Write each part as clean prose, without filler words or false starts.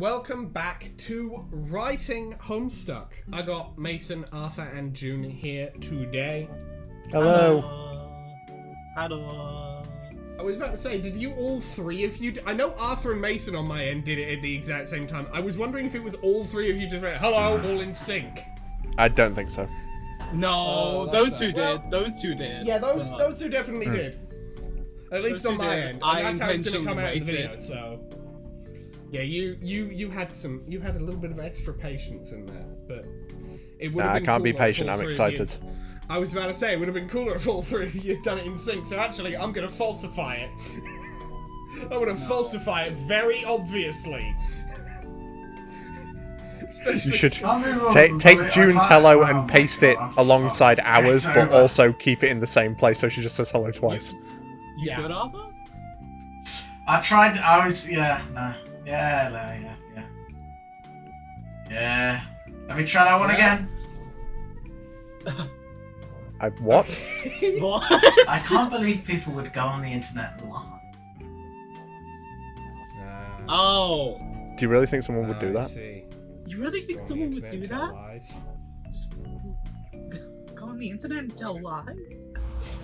welcome back to Writing Homestuck. I got Mason, Arthur, and June here today. Hello. Hello. I was about to say, did you all three of you... I know Arthur and Mason on my end did it at the exact same time. I was wondering if it was all three of you just went, hello, all in sync. I don't think so. No, those two did. Those two did. Yeah, those two definitely did. At least on my end. And that's how it's going to come out in the video, so... Yeah, you had a little bit of extra patience in there, but it would have been I can't be cooler if patient, all I'm three of excited. I was about to say, it would have been cooler if all three of you had done it in sync, so actually, I'm going to falsify it. I'm going to falsify it very obviously. You should take June's hello and paste it alongside ours, but also keep it in the same place so she just says hello twice. You good, Arthur? I tried, Yeah. Let me try that one again. What? What? I can't believe people would go on the internet and lie. Oh. Do you really think someone would do that? See. You really think someone would do that? Lies. Just go on the internet and tell lies?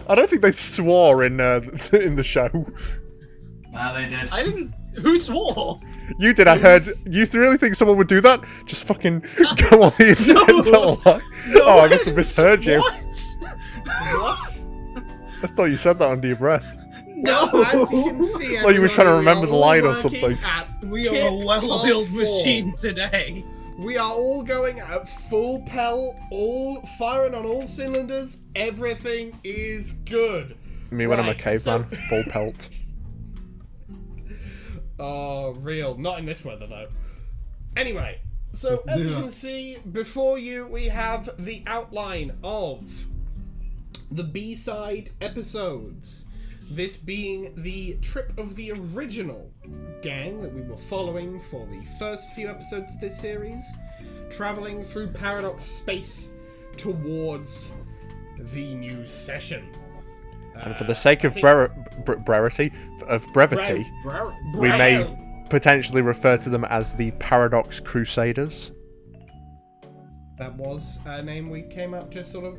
I don't think they swore in the show. No, they did. I didn't. Who swore? You did, I heard. You really think someone would do that? Just fucking go on the internet and tell a lie? No, Oh, I must have misheard you. What? What? I thought you said that under your breath. No. As you can see, Well, you were trying to everybody, remember we the are line all or something. working at We are a well-oiled tip-top machine form. today. We are all going at full pelt, all firing on all cylinders. Everything is good. Me when I'm a Right, caveman, so- full pelt. Oh, real. Not in this weather, though. Anyway, so as you can see, before you we have the outline of the B-side episodes. This being the trip of the original gang that we were following for the first few episodes of this series, traveling through Paradox space towards the new session. And for the sake of brevity, we may potentially refer to them as the Paradox Crusaders. That was a name we came up with just sort of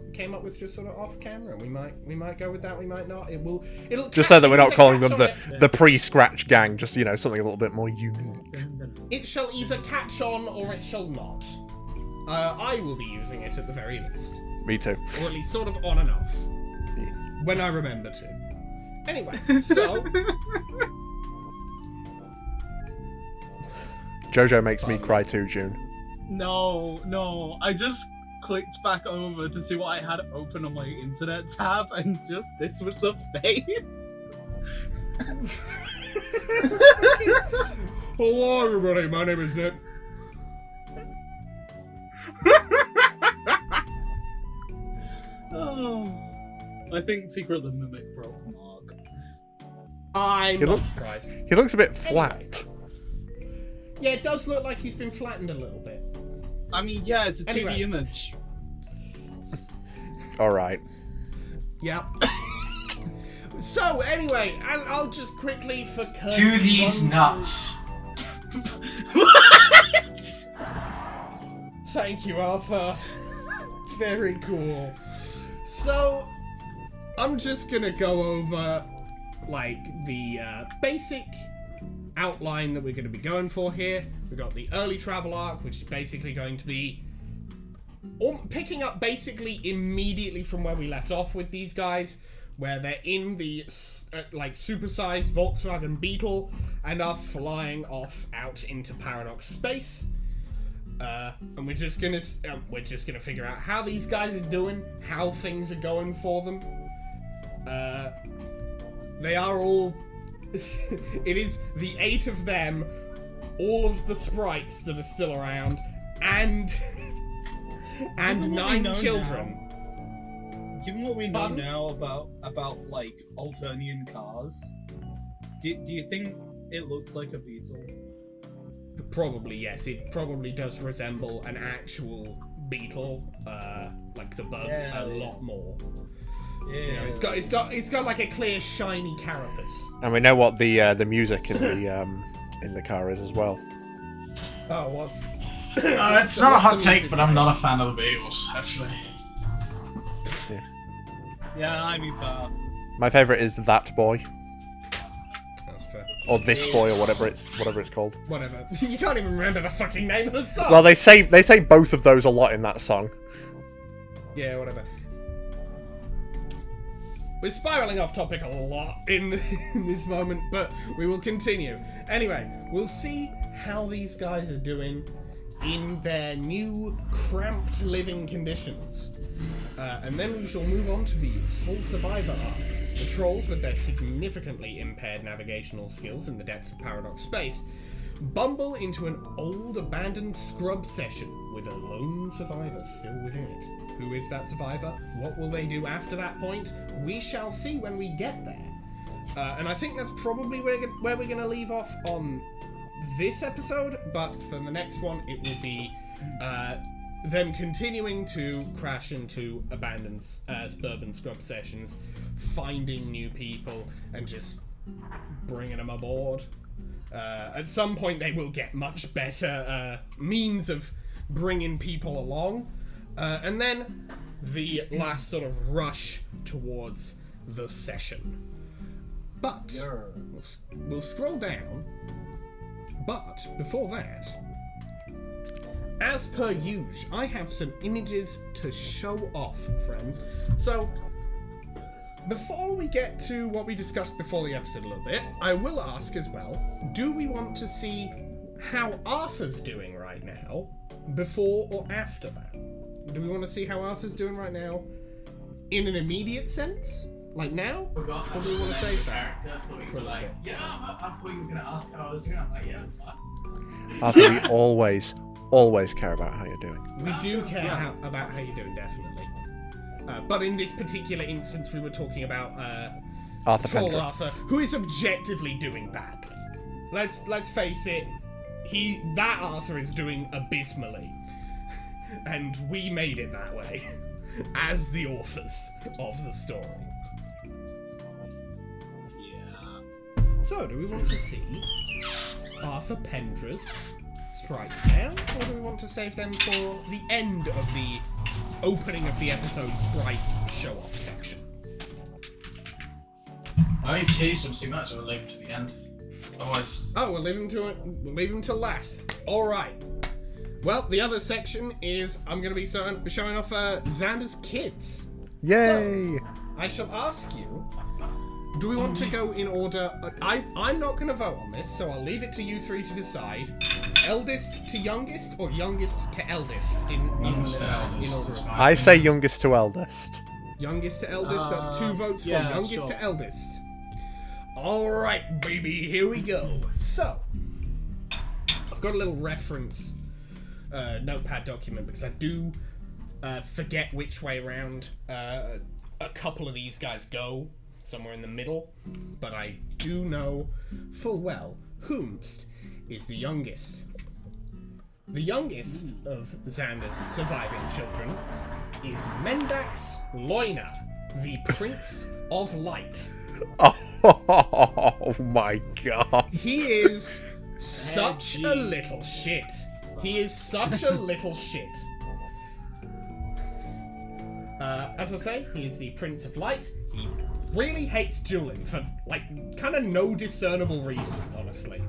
off camera. We might go with that. We might not. It'll Just so that we're not calling them the pre-scratch gang. Just something a little bit more unique. It shall either catch on or it shall not. I will be using it at the very least, Me too. or at least sort of on and off when I remember to. Anyway, so Jojo makes me cry too, June. No. I just clicked back over to see what I had open on my internet tab, and just this was the face. hello everybody. My name is Nick. Oh, I think Secret the Mimic broke Mark. I'm not surprised. He looks a bit flat. Yeah, it does look like he's been flattened a little bit. I mean, yeah, it's a 2D Anyway. image. Alright. Yep. So anyway, I'll just quickly for Do these nuts. What? Thank you, Arthur. Very cool. So, I'm just gonna go over, like, the basic outline that we're gonna be going for here. We've got the early travel arc, which is basically going to be picking up basically immediately from where we left off with these guys, where they're in the, like, supersized Volkswagen Beetle and are flying off out into Paradox space. And we're just gonna figure out how these guys are doing, how things are going for them. They are all. It is the 8 of them, all of the sprites that are still around, and 9 children. Given what we know Pardon? now about like Alternian cars, do you think it looks like a Beetle? Probably yes. It probably does resemble an actual beetle, like the bug, a lot more. Yeah. You know, it's got like a clear, shiny carapace. And we know what the music in the car is as well. Oh, what's... It's not a hot take, but I'm not a fan of the Beatles, actually. Yeah, I mean, My favourite is That Boy. That's fair. Or This Boy, or whatever it's called. Whatever. You can't even remember the fucking name of the song! Well, they say both of those a lot in that song. Yeah, whatever. We're spiraling off topic a lot in this moment, but we will continue. Anyway, we'll see how these guys are doing in their new cramped living conditions. And then we shall move on to the Sole Survivor arc. The trolls, with their significantly impaired navigational skills in the depth of Paradox space, bumble into an old abandoned scrub session with a lone survivor still within it. Who is that survivor? What will they do after that point? We shall see when we get there. And I think that's probably where we're going to leave off on this episode, but for the next one it will be them continuing to crash into abandoned suburban scrub sessions, finding new people, and just bringing them aboard. At some point they will get much better means of bringing people along. And then the last sort of rush towards the session. But we'll scroll down. But before that, as per usual, I have some images to show off, friends. So, before we get to what we discussed before the episode a little bit, I will ask as well, do we want to see how Arthur's doing right now, before or after that? Do we want to see how Arthur's doing right now in an immediate sense? Like now? Or do we want to save that? I thought you were like, yeah, I thought you were going to ask how I was doing. I'm like, yeah, I'm fine. Arthur, we always care about how you're doing. We do care about how you're doing, definitely. But in this particular instance, we were talking about Troll Arthur, who is objectively doing badly. Let's face it, that Arthur is doing abysmally. And we made it that way, as the authors of the story. yeah. So, do we want to see Arthur Pendra's sprites now, or do we want to save them for the end of the opening of the episode sprite show-off section? Oh, you've teased them too much, we'll leave them to the end. Otherwise... Oh, we'll leave them to last. Alright. Well, the other section is I'm going to be showing off Xander's kids. Yay! So, I shall ask you, do we want to go in order? I'm not going to vote on this, so I'll leave it to you three to decide. Eldest to youngest, or youngest to eldest in order? I say youngest to eldest. Youngest to eldest, that's 2 votes for youngest to eldest. Alright, baby, here we go. So, I've got a little reference notepad document because I do forget which way around a couple of these guys go, somewhere in the middle, but I do know full well Homestuck is the youngest. The youngest of Xander's surviving children is Mendax Loina, the Prince of Light. Oh my god. He is such a little shit. He is such a little shit. As I say, he is the Prince of Light. He really hates dueling for, like, kind of no discernible reason, honestly.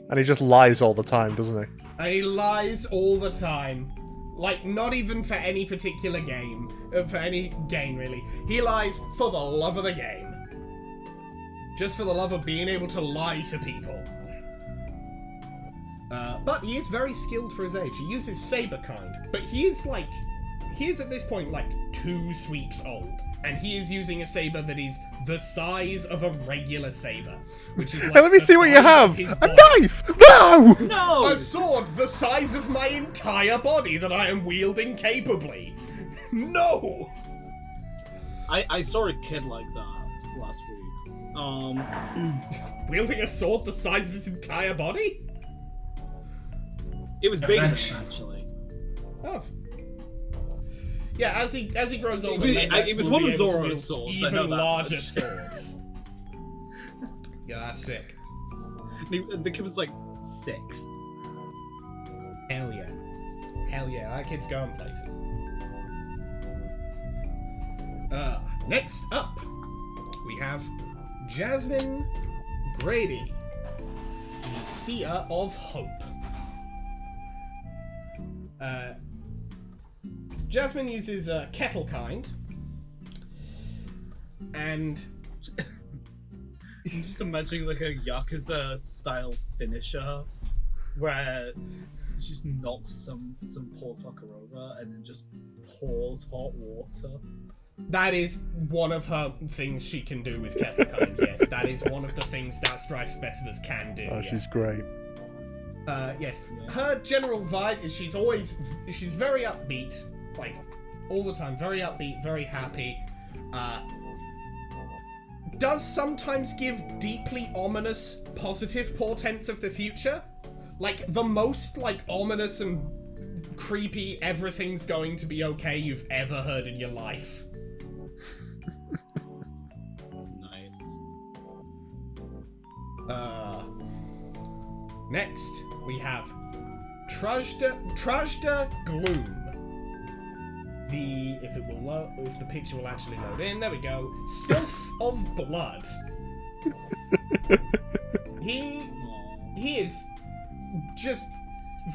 And he just lies all the time, doesn't he? And he lies all the time. Like, not even for any particular game. For any game, really. He lies for the love of the game. Just for the love of being able to lie to people. But he is very skilled for his age. He uses saber kind. But he is at this point like 2 sweeps old. And he is using a saber that is the size of a regular saber. Which is like, hey, let me see what you have! A knife! No! No! A sword the size of my entire body that I am wielding capably. No! I saw a kid like that last week. Wielding a sword the size of his entire body? It was bigger than that, actually. Oh. Yeah, as he grows older, it was one of Zoro's swords. Even larger swords. Yeah, that's sick. The kid was like 6. Hell yeah. Hell yeah, that kid's going places. Next up, we have Jasmine Grady, the Seer of Hope. Jasmine uses Kettle Kind, and I'm just imagining like a Yakuza style finisher where she just knocks some poor fucker over and then just pours hot water. that is one of her things she can do with Kettle Kind, yes. That is one of the things that Strife Specimens can do. Oh, yeah. she's great. Yes. Her general vibe is she's very upbeat, like, all the time. Very upbeat, very happy. Does sometimes give deeply ominous, positive portents of the future. Like, the most, like, ominous and creepy, everything's going to be okay you've ever heard in your life. Nice. Next, we have Trajda Gloom. If the picture will actually load in, there we go. Sylph of Blood. He is just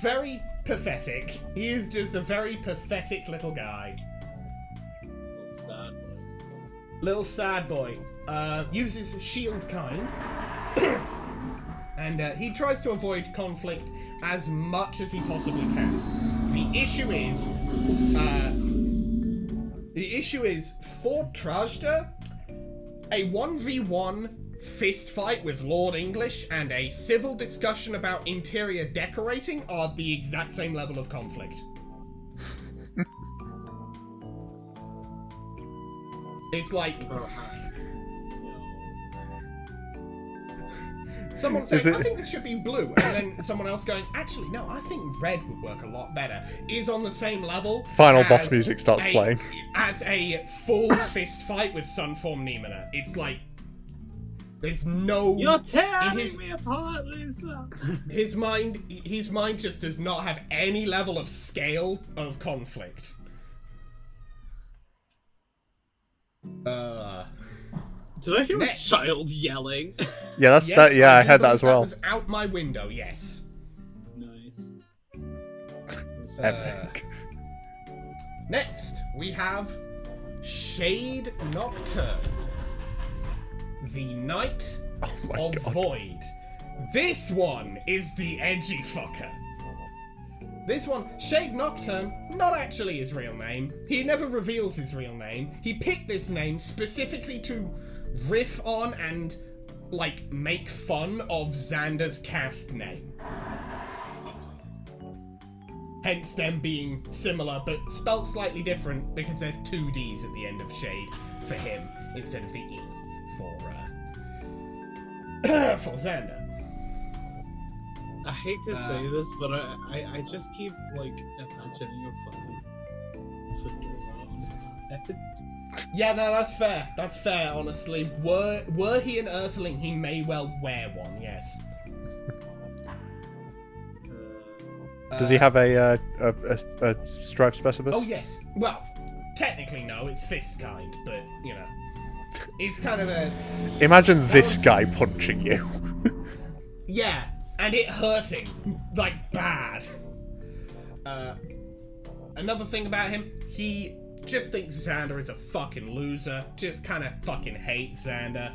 very pathetic. He is just a very pathetic little guy. Little sad boy. Uses Shield Kind. And he tries to avoid conflict as much as he possibly can. The issue is for Trajda, a 1v1 fist fight with Lord English and a civil discussion about interior decorating are the exact same level of conflict. It's like someone saying, I think this should be blue, and then someone else going, actually, no, I think red would work a lot better, is on the same level. Final boss music starts playing. As a full fist fight with Sunform Nemina. It's like, there's no... You're tearing me apart, Lisa! His mind just does not have any level of scale of conflict. Did I hear a child yelling? Yeah, that's yes, that. Yeah, I heard that believe as well. That was out my window. Yes. Nice. Epic. Next, we have Shade Nocturne, the Knight of Void. This one is the edgy fucker. This one, Shade Nocturne, not actually his real name. He never reveals his real name. He picked this name specifically to riff on and, like, make fun of Xander's cast name. Hence them being similar, but spelt slightly different because there's 2 D's at the end of Shade for him instead of the E for Xander. I hate to say this, but I just keep, like, imagining a fucking fedora on his head. Yeah, no, that's fair. That's fair, honestly. Were he an Earthling, he may well wear one, yes. Does he have a Strife Specimen? Oh, yes. Well, technically no, it's fist kind, but, you know. It's kind of a... Imagine this guy punching you. Yeah, and it hurting. Like, bad. Another thing about him, he just thinks Xander is a fucking loser. Just kind of fucking hates Xander.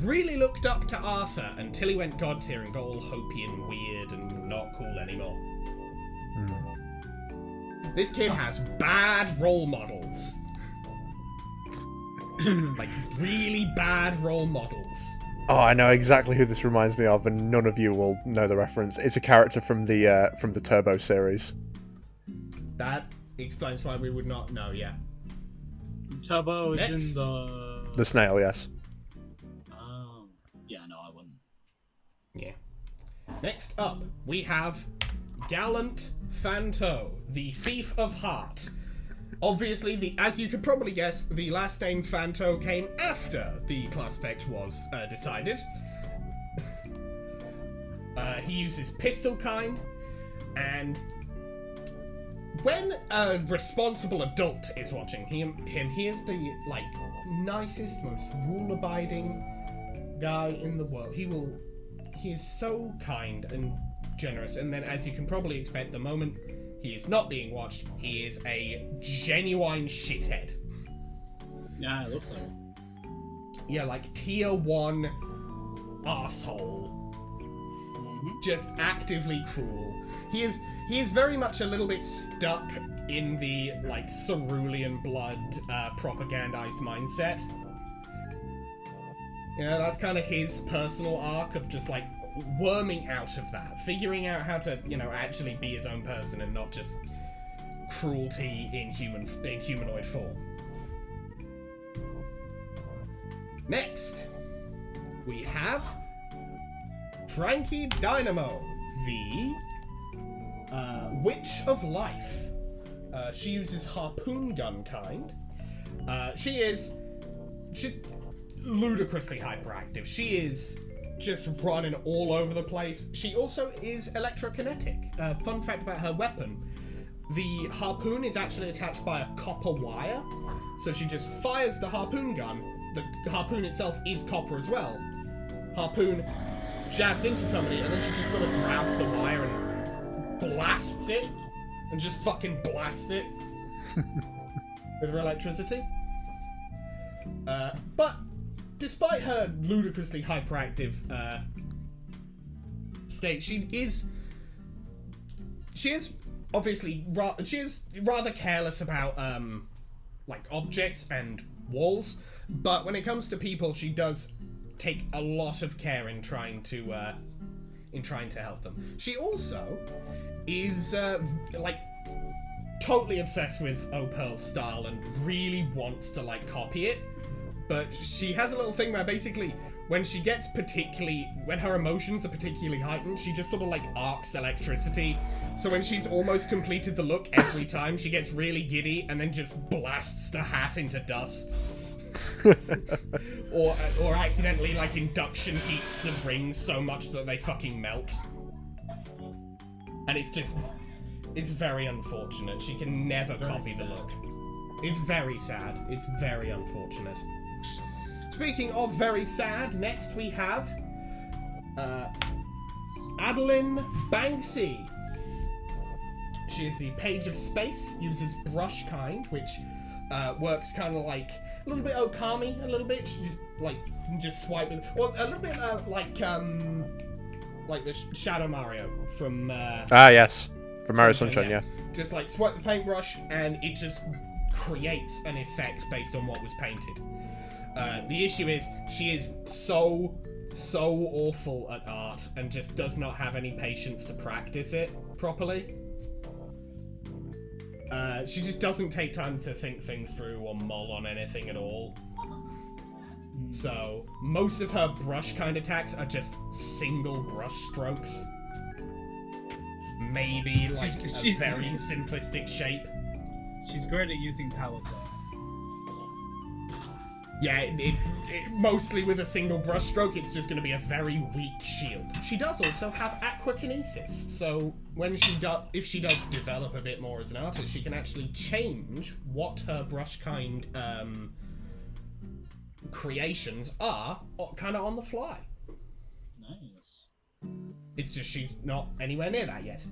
Really looked up to Arthur until he went God tier and got all hopey and weird and not cool anymore. This kid has bad role models. Like, really bad role models. Oh, I know exactly who this reminds me of, and none of you will know the reference. It's a character from the Turbo series. That explains why we would not know, yeah. Turbo is Next. in The snail, yes. Yeah, no, I wouldn't. Yeah. Next up, we have Gallant Fanto, the Thief of Heart. Obviously, as you could probably guess, the last name Fanto came after the class spec was decided. He uses pistol kind, and when a responsible adult is watching him, he is the like nicest, most rule-abiding guy in the world. He is so kind and generous, and then, as you can probably expect, the moment he is not being watched, he is a genuine shithead. Yeah, it looks like it. Yeah, like tier 1 asshole. Just actively cruel. He is very much a little bit stuck in the like cerulean blood propagandized mindset. You know, that's kind of his personal arc of just like worming out of that, figuring out how to, you know, actually be his own person and not just cruelty in humanoid form. Next, we have Frankie Dynamo, the Witch of Life. She uses harpoon gun kind. She's ludicrously hyperactive. She is just running all over the place. She also is electrokinetic. Fun fact about her weapon: the harpoon is actually attached by a copper wire, so she just fires the harpoon gun. The harpoon itself is copper as well. Harpoon jabs into somebody, and then she just sort of grabs the wire and blasts it, and just fucking blasts it with her electricity. But despite her ludicrously hyperactive state, she is obviously rather careless about like objects and walls. But when it comes to people, she does take a lot of care in trying to help them. She also is like totally obsessed with Opal's style and really wants to like copy it. But she has a little thing where basically when her emotions are particularly heightened, she just sort of like arcs electricity. So when she's almost completed the look every time, she gets really giddy and then just blasts the hat into dust. or accidentally like induction heats the rings so much that they fucking melt. And it's very unfortunate. She can never copy the look. It's very sad. It's very unfortunate. Speaking of very sad, next we have Adeline Banksy. She is the Page of Space, uses brush kind, which works kind of like a little bit Okami, a little bit. She just like can just swipe with, well, a little bit like the Shadow Mario from yes, from Mario Sunshine, yeah. Just like swipe the paintbrush and it just creates an effect based on what was painted. The issue is she is so awful at art and just does not have any patience to practice it properly. She just doesn't take time to think things through or mull on anything at all. So most of her brush kind attacks are just single brush strokes. Maybe like a very simplistic shape. She's great at using power gun. Yeah, it mostly with a single brushstroke, it's just going to be a very weak shield. She does also have aquakinesis, so if she does develop a bit more as an artist, she can actually change what her brush kind creations are, kind of on the fly. Nice. It's just she's not anywhere near that yet.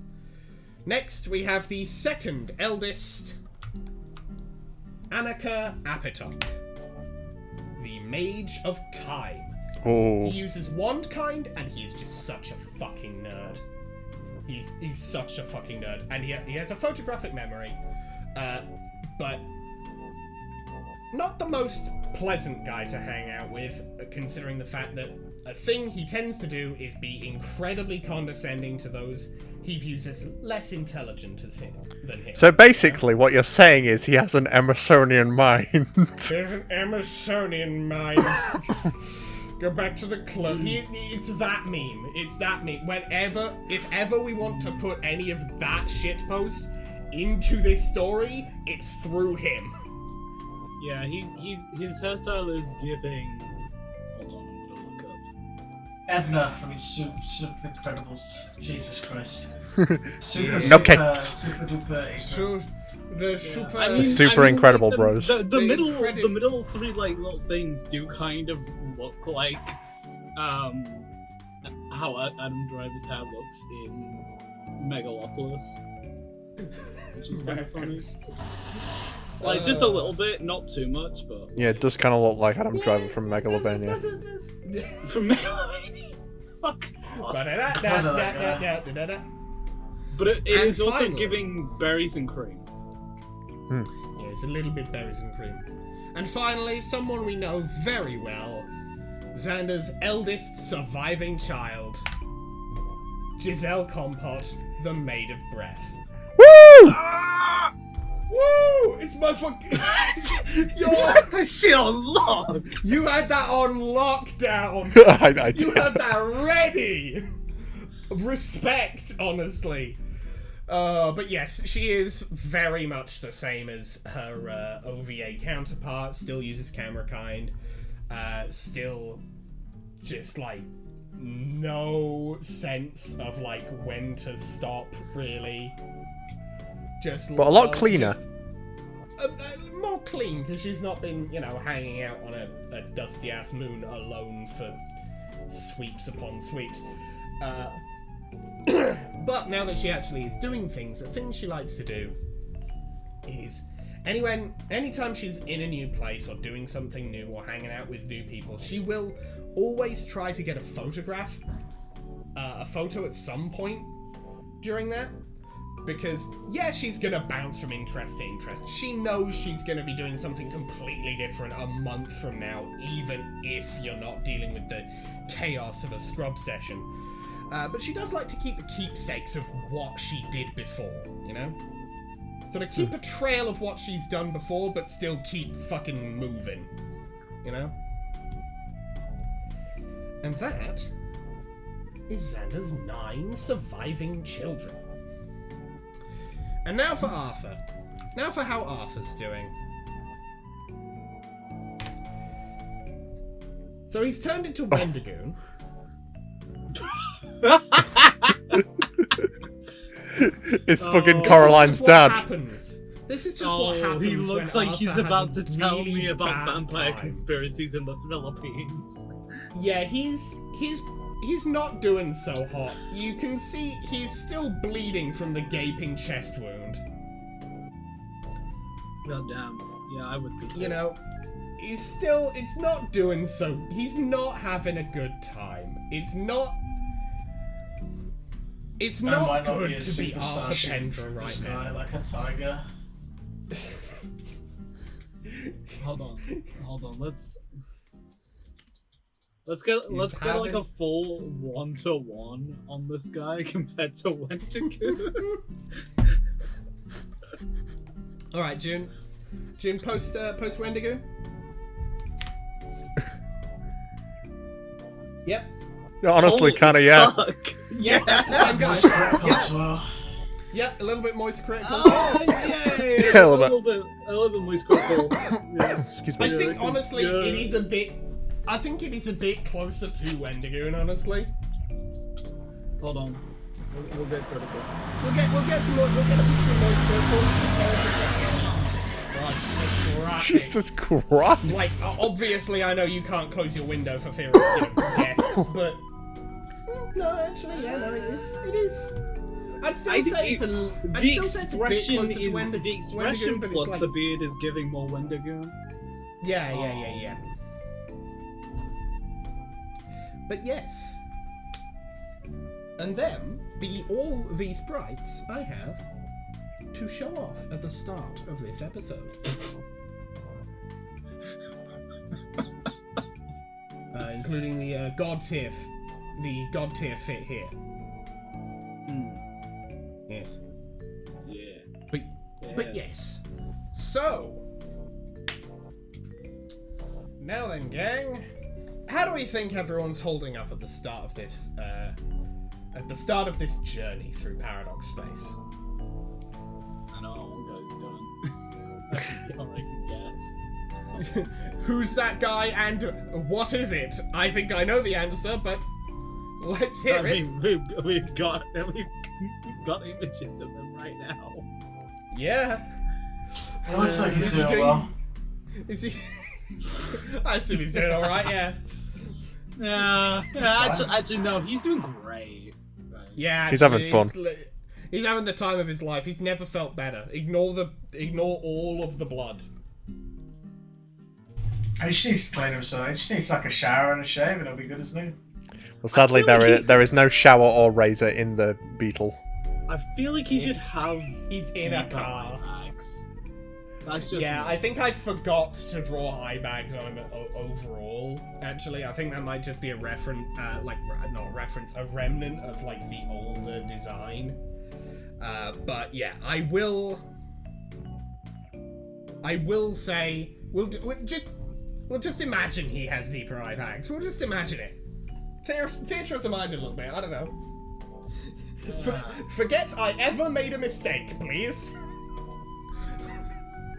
Next, we have the second eldest, Annika Apetok, the Mage of Time. Oh. He uses wand kind, and he is just such a fucking nerd. He's such a fucking nerd, and he has a photographic memory, but not the most pleasant guy to hang out with, considering the fact that a thing he tends to do is be incredibly condescending to those he views as less intelligent than him. So basically, what you're saying is he has an Emersonian mind. He has an Emersonian mind. Go back to the club. It's that meme. It's that meme. If ever we want to put any of that shitpost into this story, it's through him. Yeah, his hairstyle is giving. Hold on, I'm gonna look up. Edna from Super Incredibles. Jesus Christ. No kids. Super duper. The super. I mean, Super incredible, the, bros. The middle three like little things do kind of look like how Adam Driver's hair looks in Megalopolis, which is kind of funny. Like just a little bit, not too much, but Yeah, it does kind of look like Adam Driver from Megalovania. from Megalovania. Fuck. off. But it is also finally- giving berries and cream. Yeah, it's a little bit berries and cream. And finally, someone we know very well, Xander's eldest surviving child, Giselle Compote, the Maid of Breath. Woo! Woo! It's my fucking. You had that shit on lock! You had that on lockdown. I You did. had that ready. Respect, honestly. But yes, she is very much the same as her OVA counterpart. Still uses camera kind. Still just like no sense of like when to stop, really. Just But a lot cleaner. More clean, because she's not been, you know, hanging out on a dusty ass moon alone for sweeps upon sweeps. But now that she actually is doing things, the thing she likes to do is anytime she's in a new place or doing something new or hanging out with new people, she will always try to get a photograph, a photo at some point during that. Because, yeah, she's gonna bounce from interest to interest. She knows she's gonna be doing something completely different a month from now, even if you're not dealing with the chaos of a scrub session. But she does like to keep the keepsakes of what she did before, you know? So to keep a trail of what she's done before, but still keep fucking moving, you know? And that is Xander's 9 surviving children. And now for Arthur. Now for how Arthur's doing. So he's turned into Wendigoon. It's fucking Coraline's dad. Happens. This is just what happens. He looks when like he's Arthur about has to a tell really me about bad vampire time. conspiracies in the Philippines. Yeah, he's not doing so hot. You can see he's still bleeding from the gaping chest wound. God damn. Yeah, I would be too. You know, it's not doing so. He's not having a good time. It's not good to be Arthur Pendra right now. Like a tiger. Hold on. Let's get like a full 1-to-1 on this guy compared to Wendigoon. All right, June, post Wendigoon. Yep. Honestly, kind of, yeah. Fuck. Yeah, that's the same guy. As well. Yep, a little bit moist critical. Oh, yay! Yeah, a little bit moist critical. Yeah. Excuse I me. think honestly, yeah. it is a bit. I think it is a bit closer to Wendigoon, honestly. Hold on. We'll get critical. We'll get some more. We'll get a picture of moist critical. Jesus Christ, Jesus Christ. like obviously, I know you can't close your window for fear of death, but no, actually, yeah, no, it is. I'd still say it's a. I'd The still say it's a bit expression closer to is Wendigoon, the expression but it's plus like, the beard is giving more Wendigoon. Yeah. But yes. And then, all these sprites I have to show off at the start of this episode. Including the god tier fit here. Yes. Yeah. But yes. So, now then, gang. How do we think everyone's holding up at the start of this journey through Paradox Space? I know what one guy's doing. I can guess. Who's that guy and what is it? I think I know the answer, but Let's hear it. We've got images of them right now. Yeah. It looks like he's Is he doing well. Is he? I assume he's doing all right. Yeah. Actually, no, he's doing great. Right. Yeah. He's having fun. He's having the time of his life. He's never felt better. Ignore all of the blood. He just needs to clean himself. He just needs like a shower and a shave, and it'll be good as new. Well, sadly, there is no shower or razor in the Beetle. I feel like he should have. He's in a car. Bags. That's just Yeah, me. I think I forgot to draw eye bags on him overall. Actually, I think that might just be a reference, a remnant of like the older design. But yeah, I will say we'll just imagine he has deeper eye bags. We'll just imagine it. Theater of the mind a little bit. I don't know. Forget I ever made a mistake, please.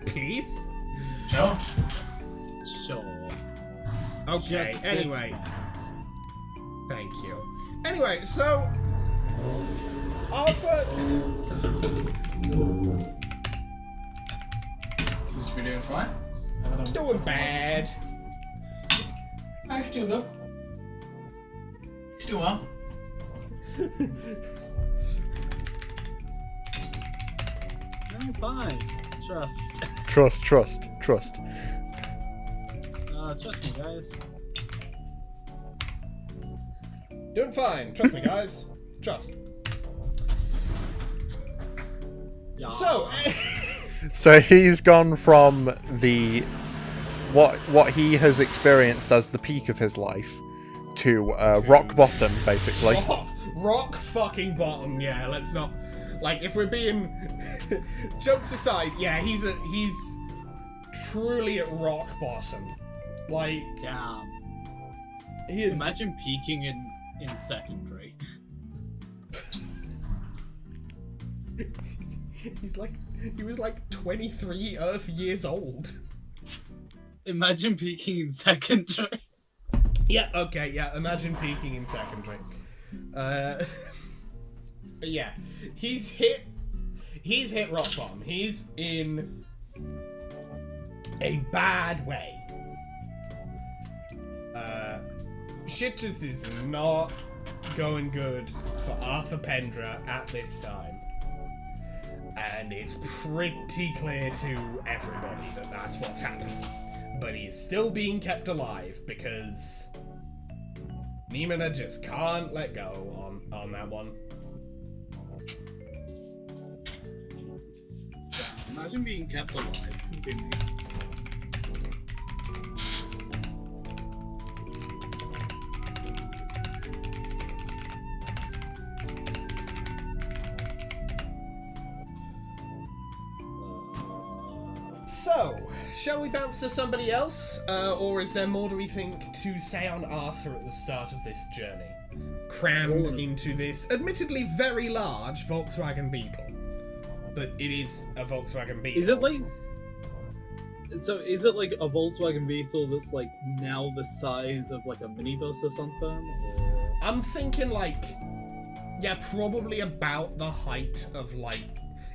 Please? Sure. Sure. Okay, Just anyway. this once. Thank you. Anyway, so... Arthur... Seems to be doing fine. Doing bad. He's doing good. He's doing well. I'm fine. Trust. Trust. Trust me, guys. Doing fine. Trust me, guys. Trust. Yeah. So... So he's gone from the what he has experienced as the peak of his life to rock bottom, basically. rock fucking bottom, yeah, let's not... Like, if we're being... Jokes aside, yeah, he's truly at rock bottom. Like... Damn. He is... Imagine peaking in secondary. He was like 23 Earth years old. Imagine peaking in secondary. Yeah, okay, yeah, imagine peaking in secondary. But yeah, he's hit rock bottom. He's in a bad way. Shit just is not going good for Arthur Pendra at this time. And it's pretty clear to everybody that that's what's happening. But he's still being kept alive because Nimina just can't let go on that one. Imagine being kept alive. So, shall we bounce to somebody else? Or is there more, do we think, to say on Arthur at the start of this journey? Crammed into this, admittedly very large, Volkswagen Beetle. But it is a Volkswagen Beetle. Is it like... So, is it like a Volkswagen Beetle that's like now the size of like a minibus or something? Or... I'm thinking like... Yeah, probably about the height of like...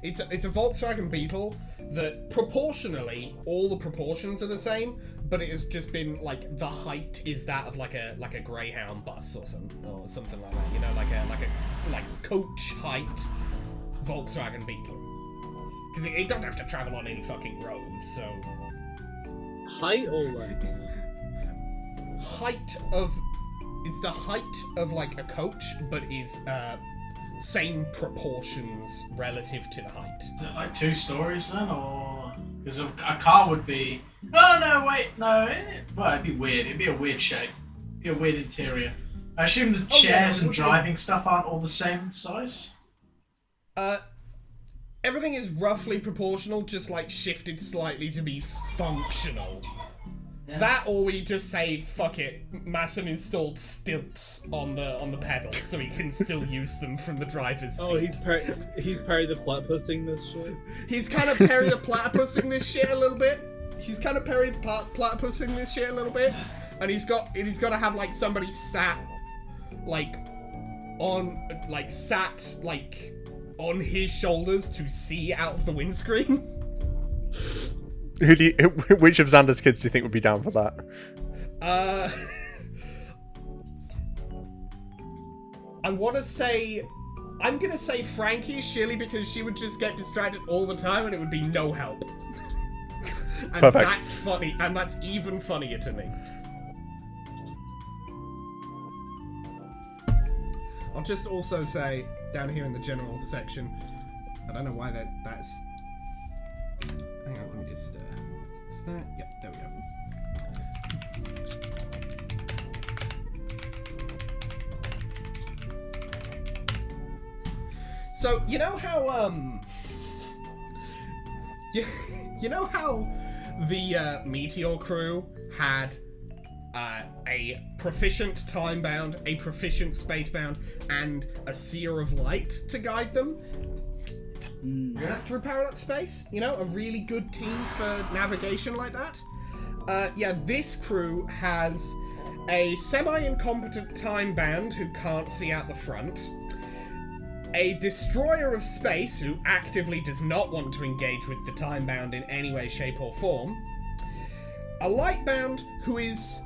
It's a Volkswagen Beetle that proportionally, all the proportions are the same, but it has just been like the height is that of like a Greyhound bus or something like that. You know, like coach height Volkswagen Beetle. Because it don't have to travel on any fucking roads, so... Height or length? Height of... It's the height of like a coach, but is same proportions relative to the height. Is it like 2 stories then, or because a car would be? Oh no, wait, no. Well, it'd be weird. It'd be a weird shape. It'd be a weird interior. I assume the chairs and driving stuff aren't all the same size. Everything is roughly proportional, just like shifted slightly to be functional. Yeah. That, or we just say, fuck it, Masson installed stilts on the pedals so he can still use them from the driver's seat. Oh, he's Perry the Platypusing this shit? He's kind of Perry the Platypusing this shit a little bit. And he's got to have like somebody sat like sat on his shoulders to see out of the windscreen. Which of Xander's kids do you think would be down for that? I'm gonna say Frankie, surely, because she would just get distracted all the time and it would be no help. And Perfect. That's funny, and that's even funnier to me. I'll just also say, down here in the general section, I don't know why that's... Hang on, let me just... Is that? Yep, there we go. So, you know how, you know how the Meteor crew had a proficient time-bound, a proficient space-bound, and a seer of light to guide them through Paradox Space? You know, a really good team for navigation like that? Yeah, this crew has a semi-incompetent time-bound who can't see out the front, a destroyer of space who actively does not want to engage with the time-bound in any way, shape, or form, a light-bound who is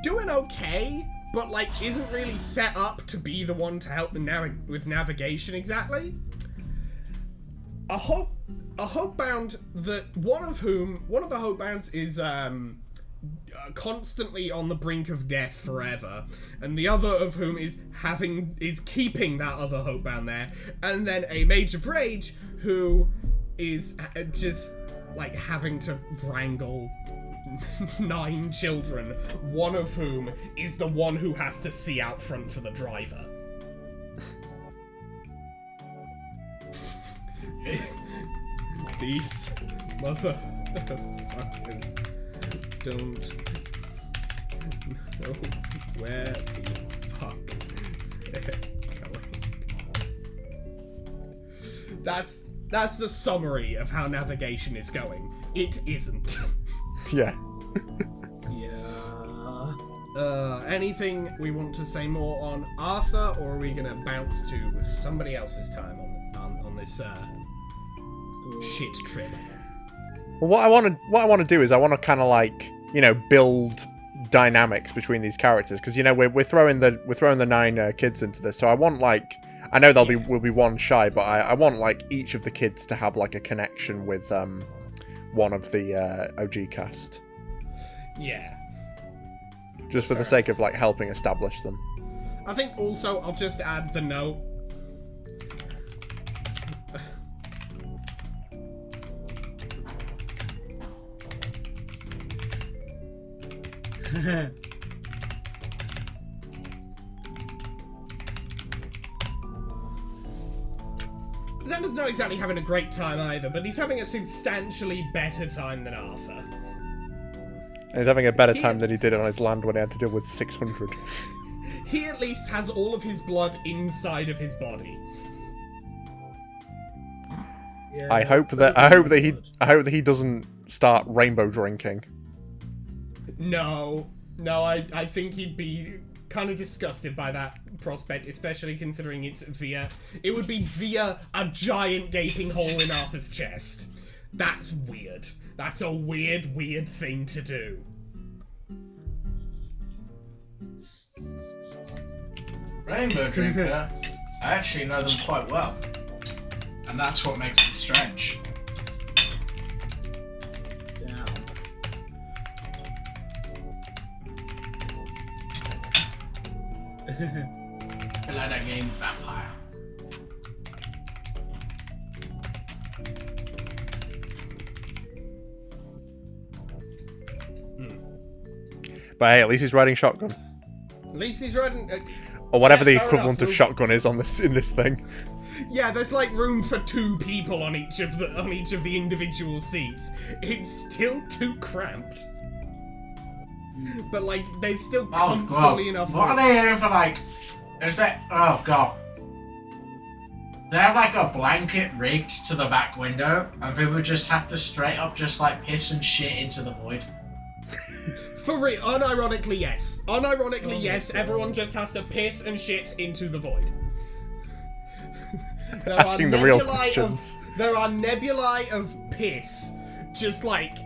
doing okay, but isn't really set up to be the one to help them with navigation exactly. A hope-bound that one of the hope-bounds is constantly on the brink of death forever, and the other of whom is keeping that other hope-bound there, and then a mage of rage who is just having to wrangle 9 children, one of whom is the one who has to see out front for the driver. These motherfuckers don't know where the fuck they're going. That's the summary of how navigation is going. It isn't. Yeah. Yeah. Anything we want to say more on Arthur, or are we gonna bounce to somebody else's time on this shit trip? Well, what I want to do is I want to kind of build dynamics between these characters, because we're throwing the 9 kids into this, so I want I know we'll be one shy, but I want each of the kids to have a connection with one of the OG cast. Yeah. Just for the sake of helping establish them. I think also I'll just add the note. Xander's not exactly having a great time either, but he's having a substantially better time than Arthur. And he's having a better time than he did on his land when he had to deal with 600. He at least has all of his blood inside of his body. Yeah, I hope that he doesn't start rainbow drinking. No, I think he'd be kind of disgusted by that prospect, especially considering it would be via a giant gaping hole in Arthur's chest. That's weird. That's a weird thing to do. Rainbow Drinker, I actually know them quite well. And that's what makes it strange. Down. I like that game, Vampire. But hey, at least he's riding shotgun. At least he's riding... Or whatever yeah, the fair equivalent enough. of shotgun is in this thing. Yeah, there's room for 2 people on each of the individual seats. It's still too cramped. But there's still comfortably enough What are room. they here for is that, oh god. They have a blanket rigged to the back window, and people just have to straight up just piss and shit into the void. For real, unironically yes. Unironically Oh, yes, God. everyone just has to piss and shit into the void. There Asking are the real nebulae questions. There are nebulae of piss, just like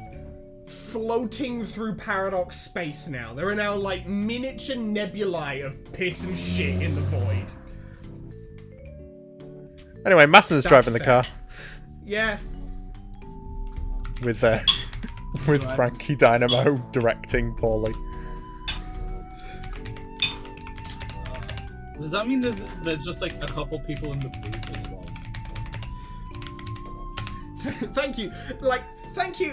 floating through Paradox space now. There are now like miniature nebulae of piss and shit in the void. Anyway, Massen's driving the fair. car Yeah. with Frankie Dynamo directing poorly. Does that mean there's just like a couple people in the booth as well? Thank you. Thank you,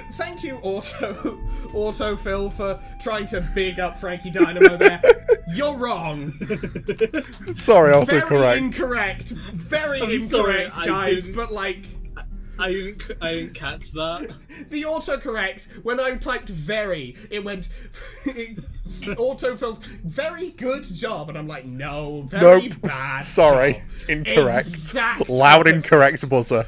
Autofill, for trying to big up Frankie Dynamo there. You're wrong. Sorry, Very autocorrect. incorrect. Very I'm sorry, incorrect, guys. But I didn't catch that. the autocorrect, when I typed very, it went autofilled very good job, and I'm like, no, very Nope. bad. Sorry, job. incorrect. Exact Loud opposite. incorrect buzzer.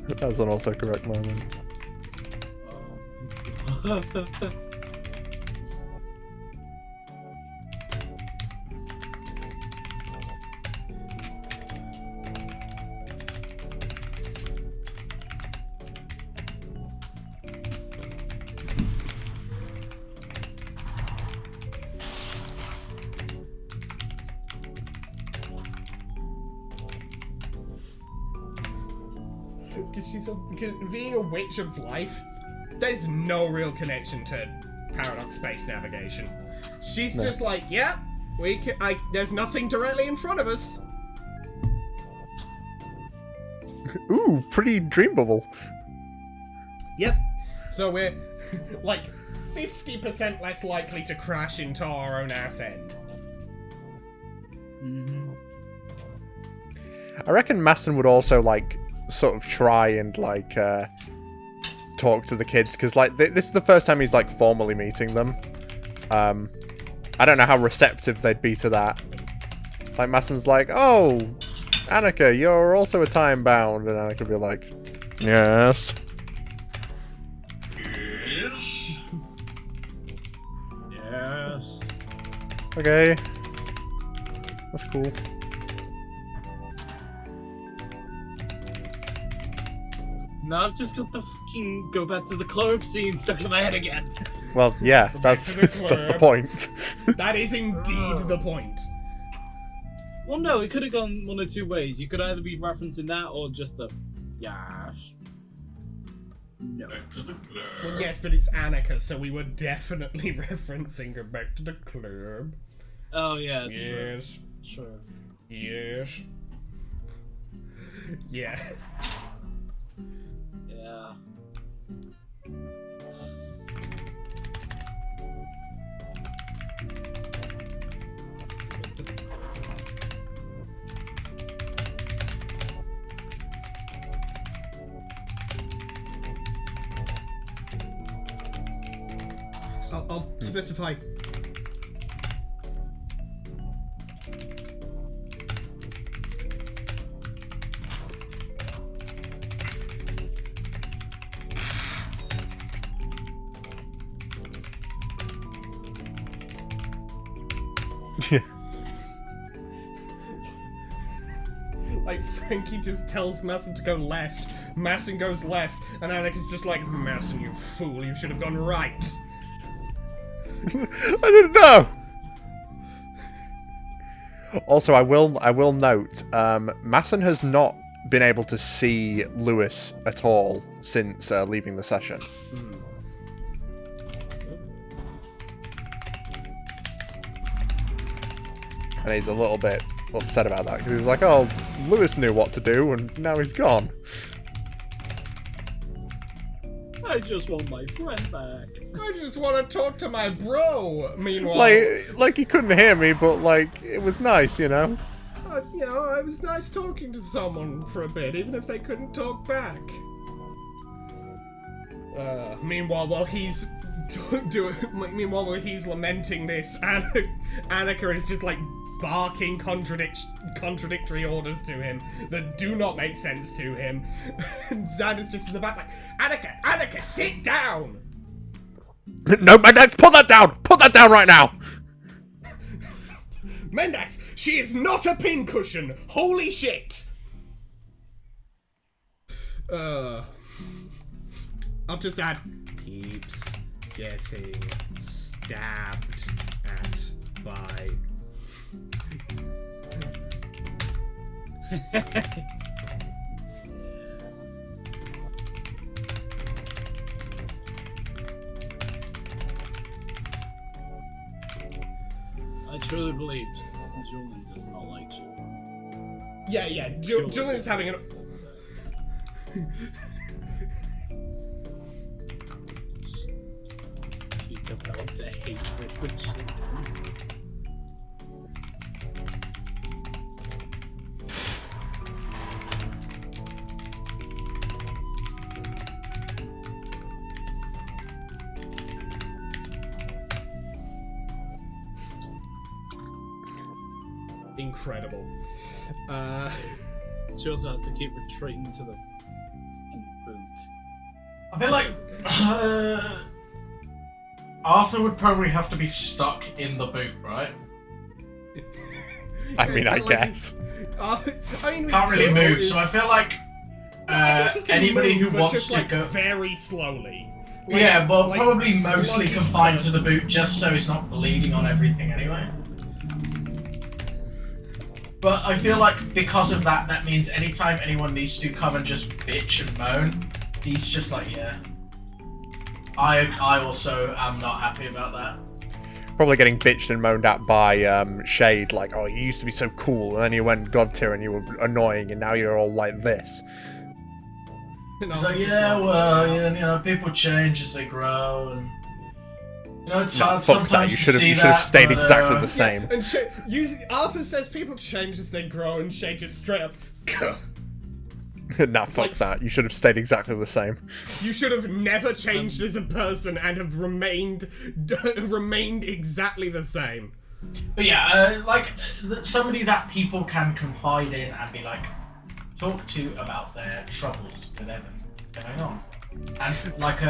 That was an autocorrect moment. Because being a witch of life, there's no real connection to Paradox space navigation. She's just like, yeah, there's nothing directly in front of us. Ooh, pretty dream bubble. Yep. So we're like 50% less likely to crash into our own ass end. I reckon Massen would also like sort of try and like talk to the kids because like this is the first time he's like formally meeting them. I don't know how receptive they'd be to that. Like Massen's like, oh, Annika, you're also a time bound, and Annika would be like, yes. Yes. Yes. Okay, that's cool. Now I've just got the fucking go back to the club scene stuck in my head again. Well, yeah, that's to the that's the club. point. That is indeed the point. Well, no, it could have gone one of two ways. You could either be referencing that or just the yes. No. Back to the club. Well, yes, but it's Annika, so we were definitely referencing her back to the club. Oh yeah. Yes. True. Yes. Yeah. Yeah. I'll specify. Like, Frankie just tells Masson to go left, Masson goes left, and Annika's just like, Masson, you fool, you should have gone right. I didn't know. Also, I will note, Masson has not been able to see Lewis at all since leaving the session. And he's a little bit upset about that because he was like, "Oh, Lewis knew what to do, and now he's gone." I just want my friend back. I just want to talk to my bro. Meanwhile, Like he couldn't hear me, but like it was nice, you know. it was nice talking to someone for a bit, even if they couldn't talk back. Meanwhile, while he's while he's lamenting this, Annika is just like barking contradictory orders to him that do not make sense to him. And Xander's just in the back like, Annika, sit down! No, my next, put that down! Put that down right now! Mendax, she is not a pincushion! Holy shit! I'll just add keeps getting stabbed at by... I truly believe Julian does not like children. Yeah, Julian's having an... She's developed a hatred for children. Incredible. She also has to keep retreating to the fucking boot. I feel like Arthur would probably have to be stuck in the boot, right? I mean, I guess. I mean, Can't really move, so I feel like I think he can anybody move, who but wants just, to like, go. very slowly. Yeah, well, like probably mostly sluggish confined to the person. boot just so he's not bleeding on everything anyway. But I feel like because of that, that means anytime anyone needs to come and just bitch and moan, he's just like, yeah. I also am not happy about that. Probably getting bitched and moaned at by Shade, like, oh, you used to be so cool, and then you went God tier and you were annoying, and now you're all like this. He's like, yeah, well, yeah, you know, people change as they grow, and you know, it's hard Fuck that, sometimes you to should see have that, stayed but, exactly the same. And Arthur says people change as they grow, and Shay just straight up, Nah, fuck that, you should have stayed exactly the same. you should have never changed as a person and have remained exactly the same. But yeah, somebody that people can confide in and be like, talk to about their troubles with everything that's going on. And like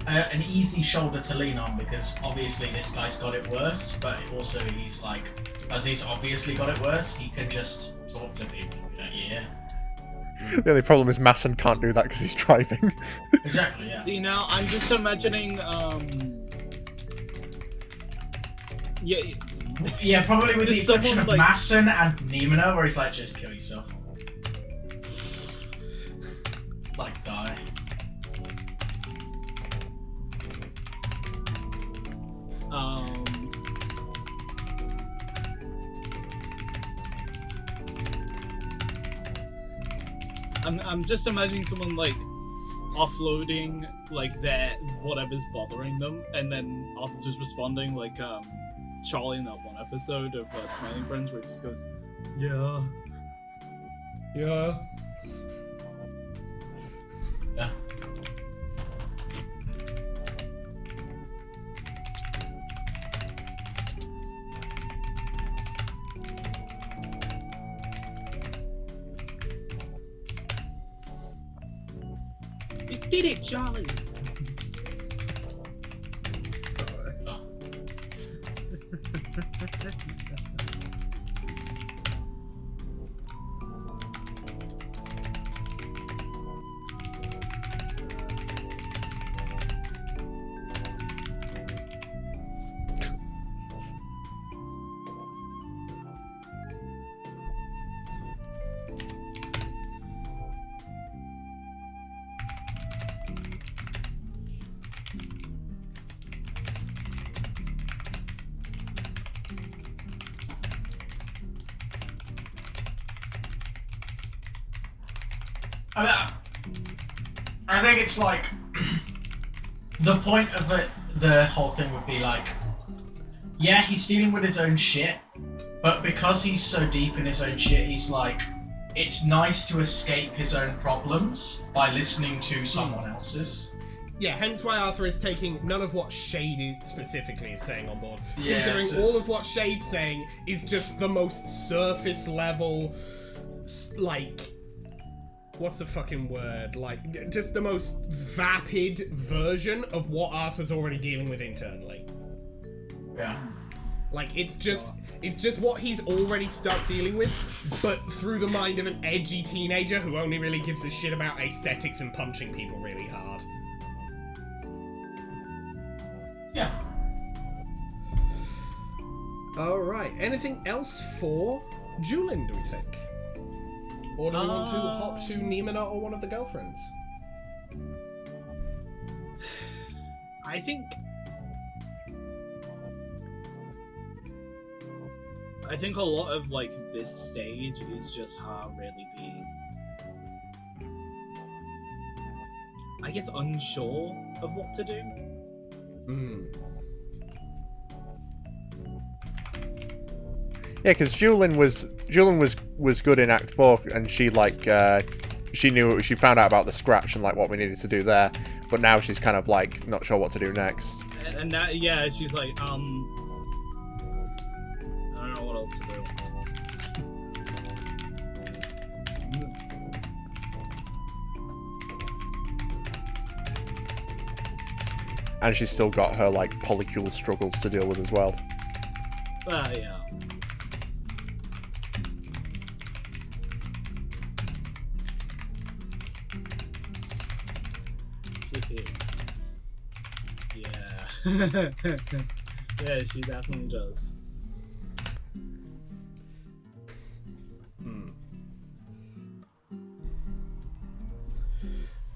an easy shoulder to lean on, because obviously this guy's got it worse, but also he's like, as he's obviously got it worse, he can just talk to people and be like, yeah. The only problem is Masson can't do that because he's driving. Exactly, yeah. See, now I'm just imagining, Yeah, probably with the Just exception someone of like- Masson and Nimina, where he's like, just kill yourself. Like, die. I'm just imagining someone like offloading like their whatever's bothering them, and then Arthur just responding like Charlie in that one episode of Smiling Friends, where he just goes, "Yeah, Yeah. Yeah. you did it, Charlie." Sorry. Oh. I think it's like the point of it. The whole thing would be like, yeah, he's dealing with his own shit, but because he's so deep in his own shit, he's like, it's nice to escape his own problems by listening to someone else's. Yeah, hence why Arthur is taking none of what Shade specifically is saying on board. Yes, Considering it's- all of what Shade's saying is just the most surface level, like, what's the fucking word? Like, just the most vapid version of what Arthur's already dealing with internally. Yeah. Like, it's just what he's already stuck dealing with, but through the mind of an edgy teenager who only really gives a shit about aesthetics and punching people really hard. Yeah. Alright, anything else for Julin, do we think? Or do we want to hop to Nimona or one of the girlfriends? I think a lot of like this stage is just her really being, I guess, unsure of what to do. Yeah, because Julin was good in Act 4, and she like she found out about the scratch and like what we needed to do there, but now she's kind of like not sure what to do next. And now, yeah, she's like, I don't know what else to do. And she's still got her like polycule struggles to deal with as well. Yeah. Yeah. Yeah, she definitely does.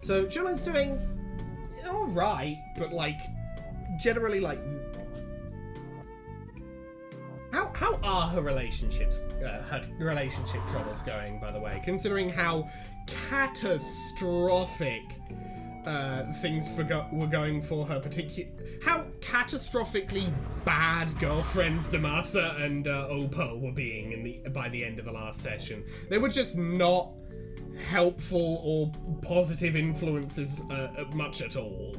So Julian's doing alright, but like generally like how are her relationships her relationship troubles going, by the way, considering how catastrophic things were going for her, how catastrophically bad girlfriends Damasa and Opal were being by the end of the last session. They were just not helpful or positive influences much at all.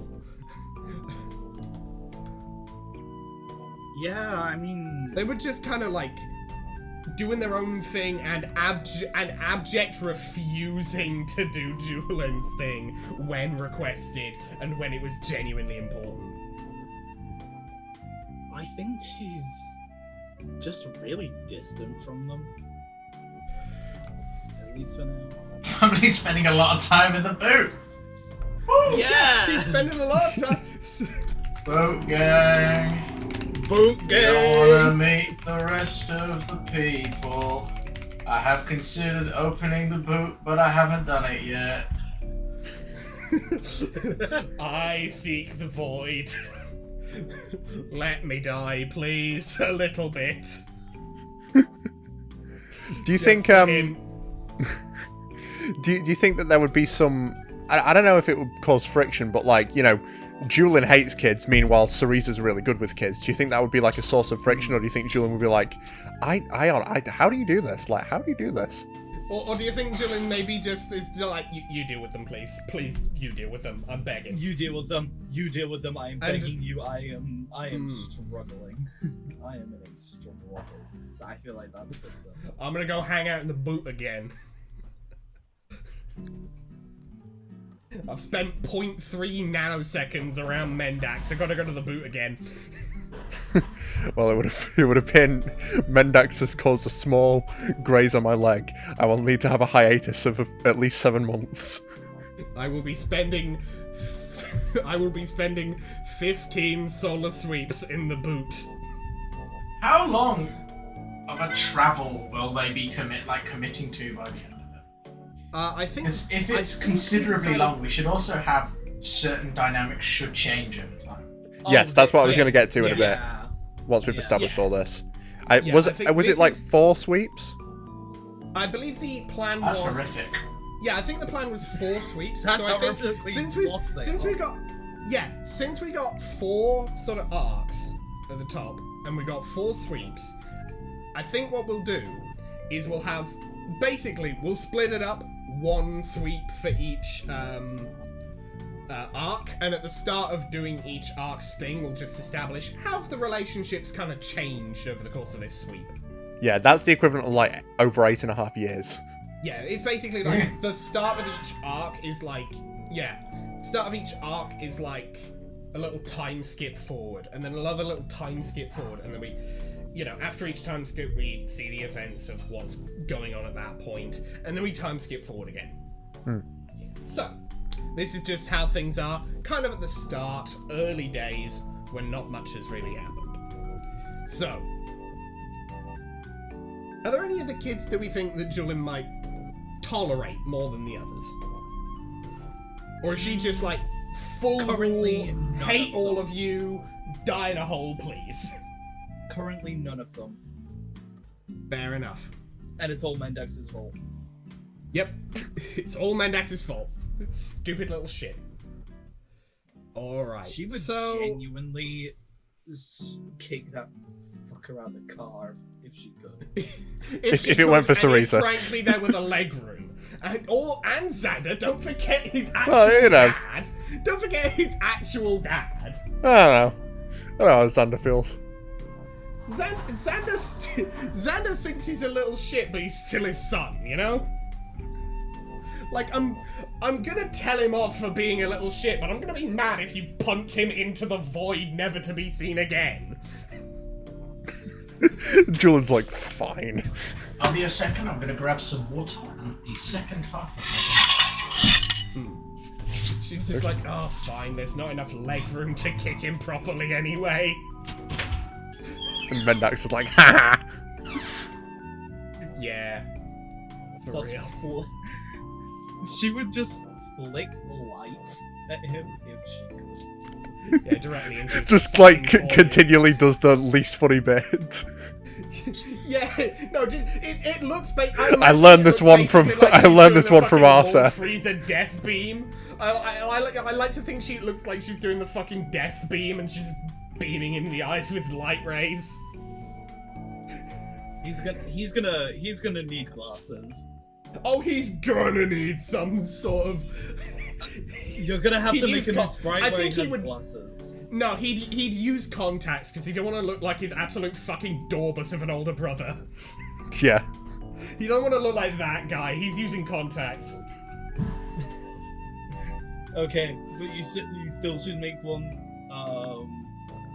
Yeah, I mean, they were just kind of like doing their own thing and abject refusing to do Julian's thing when requested and when it was genuinely important. I think she's just really distant from them. At least for now. Probably spending a lot of time in the boot. Woo! Yeah! She's spending a lot of time. Boat gang. Boot You gang! wanna meet the rest of the people. I have considered opening the boot, but I haven't done it yet. I seek the void. Let me die, please, a little bit. Do you think do you think that there would be some, I don't know if it would cause friction, but like, you know, Julian hates kids, meanwhile Cerise's really good with kids. Do you think that would be like a source of friction, or do you think Julian would be like, how do you do this? Like, how do you do this? Or do you think Julian maybe just is like, you deal with them, please. Please, you deal with them. I'm begging. You deal with them. You deal with them. I am begging you. I am struggling. I am in a struggle. I feel like that's the... I'm gonna go hang out in the boot again. I've spent 0.3 nanoseconds around Mendax. I gotta go to the boot again. Well, it would have been Mendax has caused a small graze on my leg. I will need to have a hiatus of at least 7 months. I will be spending 15 solar sweeps in the boot. How long of a travel will they be committing to by the end of it? I think if it's considerably long, we should also have certain dynamics should change over time. Yes, that's what I was going to get to in a bit. Yeah. Once we've established all this. Was it like 4 sweeps? I believe the plan That's was... horrific. Yeah, I think the plan was 4 sweeps. That's so I think horrifically since we got 4 sort of arcs at the top, and we got 4 sweeps, I think what we'll do is we'll split it up, 1 sweep for each arc, and at the start of doing each arc's thing, we'll just establish how have the relationships kind of changed over the course of this sweep. Yeah, that's the equivalent of like over 8.5 years. Yeah, it's basically like the start of each arc is like, start of each arc is like a little time skip forward, and then another little time skip forward, and then after each time skip, we see the events of what's going on at that point, and then we time skip forward again. So, this is just how things are, kind of at the start, early days, when not much has really happened. So, are there any of the kids that we think that Julian might tolerate more than the others? Or is she just like, full Currently, rule, none hate of all them. of you, die in a hole, please? Currently, none of them. Fair enough. And it's all Mendex's fault. Yep, it's all Mendax's fault. Stupid little shit. Alright, She would so... genuinely kick that fucker out the car if she could. if it went for and if, Sarisa. frankly, there were the leg room. And Xander, don't forget his actual Well, dad. Don't forget his actual dad. I don't know how Xander feels. Xander thinks he's a little shit, but he's still his son, you know? Like, I'm gonna tell him off for being a little shit, but I'm gonna be mad if you punt him into the void, never to be seen again. Julian's like, fine. I'll be a second. I'm gonna grab some water and the second half of my She's just like, oh, fine, there's not enough leg room to kick him properly anyway. And Mendax is like, ha ha. Yeah. For Such real. She would just flick light at him if she could. Yeah, directly into his Just like fucking forehead. continually does the least funny bit. Yeah, no, just it looks. I learned this one from Arthur. Freezer death beam. I like to think she looks like she's doing the fucking death beam and she's beaming him in the eyes with light rays. He's gonna need glasses. Oh, he's gonna need some sort of. You're gonna have He'd to make use him I sprite where he think he has would- glasses. No, he'd use contacts because he don't want to look like his absolute fucking Dorbus of an older brother. Yeah. He don't want to look like that guy. He's using contacts. Okay, but you still should make one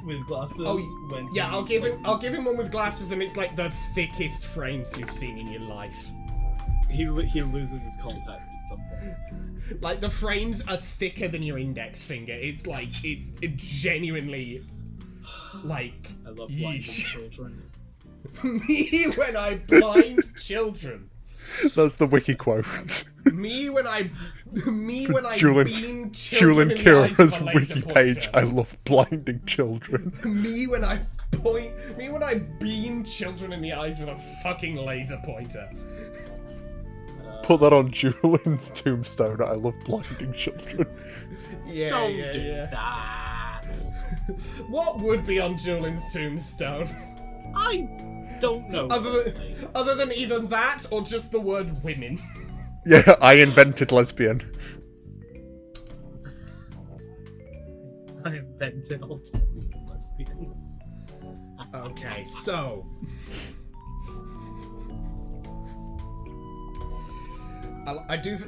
with glasses. Oh, when yeah, he, I'll give like, him. I'll give him one with glasses, and it's like the thickest frames you've seen in your life. He loses his contacts at some point. Like the frames are thicker than your index finger. It's like it's genuinely like I love blinding yeesh. children. Me when I blind children. That's the wiki quote. Me when I Julian- beam children Julian in the eyes with Kira's a laser wiki page. pointer. I love blinding children. Me when I beam children in the eyes with a fucking laser pointer. Put that on Julian's tombstone. I love blinding children. Yeah, Don't yeah, do yeah. that. What would be on Julian's tombstone? I don't know. Other than either that or just the word women. Yeah, I invented lesbian. I invented alternative lesbians. Okay, so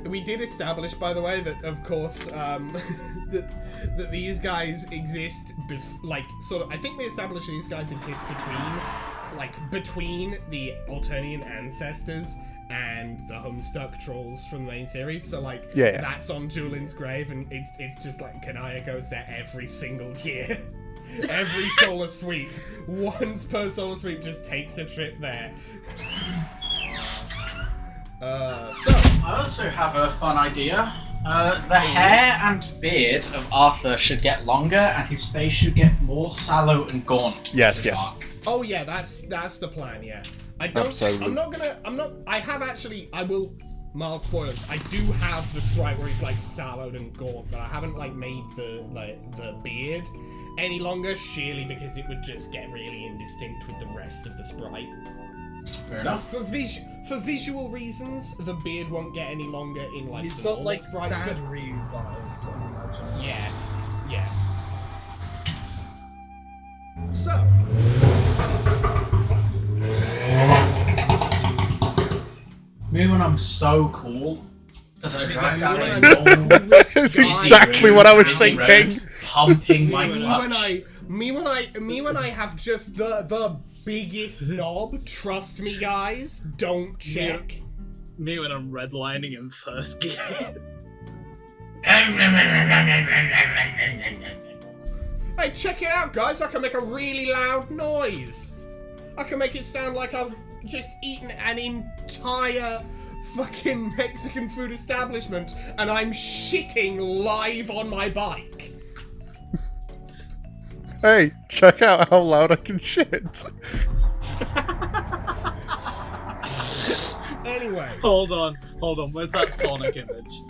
we did establish, by the way, that of course that these guys exist I think we established these guys exist between the Alternian ancestors and the Homestuck trolls from the main series. So Yeah. that's on Julian's grave, and it's just like Kanaya goes there every single year. Every solar sweep, once per solar sweep, just takes a trip there. I also have a fun idea. The hair and beard of Arthur should get longer, and his face should get more sallow and gaunt. Yes, in the yes. dark. Oh yeah, that's the plan. Yeah, Absolutely. I will. Mild spoilers. I do have the sprite where he's like sallowed and gaunt, but I haven't made the beard any longer, sheerly because it would just get really indistinct with the rest of the sprite. Fair So enough. for visual reasons, the beard won't get any longer in He's the got normal sprites, but- sad Ryu vibes, I imagine. Yeah. So, Me when I'm so cool, because I drive down a Me when long, That's exactly what I was busy road, thinking. pumping my me clutch. when I have just the biggest knob. Trust me, guys. Don't check. Me when I'm redlining in first gear. Hey, check it out, guys. I can make a really loud noise. I can make it sound like I've just eaten an entire fucking Mexican food establishment and I'm shitting live on my bike. Hey, check out how loud I can shit. Anyway. Hold on. Where's that Sonic image?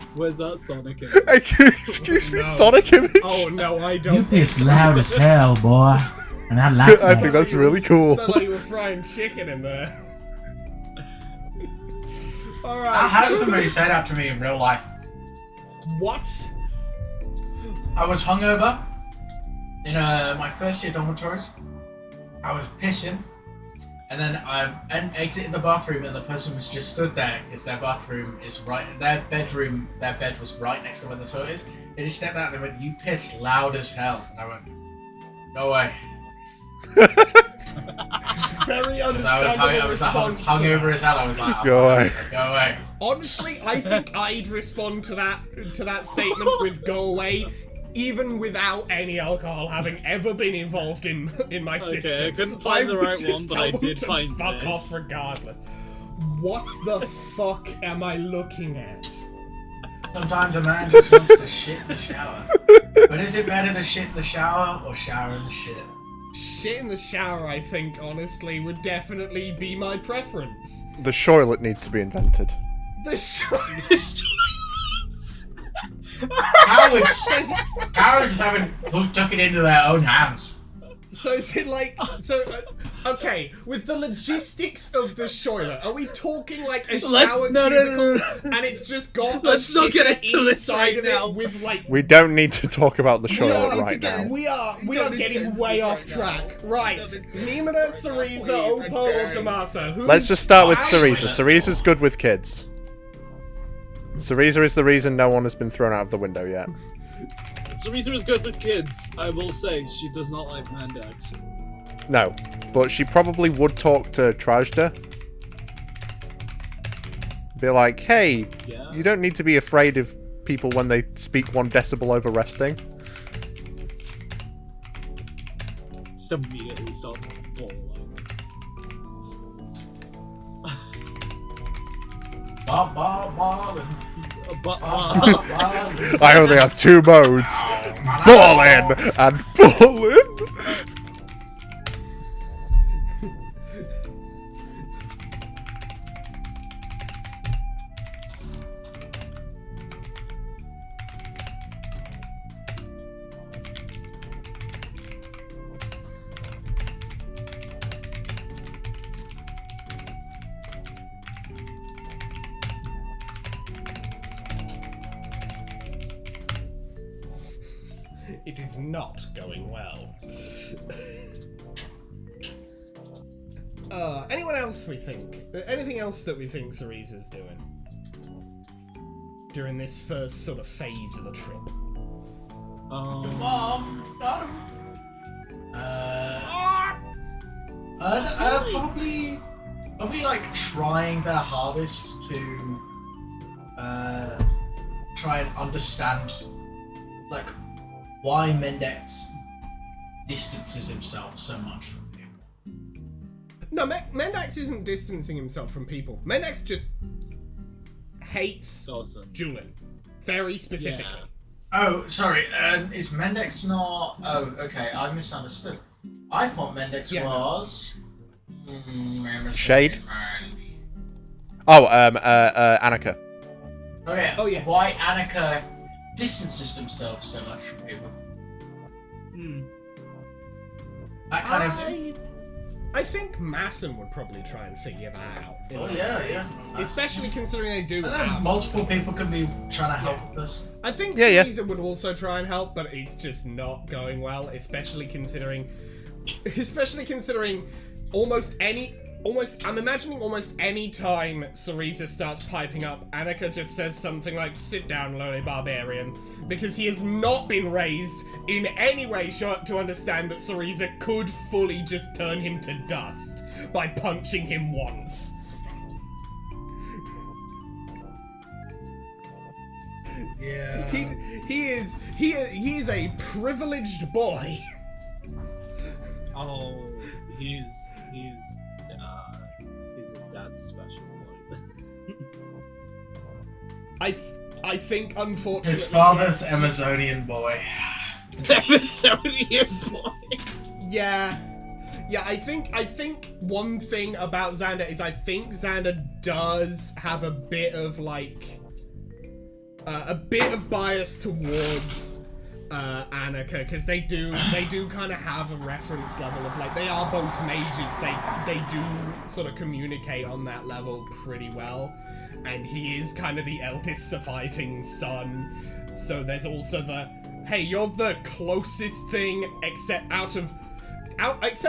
Hey, excuse me, Sonic image? Oh no, I don't. You piss loud as hell, boy. And I like I that. think that's really cool. Sound like you were frying chicken in there. Alright. I had somebody say that to me in real life. What? I was hungover in my first year dormitories. I was pissing, and then I exited the bathroom, and the person was just stood there because their bathroom is right. Their bed was right next to where the toilet is. They just stepped out and they went, "You piss loud as hell," and I went, "Go away." Very I understandable was response. hungover as hell. I was like, Go away. Go away. Honestly, I think I'd respond to that statement with "go away," even without any alcohol having ever been involved in my system. Okay, I couldn't find the would right just one, but tell I them did to find fuck this. off regardless. What the fuck am I looking at? Sometimes a man just wants to shit in the shower. But is it better to shit in the shower or shower in the shit? Shit in the shower, I think, honestly, would definitely be my preference. The shoilet needs to be invented. The Cowards haven't took it into their own hands. So is it like okay, with the logistics of the shoilet, are we talking like a shower no, cubicle and it's just got Let's not get into this inside right of it now. with like We don't need to talk about the shoilet right now. we are don't need to getting get way into off this right track. Right. Nimona, Cereza, Opal, or Damaso? Let's just start with Cereza. Cereza's good with kids. Cereza is the reason no one has been thrown out of the window yet. Cereza is good with kids. I will say she does not like Mandax. No, but she probably would talk to Trajda. Be like, hey, Yeah. you don't need to be afraid of people when they speak 1 decibel over resting. Just immediately starts bawling. I only have 2 modes. Ballin' and ballin'. It is not going well. Anyone else we think? Anything else that we think Cereza's doing? During this first sort of phase of the trip? Mom, got him. Probably like trying their hardest to try and understand like why Mendex distances himself so much from people. No, Mendax isn't distancing himself from people. Mendax just hates Julian. Very specifically. Yeah. Oh, sorry. Is Mendex not? Oh, okay. I misunderstood. I thought Mendex was. Shade? Oh, Annika. Oh yeah. Oh, yeah. Why Annika distances himself so much from people? That kind of. I think Masson would probably try and figure that out. Oh yeah. Especially considering they do. And then multiple people can be trying to help with this. I think Yeah. Caesar would also try and help, but it's just not going well. Especially considering almost any. I'm imagining almost any time Cereza starts piping up, Annika just says something like, "Sit down, lowly barbarian," because he has not been raised in any way to understand that Cereza could fully just turn him to dust by punching him once. Yeah. He is a privileged boy. Oh, he's his dad's special boy. I think, unfortunately, His father's Amazonian boy. Amazonian boy. Yeah, I think one thing about Xander is I think Xander does have a bit of bias towards Annika, because they do kind of have a reference level of like, they are both mages. They do sort of communicate on that level pretty well, and he is kind of the eldest surviving son. So there's also the, hey, you're the closest thing except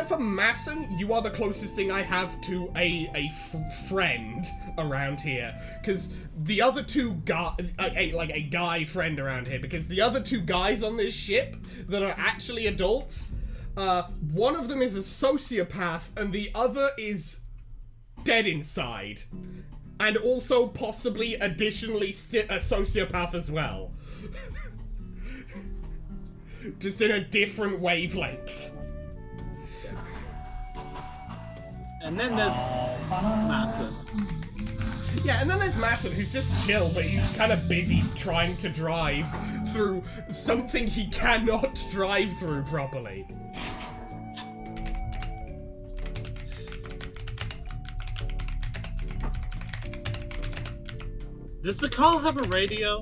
for Masson, you are the closest thing I have to a friend around here. Because the other two a guy friend around here. Because the other two guys on this ship that are actually adults, one of them is a sociopath and the other is dead inside. And also possibly additionally a sociopath as well. Just in a different wavelength. And then there's Masson. Yeah, and then there's Masson, who's just chill, but he's kind of busy trying to drive through something he cannot drive through properly. Does the car have a radio?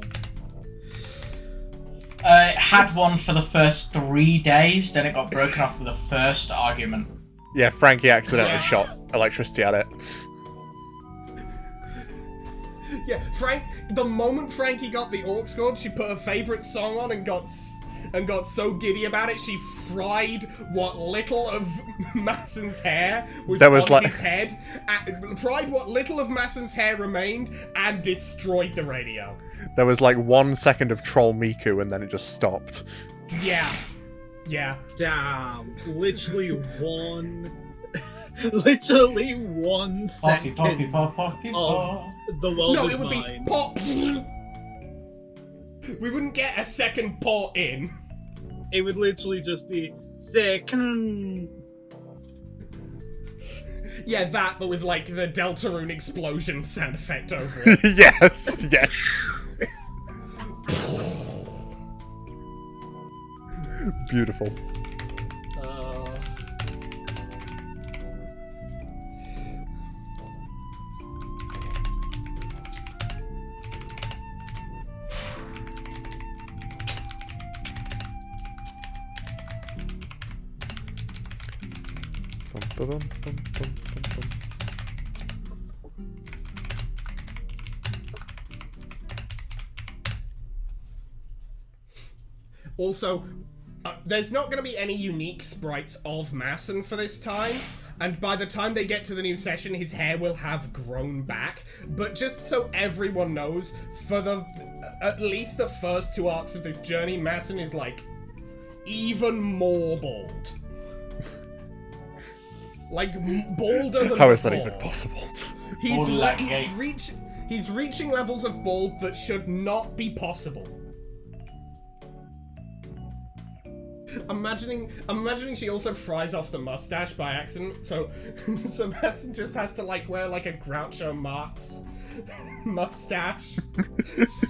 It had one for the first 3 days, then it got broken after the first argument. Yeah, Frankie accidentally shot electricity at it. Yeah, the moment Frankie got the aux cord, she put her favourite song on and got so giddy about it, she fried what little of Masson's hair was on his head, fried what little of Masson's hair remained, and destroyed the radio. There was like 1 second of Troll Miku and then it just stopped. Yeah. Damn. Literally one second Poppy, of the world No, is it would mine. be pop. We wouldn't get a second port in. It would literally just be second. Yeah, that, but with like the Deltarune explosion sound effect over it. yes. Beautiful. Also, there's not going to be any unique sprites of Masson for this time, and by the time they get to the new session, his hair will have grown back. But just so everyone knows, for at least the first 2 arcs of this journey, Masson is like even more bald. Like balder than How is that before. even possible? He's reaching levels of bald that should not be possible. I'm imagining she also fries off the mustache by accident, so Masson just has to like wear like a Groucho Marx mustache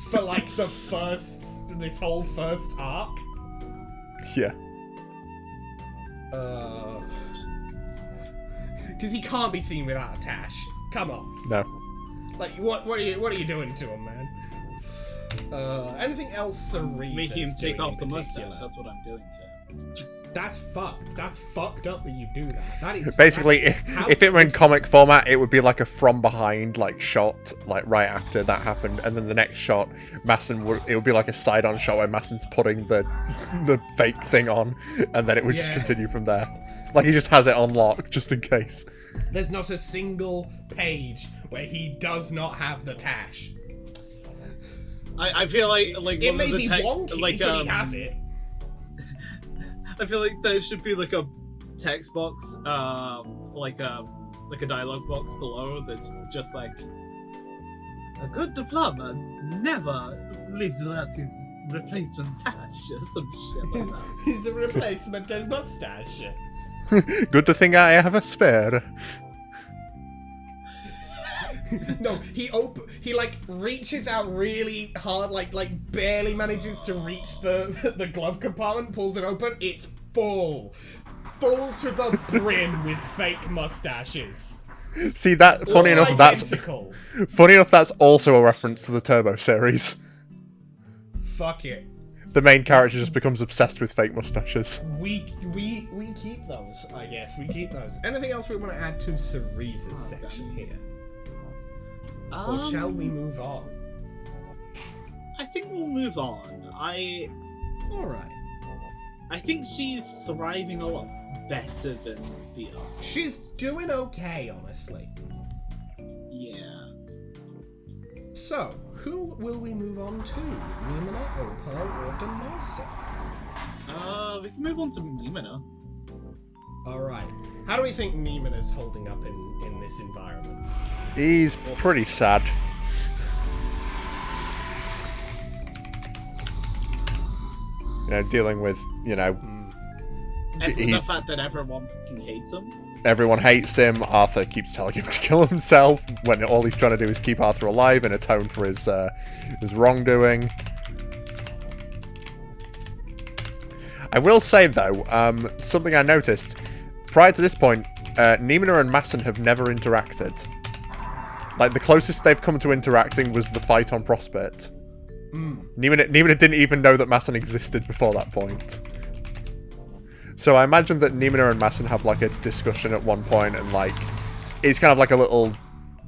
for like this whole first arc. Yeah. Because he can't be seen without a tash. Come on. No. Like what are you doing to him, man? Anything else Cereza Make him take off the particular? mustache. That's what I'm doing to him. That's fucked. That's fucked up that you do that. That is Basically, if it were in comic format, it would be like a from behind like shot, like right after that happened, and then the next shot, it would be like a side on shot where Masson's putting the fake thing on, and then it would just Yeah. continue from there. Like he just has it on lock, just in case. There's not a single page where he does not have the Tash. I feel like It one may of the be text, wonky, like but he has it. I feel like there should be like a text box, like a dialogue box below that's just like a good diploma never leaves without his replacement Tash or some shit like that. He's a replacement, his mustache. Good to think I have a spare. No, he like reaches out really hard, like barely manages to reach the glove compartment, pulls it open. It's full to the brim with fake mustaches. See that? Funny enough, Identical. that's also a reference to the Turbo series. Fuck it. The main character just becomes obsessed with fake mustaches. We keep those, I guess. We keep those. Anything else we want to add to Cerise's section here? Or shall we move on? I think we'll move on. Alright. I think she's thriving a lot better than the others. She's doing okay, honestly. Yeah. So, who will we move on to? Nimina, Opal, or Demacia? We can move on to Nimina. Alright. How do we think Nimina's holding up in this environment? He's pretty sad. You know, dealing with, you know, The fact that everyone fucking hates him. everyone hates him. Arthur keeps telling him to kill himself when all he's trying to do is keep Arthur alive and atone for his wrongdoing. I will say, though, something I noticed. Prior to this point, Nimina and Masson have never interacted. Like, the closest they've come to interacting was the fight on Prospect. Nimina didn't even know that Masson existed before that point. So I imagine that Nimina and Masson have, like, a discussion at one point, and, like, it's kind of like a little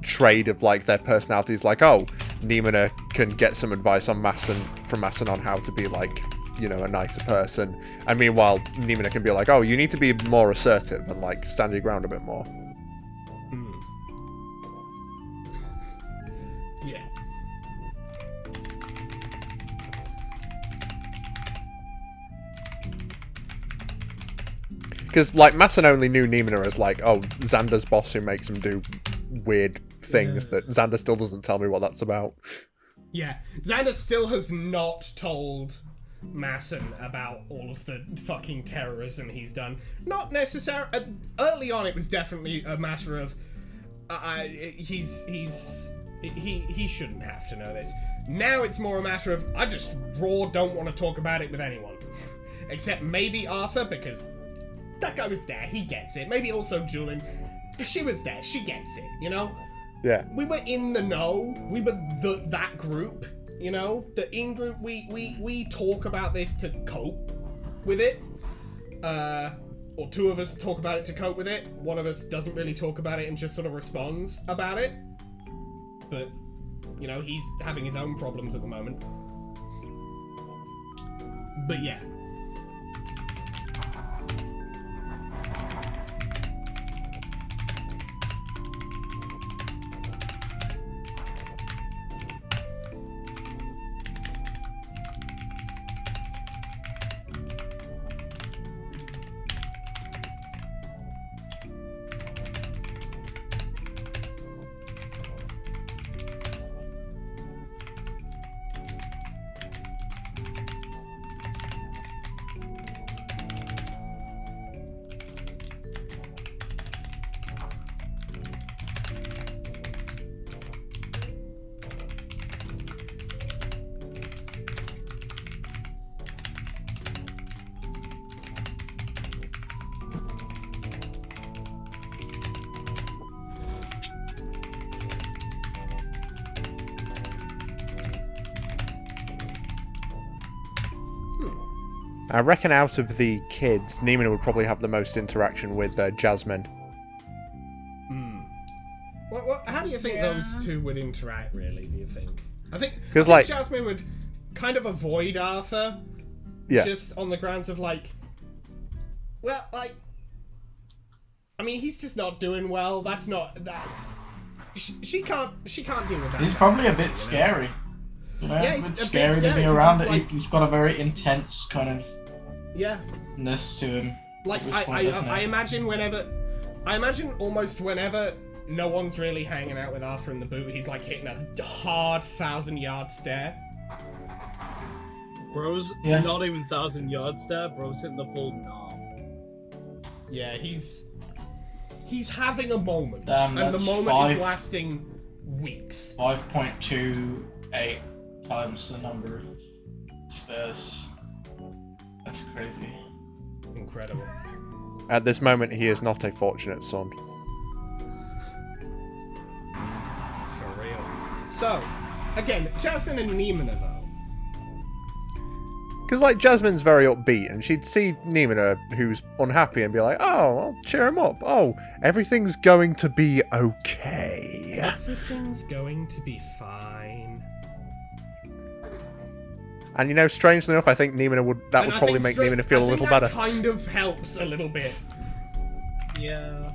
trade of, like, their personalities. Like, oh, Nimina can get some advice on from Masson on how to be, like, you know, a nicer person. And meanwhile, Nimina can be like, oh, you need to be more assertive and, like, stand your ground a bit more. Yeah. Because, like, Masson only knew Nimina as, like, oh, Xander's boss who makes him do weird things that Xander still doesn't tell me what that's about. Yeah. Xander still has not told Masson about all of the fucking terrorism he's done. Not necessarily. Early on, it was definitely a matter of he shouldn't have to know this. Now it's more a matter of I just don't want to talk about it with anyone, except maybe Arthur, because that guy was there. He gets it. Maybe also Julian. She was there. She gets it. You know. Yeah. We were in the know. We were that group. You know, the in-group, we talk about this to cope with it. Or two of us talk about it to cope with it. One of us doesn't really talk about it and just sort of responds about it. But, you know, he's having his own problems at the moment. But yeah. I reckon out of the kids, Nimina would probably have the most interaction with Jasmine. How do you think those two would interact, really, do you think? I think like, Jasmine would kind of avoid Arthur. Yeah. Just on the grounds of, like... Well, like... I mean, he's just not doing well. That's not that. She can't deal with that. He's probably a bit scary. You know, Yeah, a he's bit a bit scary to scary be 'cause around. he's like- He's got a very intense kind of Yeah. ness to him. Like at this point, doesn't I he? imagine almost whenever no one's really hanging out with Arthur in the boot, he's like hitting a hard 1,000-yard stare. Bro's Yeah. not even 1,000-yard stare. Bro's hitting the full knob. Yeah, he's having a moment, Damn, and the that's moment 5. is lasting weeks. 5.28 times the number of stairs. That's crazy. Incredible. At this moment, he is not a fortunate son. For real. So, again, Jasmine and Nimina, though. Because, like, Jasmine's very upbeat, and she'd see Nimina, who's unhappy, and be like, oh, I'll cheer him up. Oh, everything's going to be okay. Everything's going to be fine. And, you know, strangely enough, I think Nimina would And I probably think make Nimina feel a little that better. kind of helps a little bit. Yeah.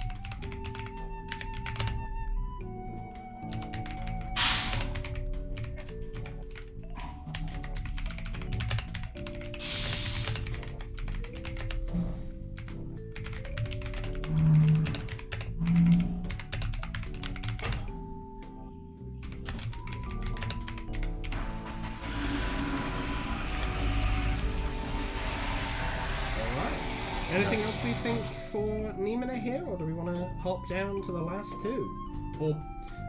Anything else we think for Nimina here, or do we want to hop down to the last two? Or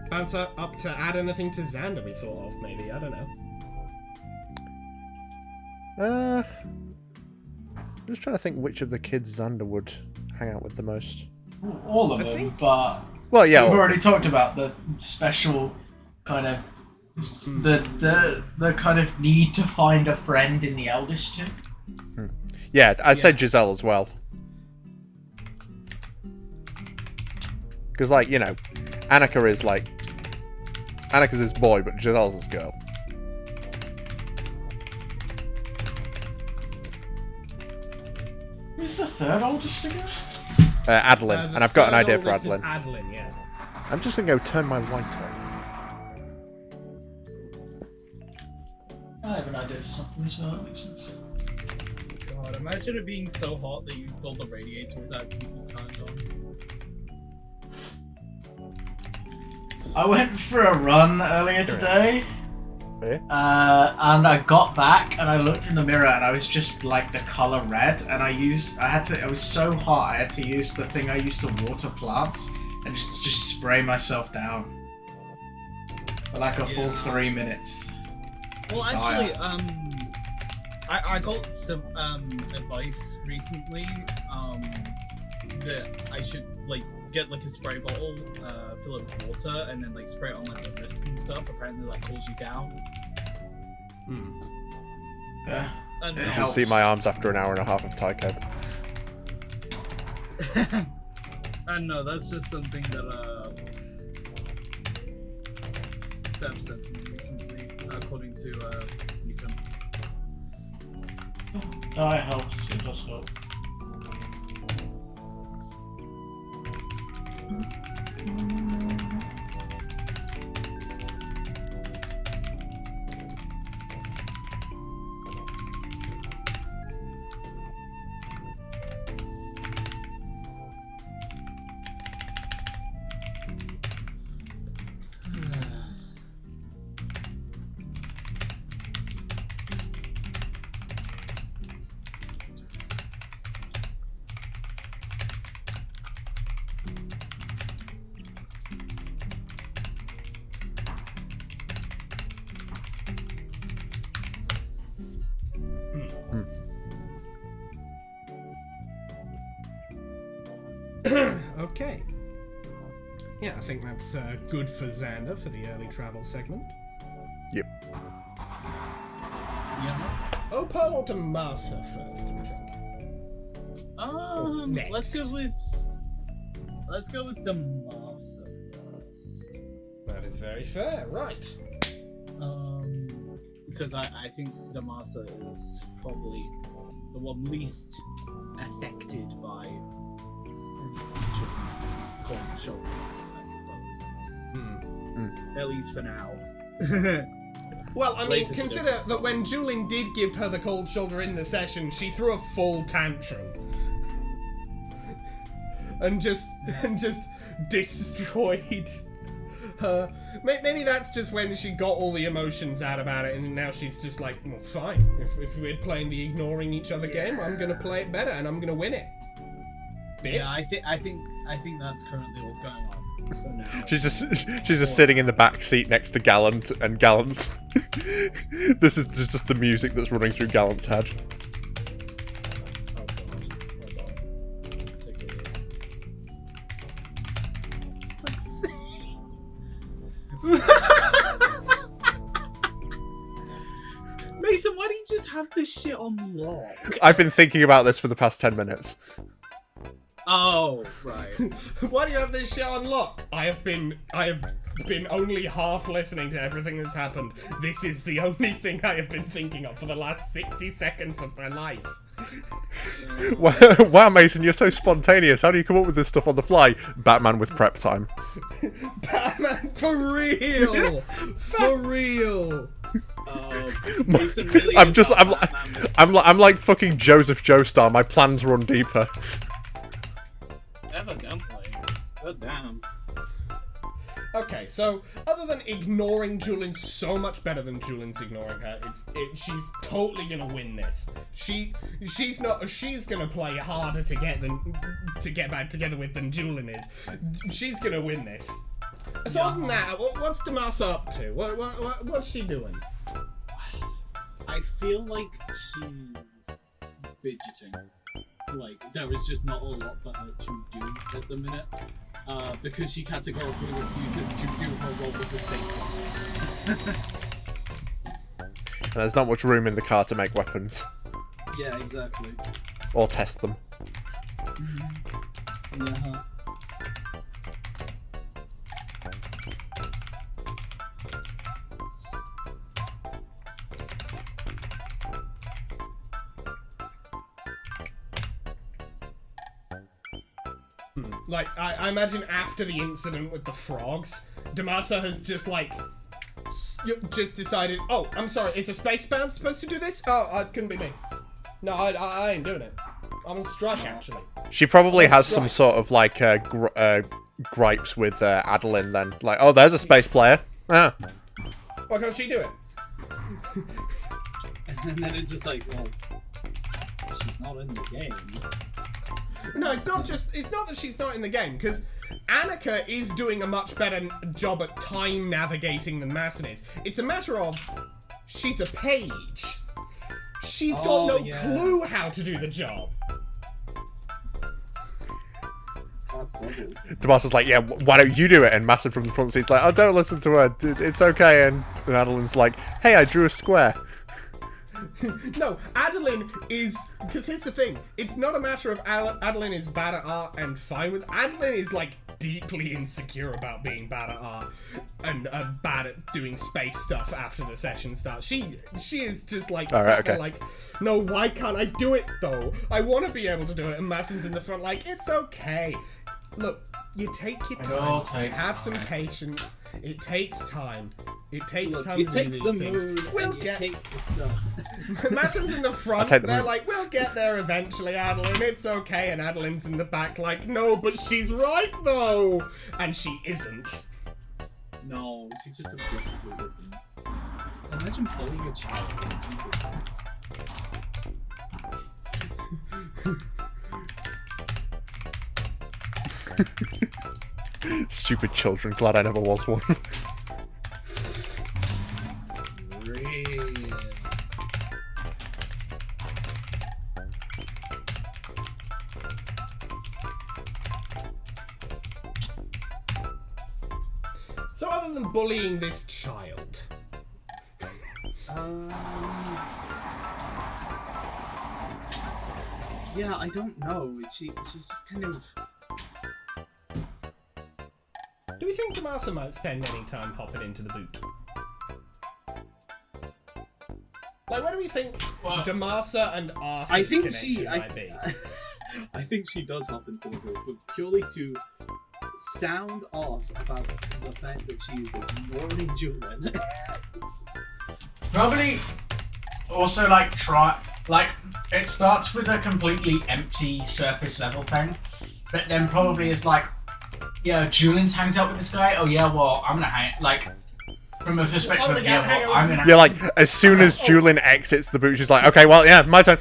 bounce up to add anything to Xander we thought of, maybe? I don't know. I'm just trying to think which of the kids Xander would hang out with the most. All of I them, think- but Well, yeah. we've well, already talked about the special kind of the kind of need to find a friend in the eldest two. yeah, I said Giselle as well. Because, like, you know, Annika's his boy, but Giselle's his girl. Who's the third oldest again? Adeline, The and I've got an third idea for oldest is Adeline. Adeline, yeah. I'm just gonna go turn my light on. I have an idea for something as well. That makes sense. God, imagine it being so hot that you thought the radiator was actually turned on. I went for a run earlier today, Yeah? and I got back and I looked in the mirror and I was just like the color red, and I was so hot I had to use the thing I used to water plants and just spray myself down for like a full 3 minutes. Well, Style. actually, I got some advice recently that I should like get like a spray bottle, fill it with water, and then like spray it on like the wrists and stuff. Apparently, that cools you down. Yeah. And It You'll helps. see my arms after an hour and a half of Tyco. no, that's just something that Seb sent to me recently, according to Ethan. Oh, it helps. It does help. Okay. Yeah, I think that's good for Xander for the early travel segment. Yep. Yeah. Opal or Damasa first, do we think? Next. Let's go with Damasa first. That is very fair, right. Because I think Damasa is probably the one least affected by Julian's cold shoulder, I suppose. At least for now. Well, I mean, Later's a consider different that when Julian did give her the cold shoulder in the session, she threw a full tantrum. and just destroyed her. Maybe that's just when she got all the emotions out about it, and now she's just like, well, fine. If we're playing the ignoring each other game, I'm gonna play it better, and I'm gonna win it. Bitch. Yeah, I think that's currently what's going on. For now. She's just sitting in the back seat next to Gallant, and Gallant's. This is just the music that's running through Gallant's head. Oh god. Hold on. Take it. Fuck's sake. Mason, why do you just have this shit on lock? I've been thinking about this for the past 10 minutes. Oh, right. Why do you have this shit on lock? I have been only half listening to everything that's happened. This is the only thing I have been thinking of for the last 60 seconds of my life. Wow, Mason, you're so spontaneous. How do you come up with this stuff on the fly? Batman with prep time. Batman, for real! For real! Mason really I'm is just, our Batman. I'm like fucking Joseph Joestar. My plans run deeper. Evidently. God damn. Okay, so other than ignoring Julian so much better than Julian's ignoring her, she's totally gonna win this. She's gonna play harder to get back together with than Julian is. She's gonna win this. So other than that, what's Damasa up to? What's she doing? I feel like she's fidgeting. Like, there is just not a lot for her to do at the minute. Because she categorically refuses to do her role as a space bomber. And there's not much room in the car to make weapons. Yeah, exactly. Or test them. Yeah. Like, I imagine after the incident with the frogs, Damasa has just, like, just decided, oh, I'm sorry, is a spacebound supposed to do this? Oh, it couldn't be me. No, I ain't doing it. I'm on Strush, actually. She probably has some sort of, like, gripes with Adeline then. Like, oh, there's a space player. Ah. Why can't she do it? And then it's just like, well, she's not in the game. No, it's not that she's not in the game, because Annika is doing a much better job at time navigating than Masson is. It's a matter of, she's a page. She's got no clue how to do the job. That's lovely. Damasa's like, yeah, why don't you do it? And Masson from the front seat's like, oh, don't listen to her. It's okay. And Adeline's like, hey, I drew a square. No, Adeline is... Because here's the thing. It's not a matter of Adeline is bad at art and fine with... Adeline is, like, deeply insecure about being bad at art and bad at doing space stuff after the session starts. She is just, like, Alright, okay. like, no, why can't I do it, though? I want to be able to do it. And Masson's in the front like, it's okay. Look, you take your It all time. takes Have some time. patience. It takes time. It takes Look, time you to take do the these things. moon We'll and you get... take the sun. Masson's in the front, take the they're moon. like, we'll get there eventually, Adeline, it's okay, and Adeline's in the back like, no, but she's right, though! And she isn't. No, she just objectively isn't. Imagine bullying a child. Stupid children. Glad I never was one. Real. So other than bullying this child... Yeah, I don't know. She's just kind of... Do we think Damasa might spend any time hopping into the boot? Like, where do we think Well, Damasa and Arthur's I think connection she... might be? I think she does hop into the group, but purely to sound off about the fact that she is ignoring Julian. Probably also it starts with a completely empty surface level thing, but then probably is like, yeah, Julian's hangs out with this guy. Oh yeah, well I'm gonna hang from a perspective of I'm gonna. Yeah, like as soon as Julian exits the boot, she's like, okay, well, yeah, my turn.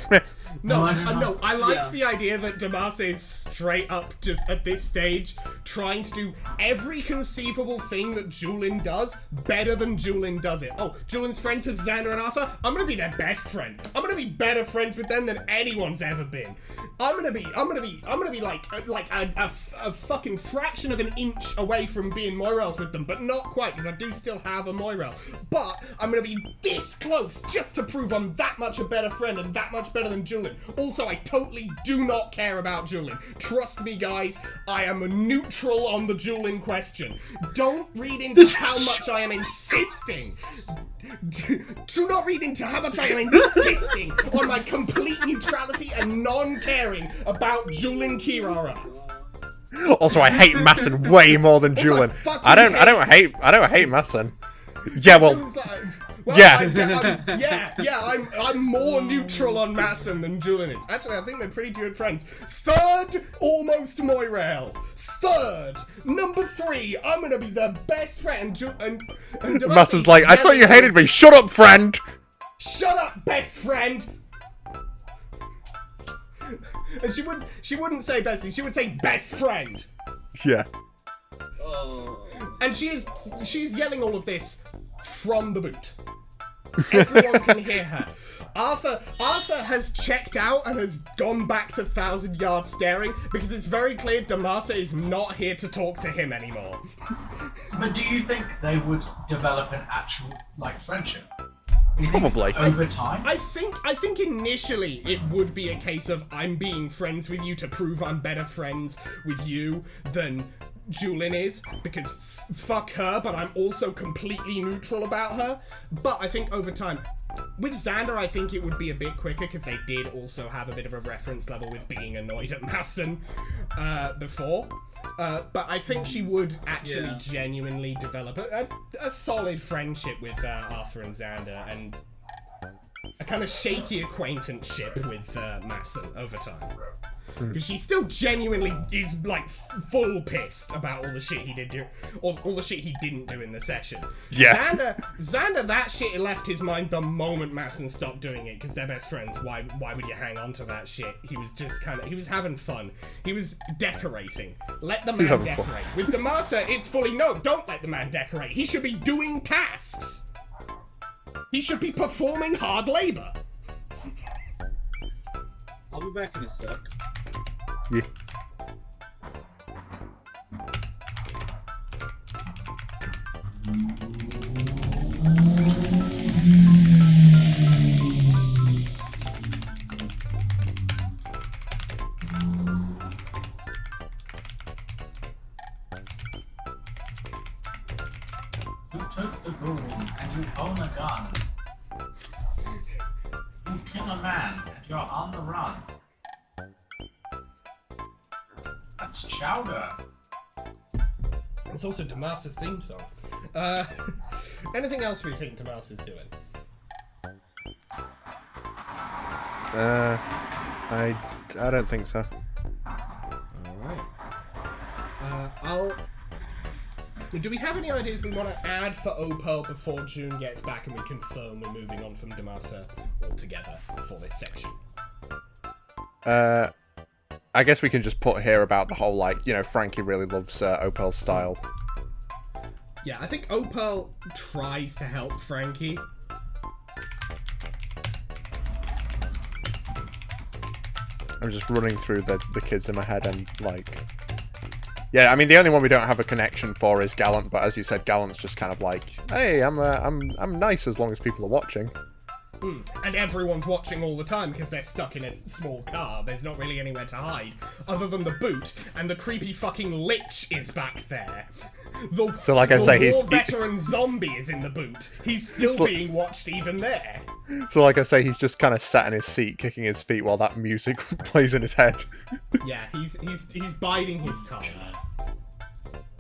No, I don't know. no, I like the idea that Demacia is straight up just at this stage trying to do every conceivable thing that Julian does better than Julian does it. Oh, Julian's friends with Xander and Arthur? I'm gonna be their best friend. I'm gonna be better friends with them than anyone's ever been. I'm gonna be like a fucking fraction of an inch away from being Moirels with them, but not quite, because I do still have a Moirel. But I'm gonna be this close just to prove I'm that much a better friend and that much better than Julian. Also, I totally do not care about Julian. Trust me, guys, I am neutral on the Julian question. Don't read into how much I am insisting. Do not read into how much I am insisting on my complete neutrality and non-caring about Julian Kirara. Also, I hate Masson way more than Julian. I don't hate Masson. Yeah, well, I'm more neutral on Masson than Julian is. Actually, I think they're pretty good friends. Third, almost Moirel. Third, number 3, I'm gonna be the best friend. And Masson's like, I thought you hated me. Shut up, friend. Shut up, best friend. And she wouldn't say bestie. She would say best friend. Yeah. And she's yelling all of this from the boot. Everyone can hear her. Arthur has checked out and has gone back to 1,000-yard staring because it's very clear Demacia is not here to talk to him anymore. But do you think they would develop an actual friendship? Probably. Over time? I think initially it would be a case of I'm being friends with you to prove I'm better friends with you than Julian is, because fuck her, but I'm also completely neutral about her. But I think over time, with Xander, I think it would be a bit quicker, because they did also have a bit of a reference level with being annoyed at Masson before. But I think she would actually genuinely develop a solid friendship with Arthur and Xander, and a kind of shaky acquaintanceship with Masson over time. Because she still genuinely is, full pissed about all the shit he did all the shit he didn't do in the session. Yeah. Xander, that shit left his mind the moment Masson stopped doing it, because they're best friends. Why would you hang on to that shit? He was just he was having fun. He was decorating. Let the man decorate. With Demacia, it's fully, no, don't let the man decorate. He should be doing tasks. He should be performing hard labor. I'll be back in a sec. Yeah. You took the broom and you own a gun. You kill a man and you're on the run. That's chowder. It's also Demacia's theme song. Anything else we think Demacia's doing? I don't think so. Alright. Do we have any ideas we want to add for Opal before June gets back and we confirm we're moving on from Demacia altogether for this section? I guess we can just put here about the whole, Frankie really loves Opal's style. Yeah, I think Opal tries to help Frankie. I'm just running through the kids in my head and, yeah, I mean, the only one we don't have a connection for is Gallant, but as you said, Gallant's just kind of like, hey, I'm nice as long as people are watching. And everyone's watching all the time because they're stuck in a small car. There's not really anywhere to hide other than the boot, and the creepy fucking lich is back there. So like I say, the war he's veteran zombie is in the boot. He's still being watched even there. so like I say, he's just kind of sat in his seat, kicking his feet while that music plays in his head. Yeah, he's biding his time.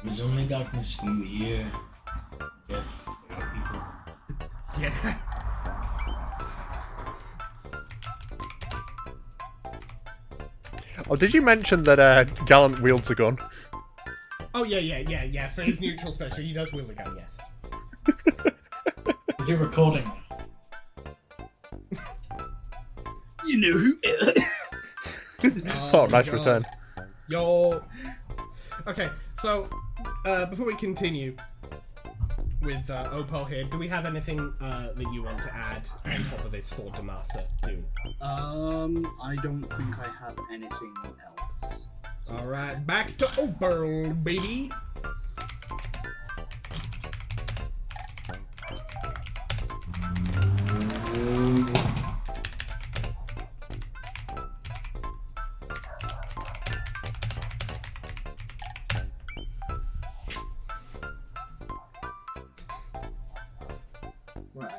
There's only darkness for you here. Death for your people. Yeah. Oh, did you mention that Gallant wields a gun? Oh yeah. For his neutral special, he does wield a gun. Yes. Is he recording? You know who? Oh, nice God. return. Yo. Okay, so before we continue with Opal here, do we have anything that you want to add on top of this for Damasa? I don't think I have anything else. All right, back to Opal, baby. Right.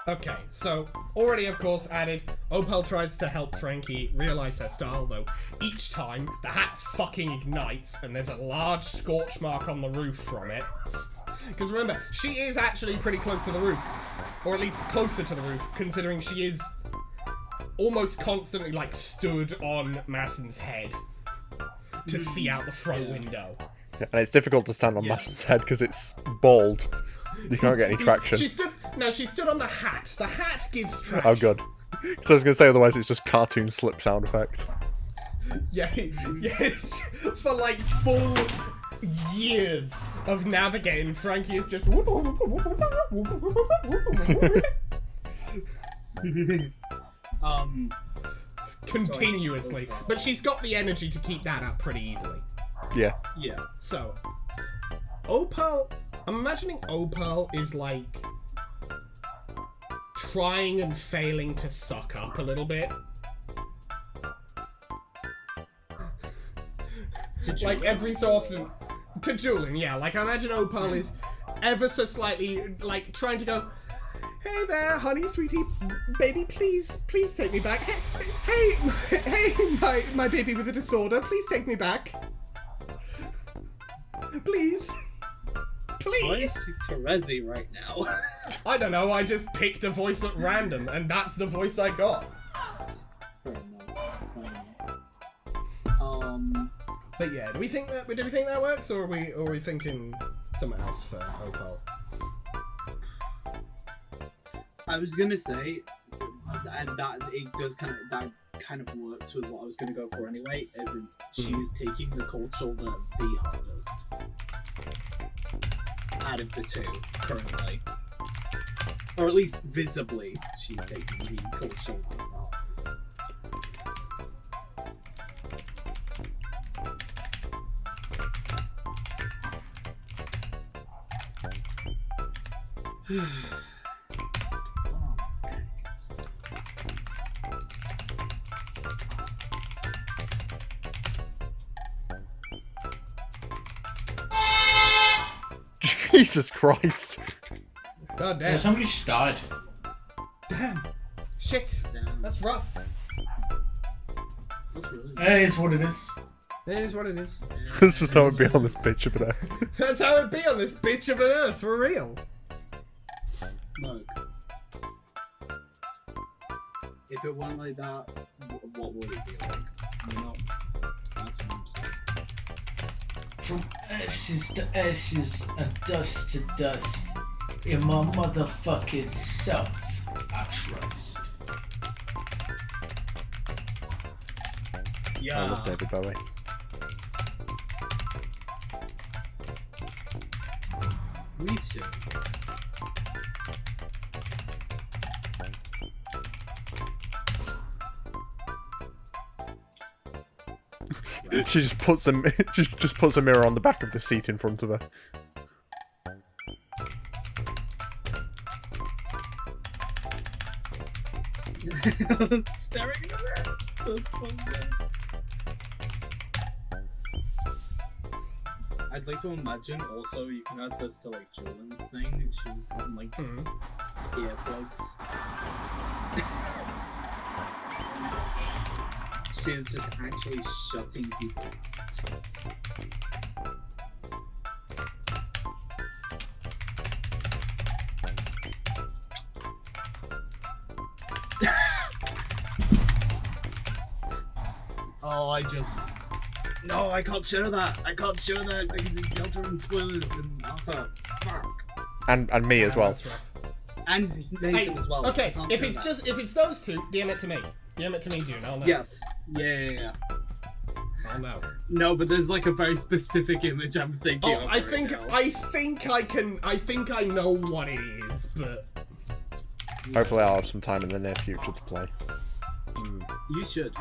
Okay, so already of course added, Opal tries to help Frankie realise her style though. Each time, the hat fucking ignites and there's a large scorch mark on the roof from it. Because remember, she is actually pretty close to the roof. Or at least closer to the roof, considering she is almost constantly like stood on Masson's head to see out the front window. Yeah, and it's difficult to stand on Masson's head because it's bald. You can't get any traction. She stood on the hat. The hat gives traction. Oh, good. So I was going to say, otherwise it's just cartoon slip sound effect. Yeah, for like full years of navigating, Frankie is just continuously. But she's got the energy to keep that up pretty easily. Yeah. Yeah. So, Opal, I'm imagining Opal is like trying and failing to suck up a little bit. Like every so often to Julian, yeah. Like I imagine Opal is ever so slightly like trying to go, hey there, honey, sweetie, baby, please take me back. Hey, my baby with a disorder, please take me back. Please. Why is Terezi right now? I don't know, I just picked a voice at random, and that's the voice I got. Fair enough. But yeah, do we think that works, or are we thinking something else for Opal? I was gonna say, and that it does kind of works with what I was gonna go for anyway, as in she is taking the cold shoulder the hardest out of the two currently, or at least visibly, she's taking the cold shoulder the hardest. Jesus Christ. God damn. Yeah, somebody just died. Damn. Shit. Damn. That's rough. That's really It is what it is. It is what it is. That's just how it'd be on this bitch of an earth. That's how it'd be on this bitch of an earth, for real. Look. If it weren't like that, what would it be like? You know? That's what I'm saying. From ashes to ashes and dust to dust, in my motherfucking self, I trust. Yeah. I love David Bowie. Me too. She just puts a just puts a mirror on the back of the seat in front of her. Staring at her. That's so good. I'd like to imagine also you can add this to like Julian's thing. She's got like earplugs. She's just actually shutting people out. Oh, No, I can't show that. I can't show that because it's Deltarune spoilers and Alpha. Fuck. And me as well. That's rough. And Mason as well. Okay, I can't if show it's that. just if it's those two, DM it to me. DM it to me, June. I'll know. Yes. Yeah. I'll know. No, but there's like a very specific image I'm thinking Oh, of I right think now. I think I know what it is, but Hopefully I'll have some time in the near future to play. You should.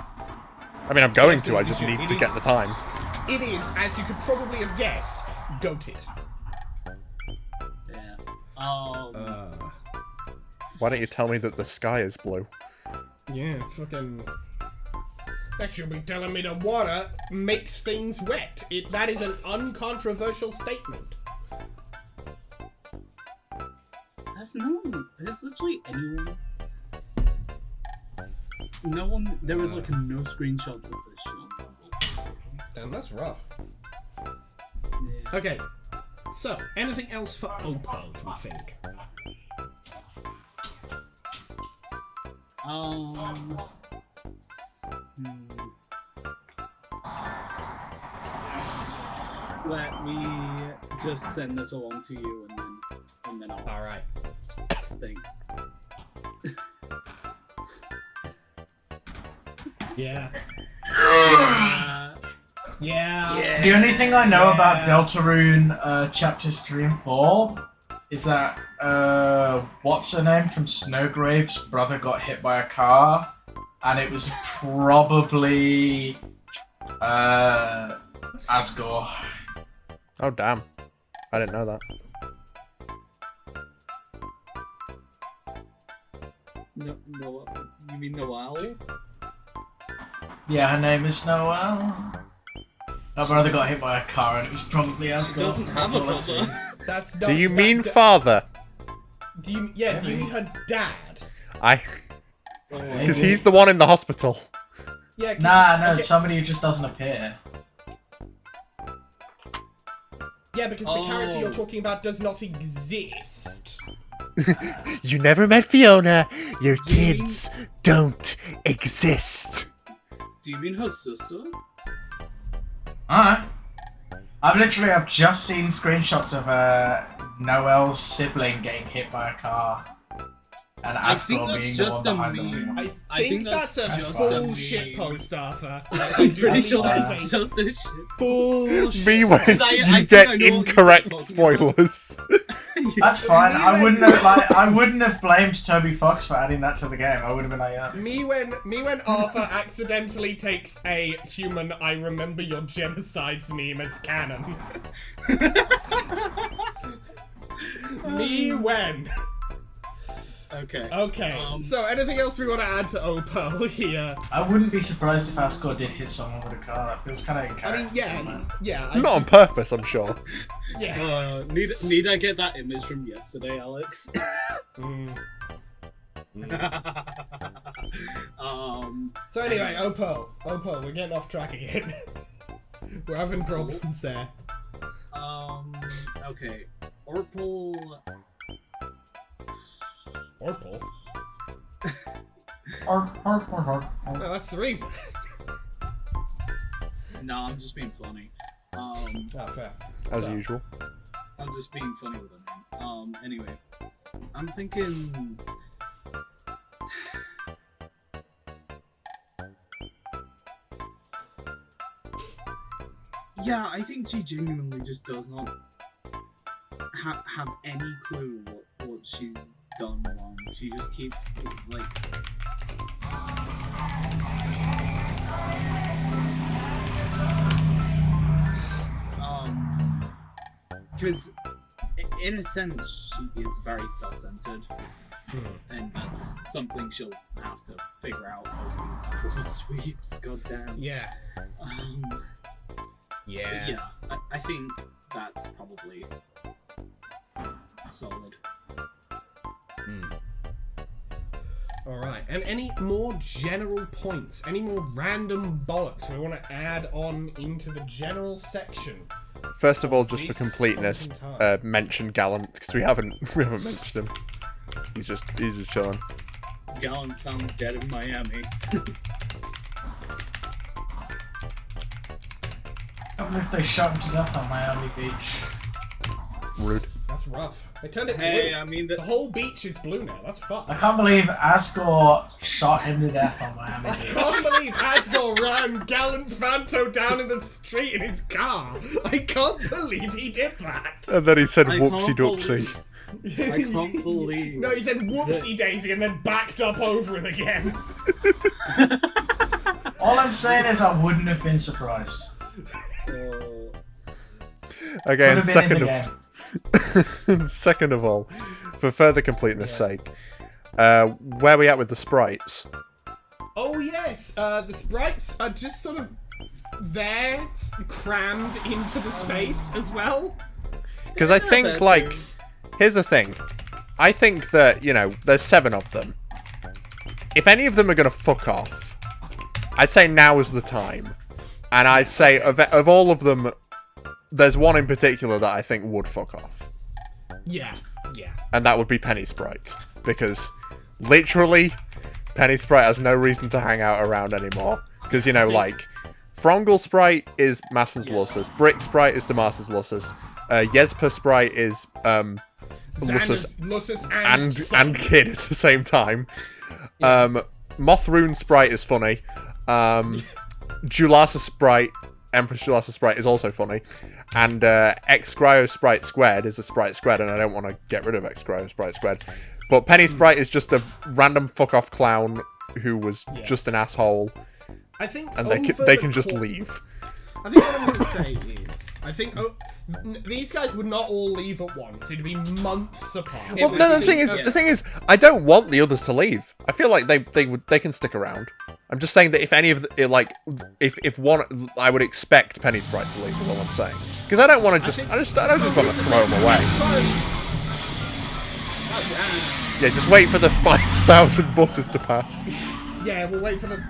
I mean, I'm going to, I You just should. need It to is- get the time. it is, as you could probably have guessed, goated. Yeah. Why don't you tell me that the sky is blue? Yeah, fucking. That should be telling me the water makes things wet. That is an uncontroversial statement. There's literally anyone. No one. There was like no screenshots of this shit on Google. Damn, that's rough. Yeah. Okay, so anything else for Opal? Do we think? Let me just send this along to you and then I'll All right. think. Yeah. Uh, Yeah. The only thing I know about Yeah. Deltarune chapters 3 and 4 is that what's her name from Snowgrave's brother got hit by a car, and it was probably Asgore. Oh, damn. I didn't know that. No, you mean Noelle? Yeah, her name is Noelle. Her brother got hit by a car, and it was probably Asgore. She doesn't have a brother. That's Do you mean father? Do you mean her dad? Because he's the one in the hospital. Yeah. Nah, it's somebody who just doesn't appear. Yeah, because the character you're talking about does not exist. You never met Fiona. Your kids don't exist. Do you mean her sister? Alright. I've just seen screenshots of Noelle's sibling getting hit by a car. And I think Asgore that's being just the a one behind the meme. wheel. I think that's a just a bullshit meme. post, Arthur. I'm pretty sure that's just a shit. Bullshit. Me when Because I you think get I know what you're incorrect talking about. spoilers. That's fine. I wouldn't have blamed Toby Fox for adding that to the game. I would have been like, yeah. Me when Arthur accidentally takes a human I remember your genocides meme as canon. Me when. Okay. Okay. So anything else we want to add to Opal here? I wouldn't be surprised if Asgore did hit someone with a car. That feels kind of in I mean, character. yeah. Not on purpose, I'm sure. Yeah. Need I get that image from yesterday, Alex? So anyway, Opal, we're getting off track again. We're having problems there. Okay. Orpal. Orpal? Oh, No, that's the reason. No, I'm just being funny. Oh, fair. As So, usual. I'm just being funny with it. Anyway, I'm thinking. Yeah, I think she genuinely just does not have any clue what she's done wrong. She just keeps like. Because in a sense, she is very self-centered, and that's something she'll have have to figure out all these full sweeps. Goddamn. Yeah. Yeah. Yeah, I think that's probably solid. Alright, and any more general points? Any more random bollocks we want to add on into the general section? First of all, just for This completeness, fucking time. mention Gallant because we haven't mentioned him. He's just chilling. Gallant found dead in Miami. I wonder if they shot him to death on Miami Beach. Rude. That's rough. They turned it Hey, blue. I mean, The whole beach is blue now. That's I fucked. can't believe Asgore shot him to death on Miami I Beach. can't believe Asgore ran Gallant Fanto down in the street in his car. I can't believe he did that. And then he said I whoopsie can't doopsie. I can't believe. No, he said whoopsie daisy and then backed up over him again. All I'm saying is I wouldn't have been surprised. Okay, and Could have been in the game. second of all, for further completeness' sake, where are we at with the sprites? Oh yes, the sprites are just sort of there, crammed into the space as well. Because I Yeah, think, that's like, true. here's the thing. I think that, you know, there's 7 of them. If any of them are going to fuck off, I'd say now is the time. And I'd say of all of them, there's one in particular that I think would fuck off. Yeah, yeah. And that would be Penny Sprite. Because, literally, Penny Sprite has no reason to hang out around anymore. Because, you know, like, Frongle Sprite is Massen's Lussus, Brick Sprite is Damas's Lussus, Yesper Sprite is Lussus Lussus and Kid at the same time. Mothroon Sprite is funny. Julassa Sprite, Empress Julassa Sprite is also funny. And X-Cryo Sprite Squared is a Sprite Squared, and I don't want to get rid of X-Cryo Sprite Squared. But Penny Sprite is just a random fuck-off clown who was just an asshole, I think and they can just leave. I think what I'm going to say is, I think these guys would not all leave at once. It'd be months apart. Well, no, the thing is, I don't want the others to leave. I feel like they can stick around. I'm just saying that if any of the, like, if one, I would expect Penny Sprite to leave. Is all I'm saying. Because I don't want to I don't just want to throw them away. Yeah, just wait for the 5,000 buses to pass. Yeah, we'll wait for the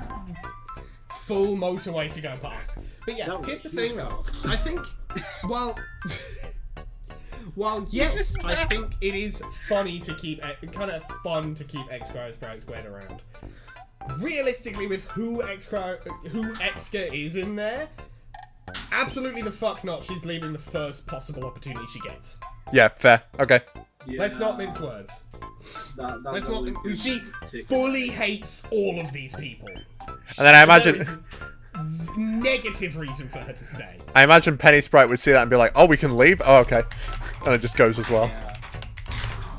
full motorway to go past. But yeah, here's the thing though. I think, while yes, I think it is funny to keep, kind of fun to keep X-Cryo Sprite Squared around. Realistically, with who Xka is in there, absolutely the fuck not. She's leaving the first possible opportunity she gets. Yeah, fair. Okay. Yeah, Let's not mince words. That's She fully hates all of these people. And then I imagine, There is negative reason for her to stay. I imagine Penny Sprite would see that and be like, "Oh, we can leave. Oh, okay," and it just goes as well. Yeah.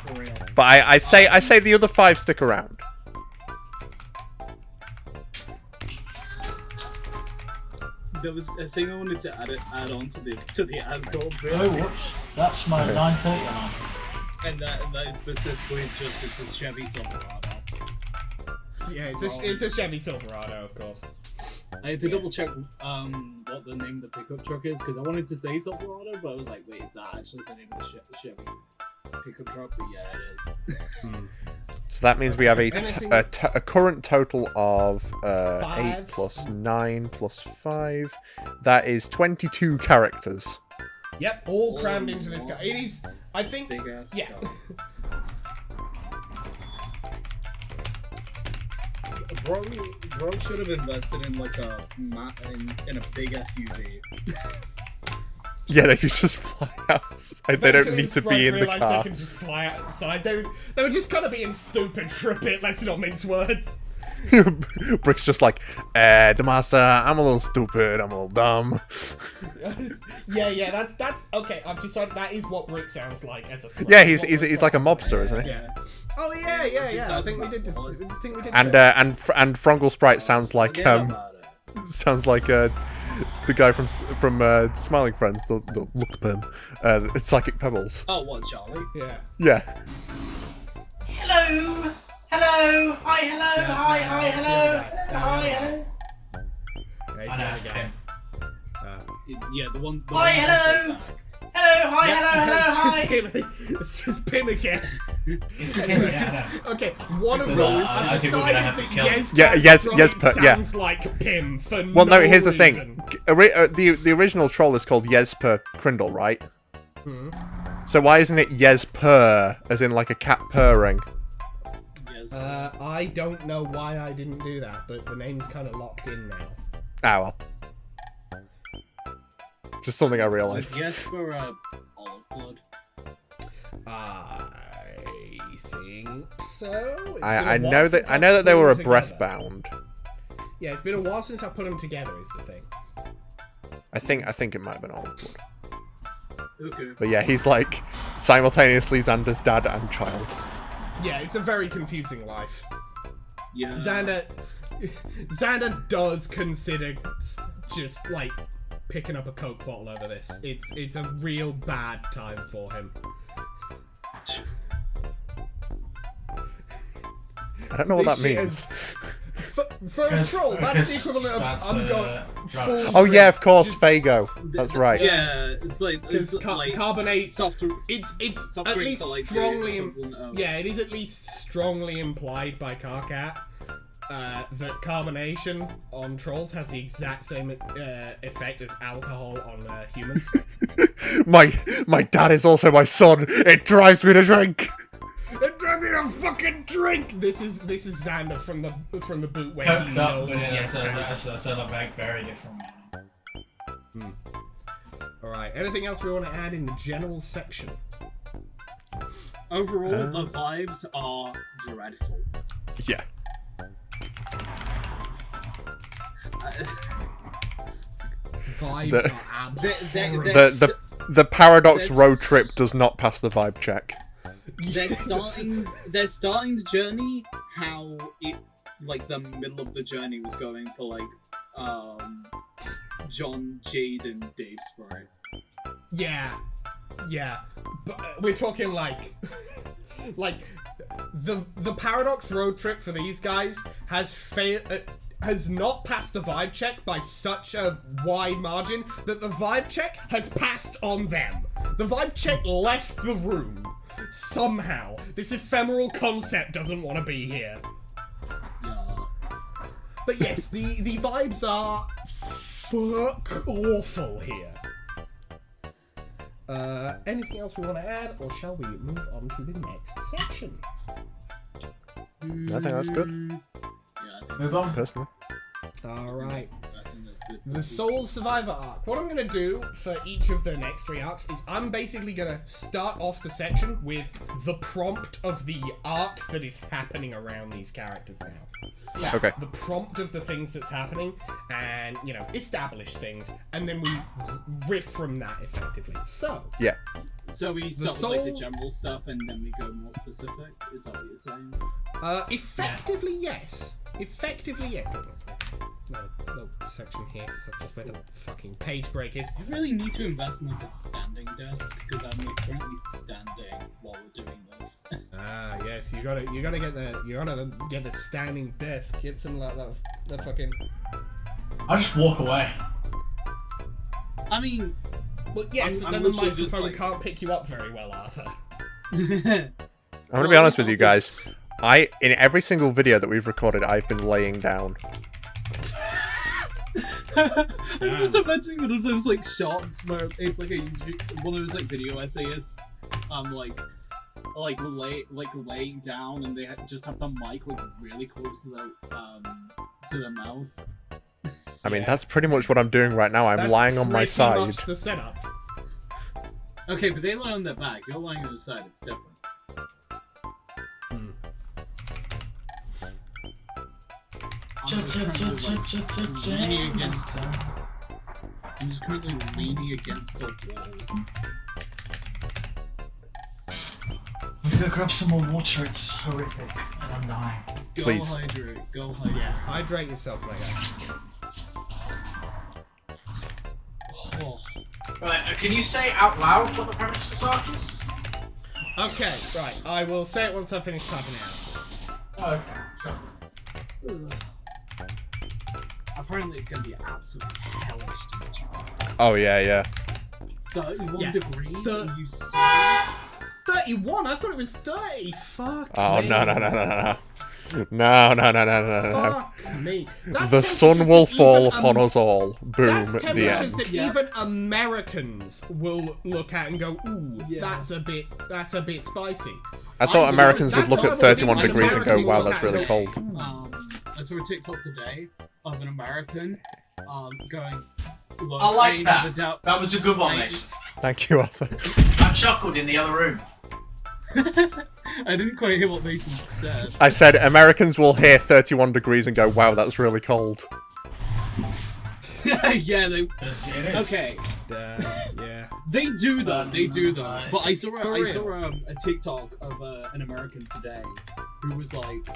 For real. But I say the other 5 stick around. There was a thing I wanted to add on to the Asgore bit. Oh, whoops. That's my 930 alarm. And that is specifically just it's a Chevy Silverado. Yeah, it's a Chevy Silverado, of course. I had to double check what the name of the pickup truck is because I wanted to say Silverado, but I was like, wait, is that actually the name of the Chevy pickup truck? But yeah, it is. So that means we have a Anything- current total of 8 Fives. plus 9 plus 5. That is 22 characters. Yep, all crammed into this guy. It is, I think, Big ass. yeah. car. Bro should have invested in like in a big SUV. Yeah, they could just fly outside. They don't Eventually, need to Sprite be in the realised car. They can just fly outside. They were just kind of being stupid for a bit. Let's not mince words. Brick's just like, Damasa, I'm a little stupid, I'm a little dumb. yeah. That's okay. I've decided that is what Brick sounds like as a. Sprite. Yeah, That's what Brick he's like a sounds mobster, isn't he? Yeah. Oh yeah. I think we did. And Frongle Sprite sounds like the guy from Smiling Friends, the look pen, it's Psychic Pebbles. Oh, what, Charlie? Yeah. Yeah. Hello! Hello! I hello. There I know, you it's go. him. Yeah, the one. The Hi, one hello. Hello, hi, hello. It's just Pim again. It's him, yeah, I know. Okay, one of But, those I has think we're gonna decided have to that kill him. Sounds like Pim for Well, no, no here's the reason. thing. The original troll is called Yesper Crindle, right? Hmm. So why isn't it Yesper, as in like a cat purring? Yes. I don't know why I didn't do that, but the name's kind of locked in now. Ah, well. Just something I realised. Yes, for olive blood. I think so. It's been I a while know since that I've they put were a them breath together. bound. Yeah, it's been a while since I put them together. Is the thing. I think it might have been olive blood. Okay. But yeah, he's like simultaneously Xander's dad and child. Yeah, it's a very confusing life. Yeah. Xander does consider just like picking up a Coke bottle over this. It's a real bad time for him. I don't know what This that shit means. For a troll, that's the equivalent of I'm going drugs. full Oh yeah, of course, Just- Fago. That's right. Yeah, it's like Because like carbonate. soft. It's Soft at drinks least are like the strongly. equivalent of- Yeah, it is at least strongly implied by Carcat that carbonation on trolls has the exact same effect as alcohol on humans. My dad is also my son. It drives me to drink. It drives me to fucking drink. This is Xander from the boot where he Coked up, knows. but yeah, yes, that's a like very different one. All right. Anything else we want to add in the general section? Overall, the vibes are dreadful. Yeah. Vibes The- are absolutely. The paradox There's- road trip does not pass the vibe check. They're starting the journey how it like the middle of the journey was going for like John, Jade, and Dave Sprite. Yeah, but we're talking like, like the paradox road trip for these guys has not passed the vibe check by such a wide margin that the vibe check has passed on them. The vibe check left the room somehow. This ephemeral concept doesn't want to be here. Yeah. But yes, the vibes are fuck awful here. Anything else we want to add, or shall we move on to the next section? I think that's good, Yeah, I think, Move on. personally. Alright. I think that's good. The Soul Survivor arc. What I'm going to do for each of the next 3 arcs is I'm basically going to start off the section with the prompt of the arc that is happening around these characters now. Yeah. Okay. The prompt of the things that's happening and, you know, establish things, and then we riff from that effectively. So, Yeah. So we start with like the soul- general stuff and then we go more specific? Is that what you're saying? effectively, yes. Effectively, yes. Little section here, because that's just where the fucking page break is. I really need to invest in like a standing desk because I'm like currently standing while we're doing this. Ah, yes, you gotta get the standing desk. Get some like that fucking. I'll just walk away. I mean, Well, yes, I'm but then the literally just, microphone like- can't pick you up very well, Arthur. I'm gonna Well, be honest it's with you obvious- guys. In every single video that we've recorded, I've been laying down. I'm just imagining one of those like shots where it's like one of those like video essayists, laying down and they just have the mic like really close to the mouth. I mean, Yeah. that's pretty much what I'm doing right now. I'm That's lying on my pretty side. much the setup. Okay, but they lie on their back. You're lying on your side. It's different. I'm just currently leaning against the wall. I'm gonna grab some more water. It's horrific, and I'm dying. Go Please. hydrate. Go hydrate. Yeah, hydrate yourself, my guy. Oh. Right, can you say out loud what the premise of this arc is? Okay, right. I will say it once I finish typing it out. Oh, okay. Sure. Ugh. Apparently it's going to be absolutely hellish to be tried. Oh yeah. 31 Yeah. degrees? The- Are you serious? 31? I thought it was 30. Fuck Oh me. no. No. Fuck me. That's The sun temperatures will that fall even upon us all. Boom. That's The temperatures end. that even Americans will look at and go, ooh, Yeah. that's a bit spicy. I thought I Americans saw- would look at that's 31 also degrees and go, Americans wow, look that's at really it. cold. I saw a TikTok today of an American going, look, I like ain't that. never doubt- That was a good one, Right. mate. Thank you, Arthur. I chuckled in the other room. I didn't quite hear what Mason said. I said Americans will hear 31 degrees and go, wow, that's really cold. Yeah, they. Yes, it is. Okay, Yeah. they do though. They do though. Right. But I saw For a TikTok of an American today who was like,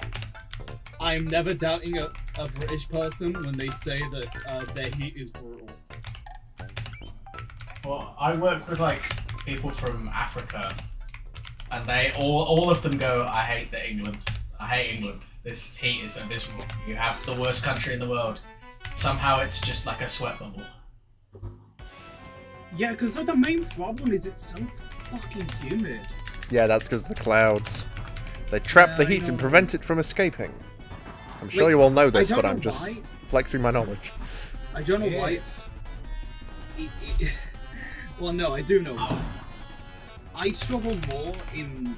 "I'm never doubting a British person when they say that their heat is brutal." Well, I work with like people from Africa, and they all of them go, I hate England. This heat is abysmal. You have the worst country in the world. Somehow it's just like a sweat bubble. Yeah, because like, the main problem is it's so fucking humid. Yeah, that's because the clouds. They trap Yeah, the I heat and know. prevent it from escaping. I'm sure Like, you all know I this, don't but know I'm just why. flexing my knowledge. I don't know why. Yes. Well, no, I do know why. I struggle more in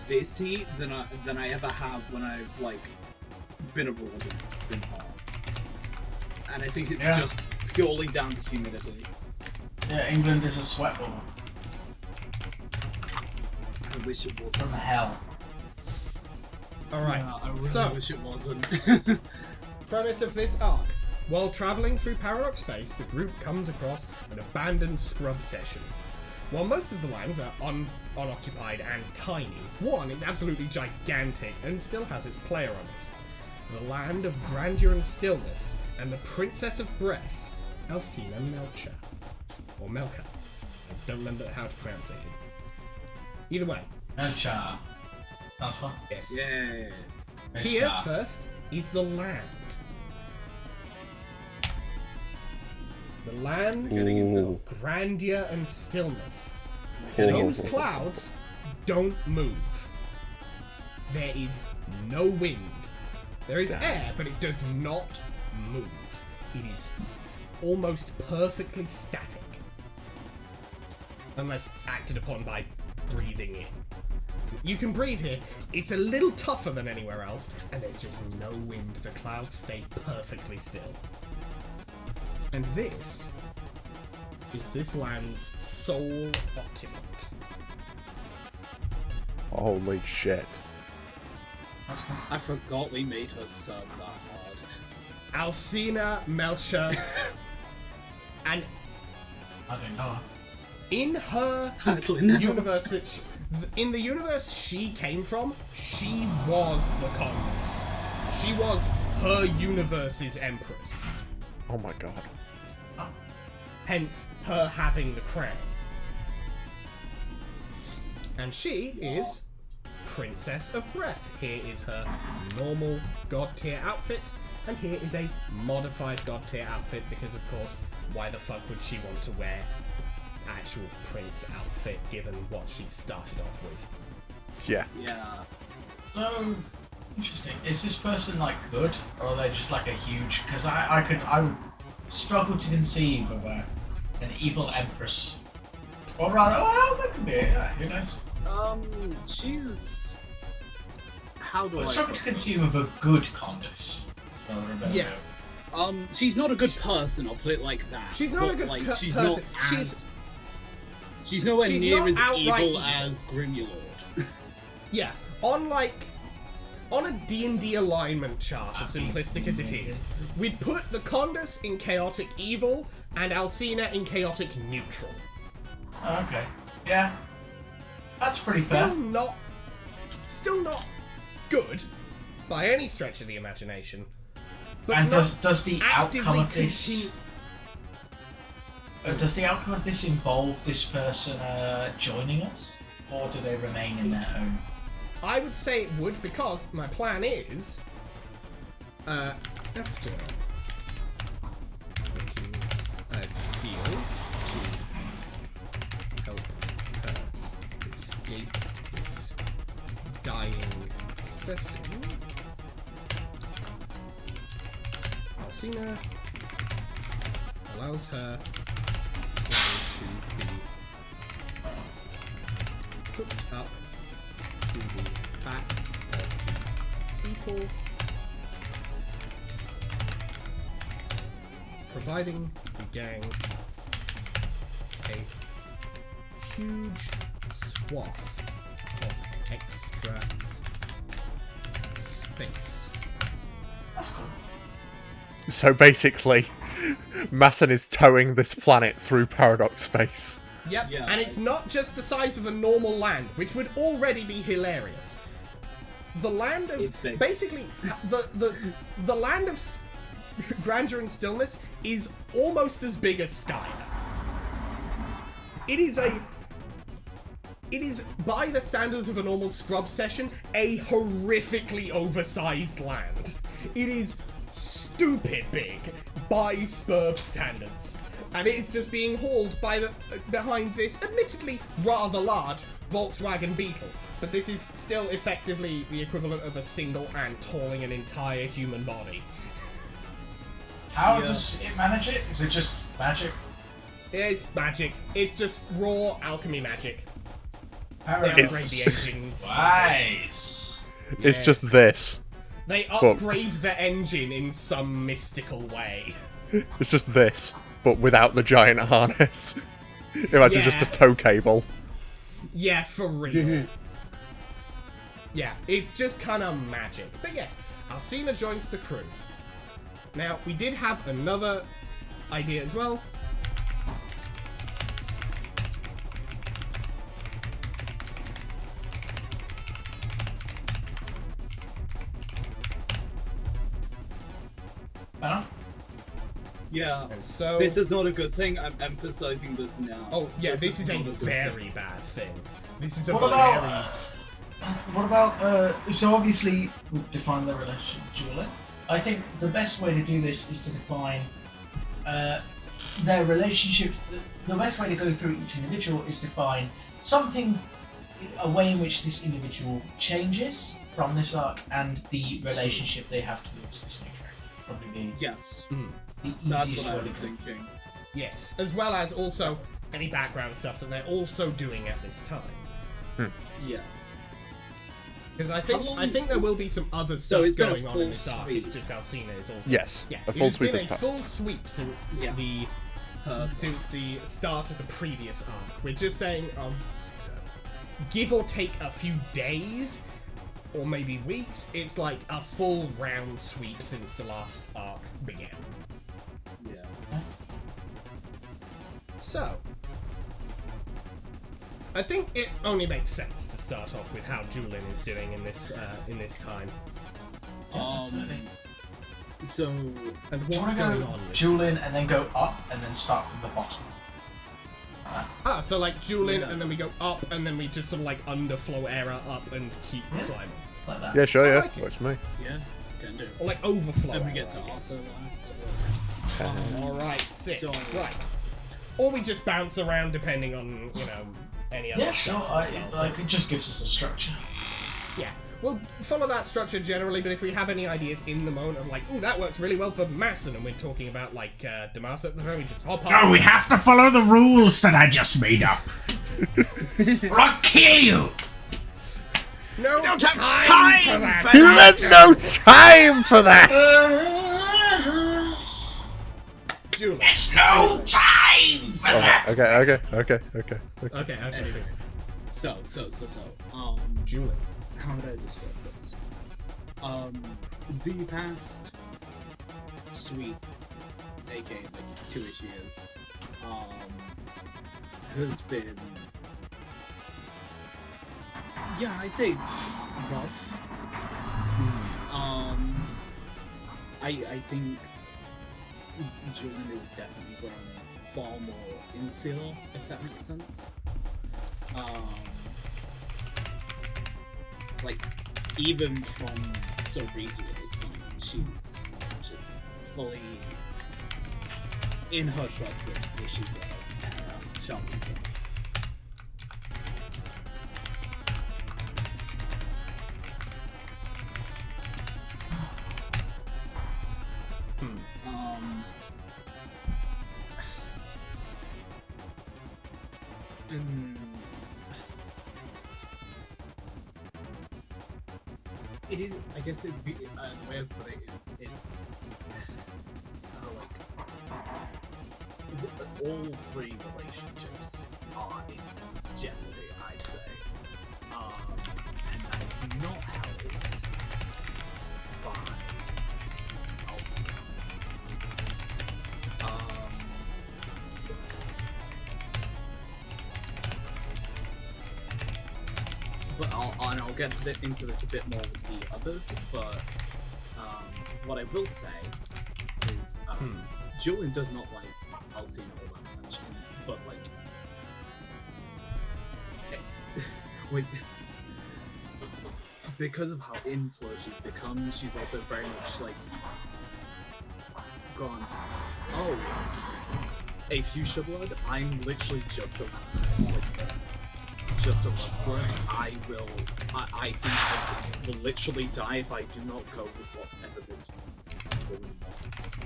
this heat than I ever have when I've like been abroad and it's been hot. And I think it's Yeah. just purely down to humidity. Yeah, England is a sweat bubble. I wish it From wasn't. hell. Alright. Yeah, I really So, wish it wasn't. premise of this arc. While travelling through Paradox space, the group comes across an abandoned scrub session. While most of the lands are unoccupied and tiny, one is absolutely gigantic and still has its player on it. The land of grandeur and stillness, and the princess of breath, Alcina Melcha. Or Melka. I don't remember how to pronounce it. Either way, Melcha. Sounds fun. yes. Yeah. Here, Melcha. first, is the land. The land Ooh. grandeur and stillness. Ooh. Those clouds don't move. There is no wind. There is air, but it does not move. It is almost perfectly static. Unless acted upon by breathing in. So you can breathe here. It's a little tougher than anywhere else, and there's just no wind. The clouds stay perfectly still. And this is this land's sole occupant. Holy shit. That's fun. I forgot we made her serve that hard. Alcina Melcha. And I don't know. in her Actually, no. universe in the universe she came from, she was the Congress. She was her universe's empress. Oh my god. Hence her having the crown. And she is Princess of Breath. Here is her normal god tier outfit, and here is a modified god tier outfit because, of course, why the fuck would she want to wear actual prince outfit given what she started off with? Yeah. Yeah. So interesting. Is this person like good, or are they just like a huge? Because I would struggle to conceive of an evil empress, or rather, well, that could be it. Who knows? She's. How do I I struggle put to this? conceive of a good Condis. Yeah. She's not a good person. I'll put it like that. She's not but, a good like, person. she's not as. She's nowhere she's near not as outright evil evil. as Grimulord. Yeah, on a D&D alignment chart, as simplistic as it is, we'd put the Condus in chaotic evil and Alcina in chaotic neutral. Oh, okay. Yeah. That's pretty fair. Still not good by any stretch of the imagination. But And not does the outcome actively of this does the outcome of this involve this person joining us, or do they remain in their own? I would say it would, because my plan is after making a deal to help her escape this dying assassin, Alcina allows her plan to be hooked up to the back of people, providing the gang a huge swath of extra space. That's cool. So basically, Masson is towing this planet through paradox space. Yep, Yeah. and it's not just the size of a normal land, which would already be hilarious. The land of It's big. basically the land of grandeur and stillness is almost as big as Skynet. It is by the standards of a normal scrub session a horrifically oversized land. It is stupid big by Spurb standards, and it is just being hauled by behind this admittedly rather large Volkswagen Beetle. But this is still effectively the equivalent of a single ant hauling an entire human body. How Yeah. does it manage it? Is it just magic? It's magic. It's just raw alchemy magic. They Apparently. upgrade the engine. Wise. It's Yes. just this. They upgrade the engine in some mystical way. It's just this, but without the giant harness. Imagine just a Yeah. tow cable. Yeah, for real. Yeah, it's just kind of magic. But yes, Alcina joins the crew. Now, we did have another idea as well. Better? Yeah. And so... This is not a good thing. I'm emphasizing this now. Oh, yeah, this is a not good very thing. bad thing. This is a What about? What about? So obviously we've defined the relationship with Julian. I think the best way to do this is to define their relationship. The best way to go through each individual is define something, a way in which this individual changes from this arc, and the relationship they have towards this new character. Probably be Yes. the That's easiest what I way was to go. thinking. Yes, as well as also any background stuff that they're also doing at this time. Yeah. Because I How long- think there will be some other So stuff it's been a going on in full this arc. sweep. It's just Alcina is also Yes, Yeah, a it full has sweep been has a passed. full sweep since Yeah. the Perfect. since the start of the previous arc. We're just saying, give or take a few days or maybe weeks. It's like a full round sweep since the last arc began. Yeah. So, I think it only makes sense to start off with how Julian is doing in this time So and Do you what's want to going go on. With Julian and then go up and then start from the bottom? So like Julian, Yeah. and then we go up, and then we just sort of like underflow era up and keep Yeah. climbing, Like that. Yeah, sure, I yeah. like it. Works for me. yeah, can do. or like overflow. Then we era, get to I guess. Arthur last. All right, sick. So- Right. Or we just bounce around depending on any other Yeah, sure. stuff as well. It just gives us a structure. Yeah, we'll follow that structure generally, but if we have any ideas in the moment of like, ooh, that works really well for Masson, and we're talking about like Damaso at the time, we just hop on. No, we have to follow the rules that I just made up. Or I'll kill you! No Don't time, have time for that. for that. There's no time for that! Julian. There's no time for that! Okay. Okay. So, Julian. how would I describe this? The past sweep, aka like 2-ish years, has been, yeah, I'd say rough. I think Julian is definitely grown far more insular, if that makes sense. Like, even from so breezy at this point. She's just fully in her trust that she's a shaman. So. It is. I guess it'd be the way I put it is it. All three relationships are in jeopardy, I'd say, and that is not helped by Elsie. But I'll get into this a bit more with the others, but what I will say is Julian does not like Elsie all that much, but like because of how insular she's become, she's also very much like gone, oh, a fuchsia blood, I'm literally just a Westbrook. I think I will literally die if I do not go with whatever this woman wants.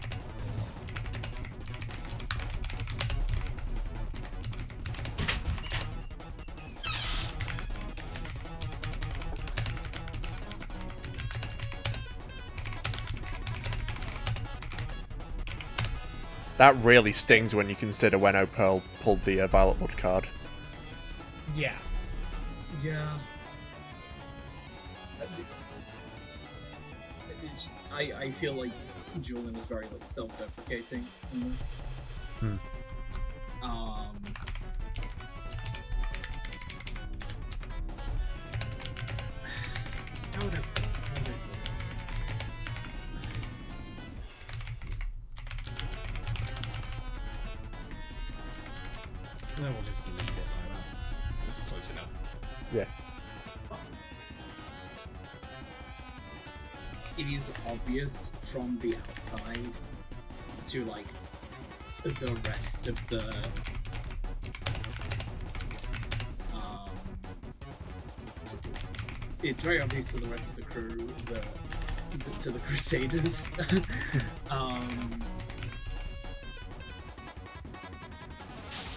That really stings when you consider when O'Pearl pulled the Violet Blood card. Yeah. Yeah. I feel like Julian is very like self-deprecating in this. How would I put it? No, we'll just leave it like that. It's close enough. Yeah. It is obvious from the outside to like the rest of the it's very obvious to the rest of the crew, to the Crusaders,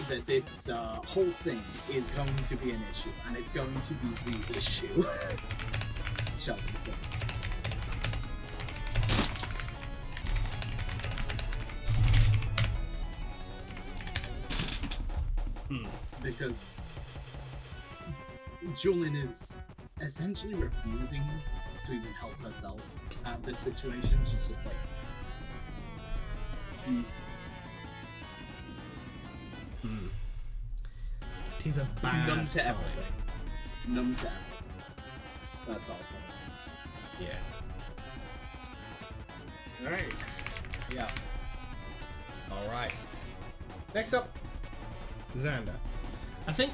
that this whole thing is going to be an issue, and it's going to be the issue, shall we say. Because Julian is essentially refusing to even help herself out of this situation. She's just like, Tis a bad numb to time. everything. Numb to everything. That's all. Yeah. Alright. Yeah. Alright. Next up, Xander. I think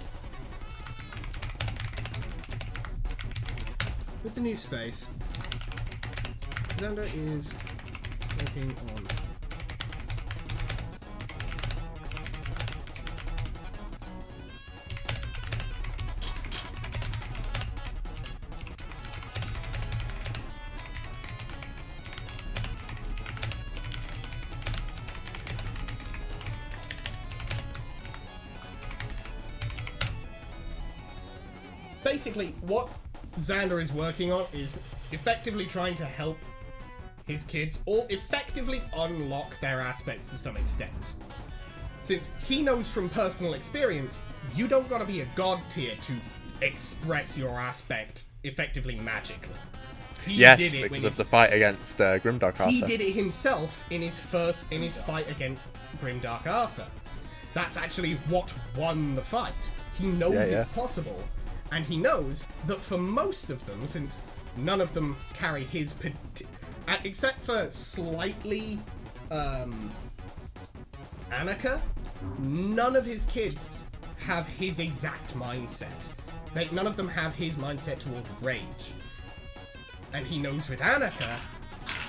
with the new space, Xander is working on basically what Xander is working on is effectively trying to help his kids all effectively unlock their aspects to some extent. Since he knows from personal experience, you don't gotta be a god tier to express your aspect effectively magically. He Yes, did it because of the fight against Grimdark Arthur. he did it himself in his fight against Grimdark Arthur. That's actually what won the fight. He knows Yeah. it's possible, and he knows that for most of them, since none of them carry his, except for slightly Annika, none of his kids have his exact mindset. None of them have his mindset towards rage. and he knows with Annika,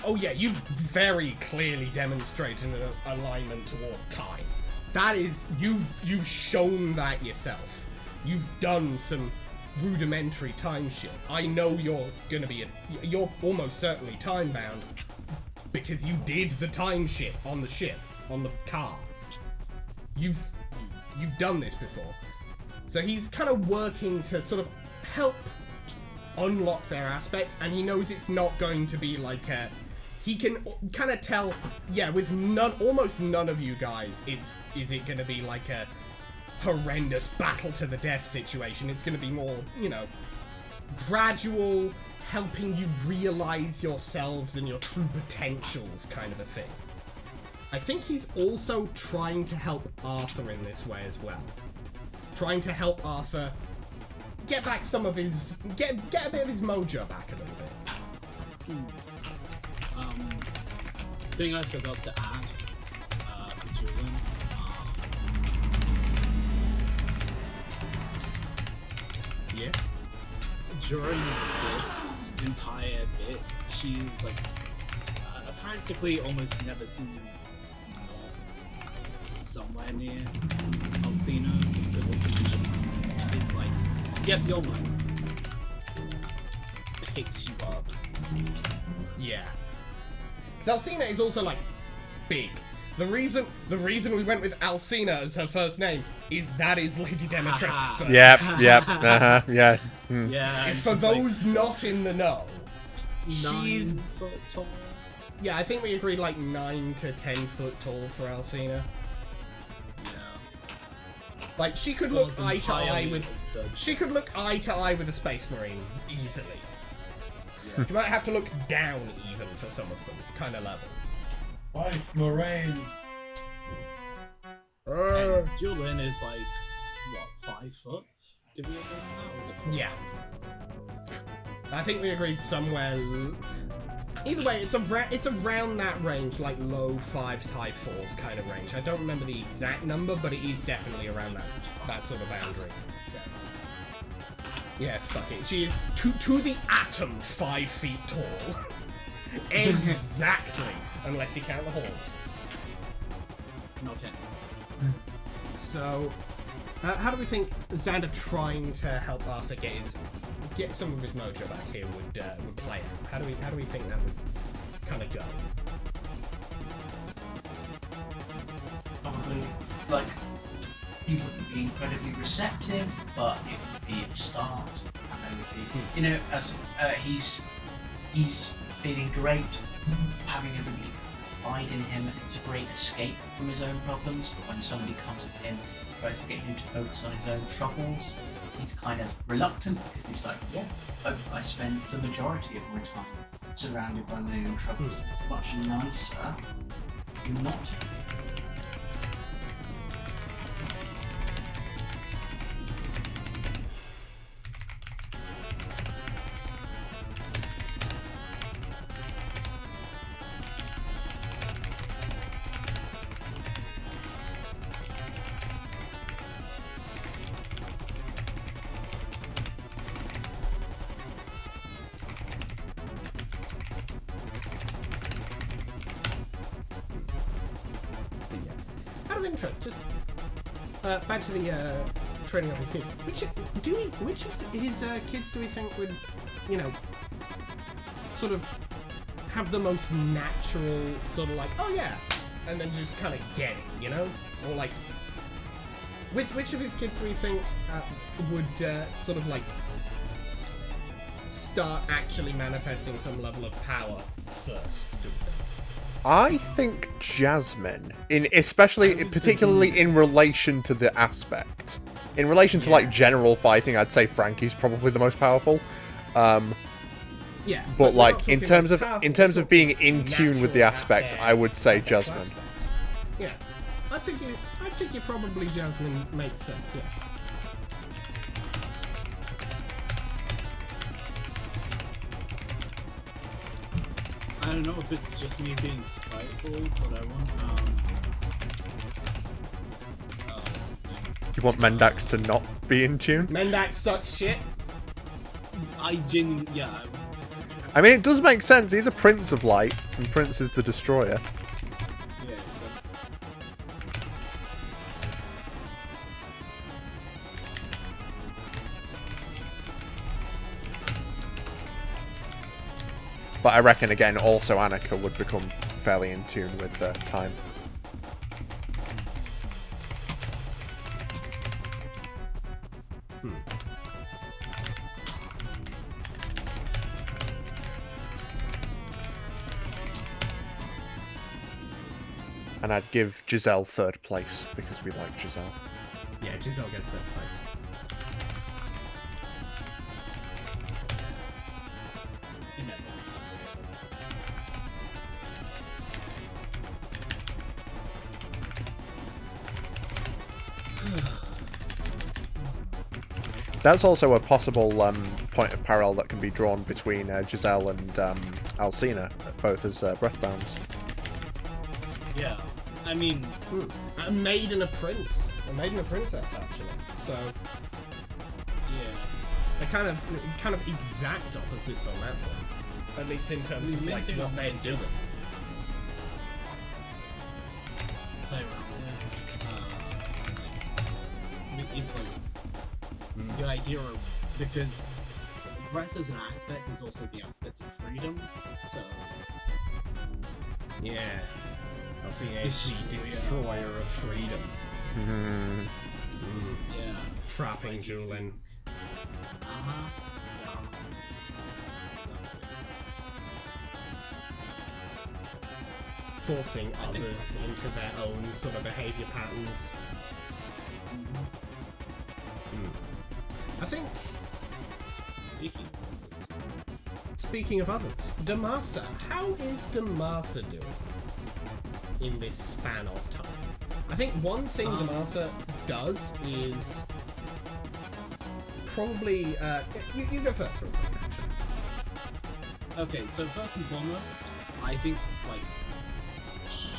oh yeah, you've very clearly demonstrated an alignment toward time. That is, you've shown that yourself. You've done some rudimentary time shit. I know you're you're almost certainly time bound because you did the time shit on the ship, on the car. You've done this before. So he's kind of working to sort of help unlock their aspects, and he knows it's not going to be like a... He can kind of tell, yeah, with almost none of you guys, is it going to be like a horrendous battle to the death situation. It's going to be more, you know, gradual, helping you realize yourselves and your true potentials kind of a thing. I think he's also trying to help Arthur in this way as well. Trying to help Arthur get back some of his... Get a bit of his mojo back a little bit. Thing I forgot to add for Julian. Yeah? During this entire bit, she's like practically almost never seen somewhere near Alcina, because Alcina just is like, yep, you're mine. Picks you up. Yeah. Because Alcina is also, like, big. The reason we went with Alcina as her first name is that is Lady Demetress's first name. Yeah. Yeah. For those not in the know, 9 she's... foot tall. Yeah, I think we agreed like 9 to 10 foot tall for Alcina. Yeah. Like, she could look Almost eye to eye entirely with... the- She could look eye to eye with a Space Marine, easily. Yeah. She might have to look down, even, for some of them, kind of level. White Moraine. And Julian is like, what, 5 foot? Did we agree on that? Was it 4? Yeah. I think we agreed somewhere... Either way, it's around that range, like low 5s, high 4s kind of range. I don't remember the exact number, but it is definitely around that sort of boundary. Yeah, fuck it. She is to the atom 5 feet tall. Exactly. Unless you count the horns. Okay. So, how do we think Xander trying to help Arthur get some of his mojo back here would play out? How do we think that would kind of go? Probably, like, he wouldn't be incredibly receptive, but it would be a start. And then would be, you know, as he's feeling great, having everybody confide in him, and it's a great escape from his own problems. But when somebody comes to him, tries to get him to focus on his own troubles, he's kind of reluctant because he's like, yeah, I spend the majority of my time surrounded by my own troubles. It's much nicer if you're not. Out of interest, just back to the training of his kids. Which of his kids do we think would, you know, sort of have the most natural sort of like, oh yeah, and then just kind of get it, you know, or like, which of his kids do we think would sort of like start actually manifesting some level of power first? Do we think? I think Jasmine, particularly in relation to the aspect. In relation to like general fighting, I'd say Frankie's probably the most powerful. Yeah, but we're like not in talking terms most of powerful, being we're in talking tune with the natural aspect, at I would say their Jasmine. aspect. Yeah, I think you probably Jasmine makes sense. Yeah. I don't know if it's just me being spiteful, but I want, what's his name? You want Mendax to not be in tune? Mendax such shit. I genuinely, yeah, I want to say I mean, it does make sense. He's a Prince of Light, and Prince is the Destroyer. Yeah, so But I reckon, again, also Annika would become fairly in tune with time. And I'd give Giselle third place, because we like Giselle. Yeah, Giselle gets third place. That's also a possible point of parallel that can be drawn between Giselle and Alcina, both as Breathbounds. yeah, I mean, A maid and a prince. A maid and a princess, actually. So yeah. they're kind of exact opposites on that one. At least in terms of like Maybe what they're not. doing. Play around with. It's like the idea of, because breath as an aspect is also the aspect of freedom. So Yeah. I'll see the Destroyer. destroyer of freedom. yeah, Trapping What do you Julian. think? Yeah. Forcing I think others that's into their own sort of behaviour patterns. I think, Speaking of this, speaking of others, Damasa. How is Damasa doing in this span of time? I think one thing Damasa does is probably... you go first, real quick, actually. okay, so first and foremost, I think like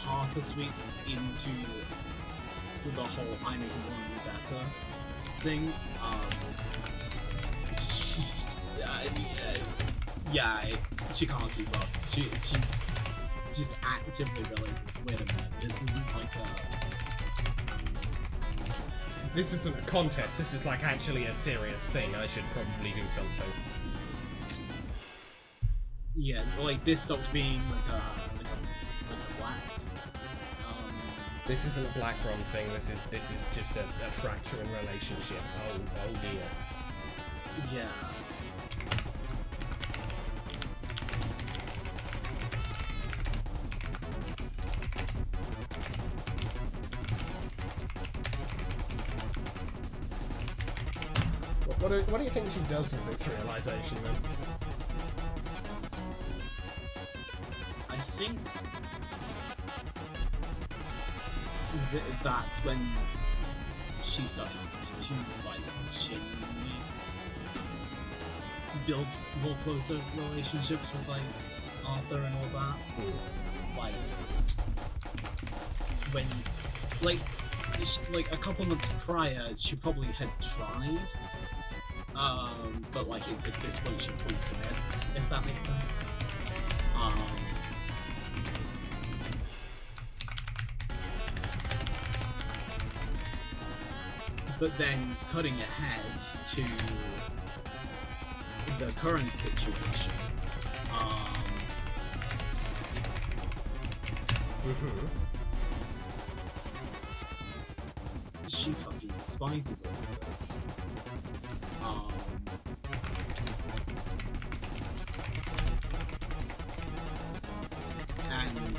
half a week into the whole I make one better thing, she can't keep up. She just actively realizes, wait a minute, this isn't like This isn't a contest, this is like actually a serious thing. I should probably do something. like this stopped being like a black. This isn't a black rum thing, this is just a fracture in relationship. Oh dear. Yeah. What do you think she does with this realization then? I think that's when she started to like genuinely build more closer relationships with like Arthur and all that. Like when like a couple months prior, she probably had tried. But like it's at this point she fully commits, if that makes sense. But then cutting ahead to the current situation, she fucking despises all of this. And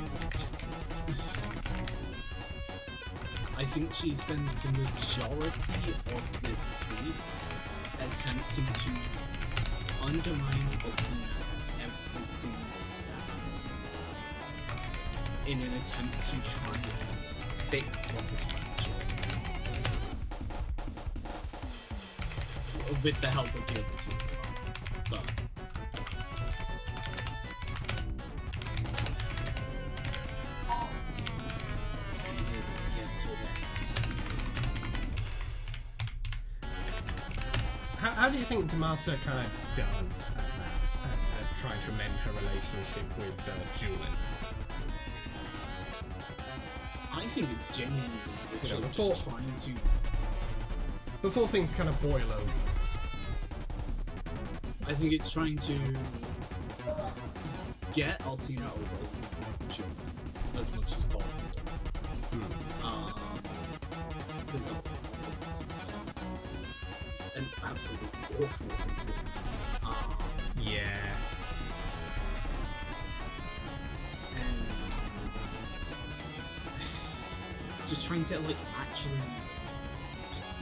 I think she spends the majority of this week attempting to undermine Alcina at every single step in an attempt to try and fix what was fractured. With the help of the other two as well. But we didn't get to that. How do you think Damasa kind of does at that? At trying to amend her relationship with Julian. I think it's genuinely literally before- just trying to. Before things kind of boil over. I think it's trying to get Alcina over Julian as much as possible. Because Alcina's an absolute awful influence. Yeah. And just trying to like actually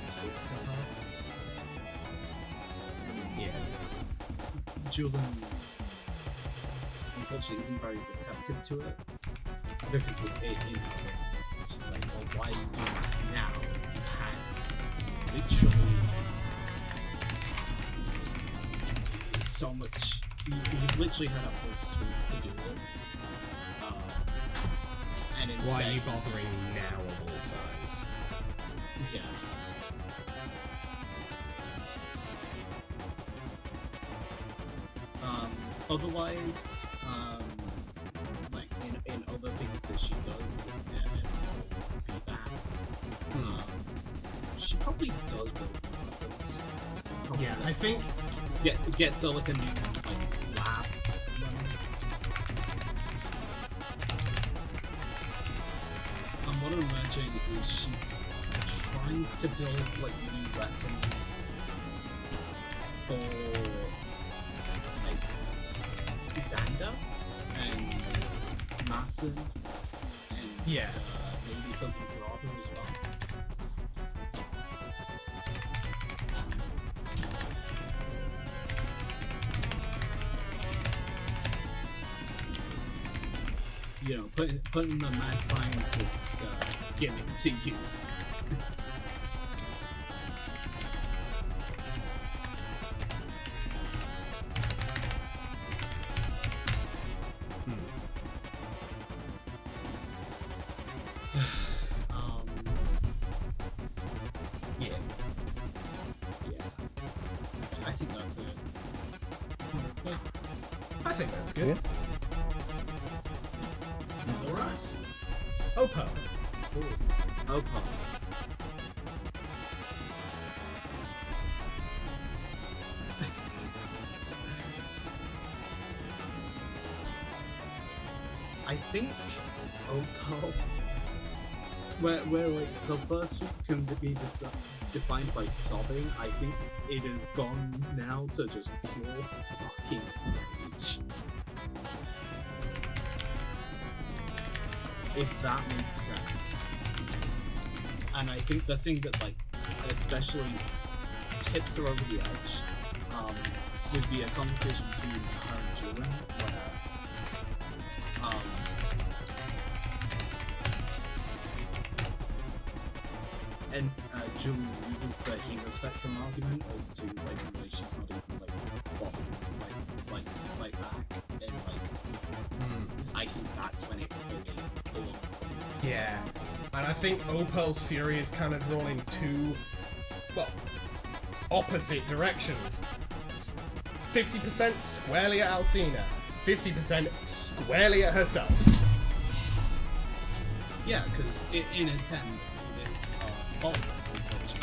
talk to her. Yeah. Julian unfortunately isn't very receptive to it because she's like, well, why are you doing this now? You've had literally so much. You've literally had a full suite to do this. And instead, Why are you bothering now of all times? Yeah. Otherwise, like in other things that she does, because be that. She probably does build weapons. Probably, Yeah, like, I think get to like a new like lab. And what I'm imagining is she tries to build like new weapons for like Xander and Mason and Yeah. maybe something for Arthur as well. You know, putting the mad scientist gimmick to use. yeah. Yeah. I think that's it. I think that's good. It's alright. Opal. Opal. I think Opal, where like the first week can be defined by sobbing, I think it has gone now to just pure fucking rage. If that makes sense. And I think the thing that like especially tips her over the edge would be a conversation between her and Julian where and Julian uses the hero spectrum argument as to like why she's not even like bothered to like fight back and like I think that's when it really full on plays. Yeah. And I think Opal's fury is kind of drawn in two, well, opposite directions. 50% squarely at Alcina, 50% squarely at herself. Yeah, because in a sense, it is fault, unfortunately.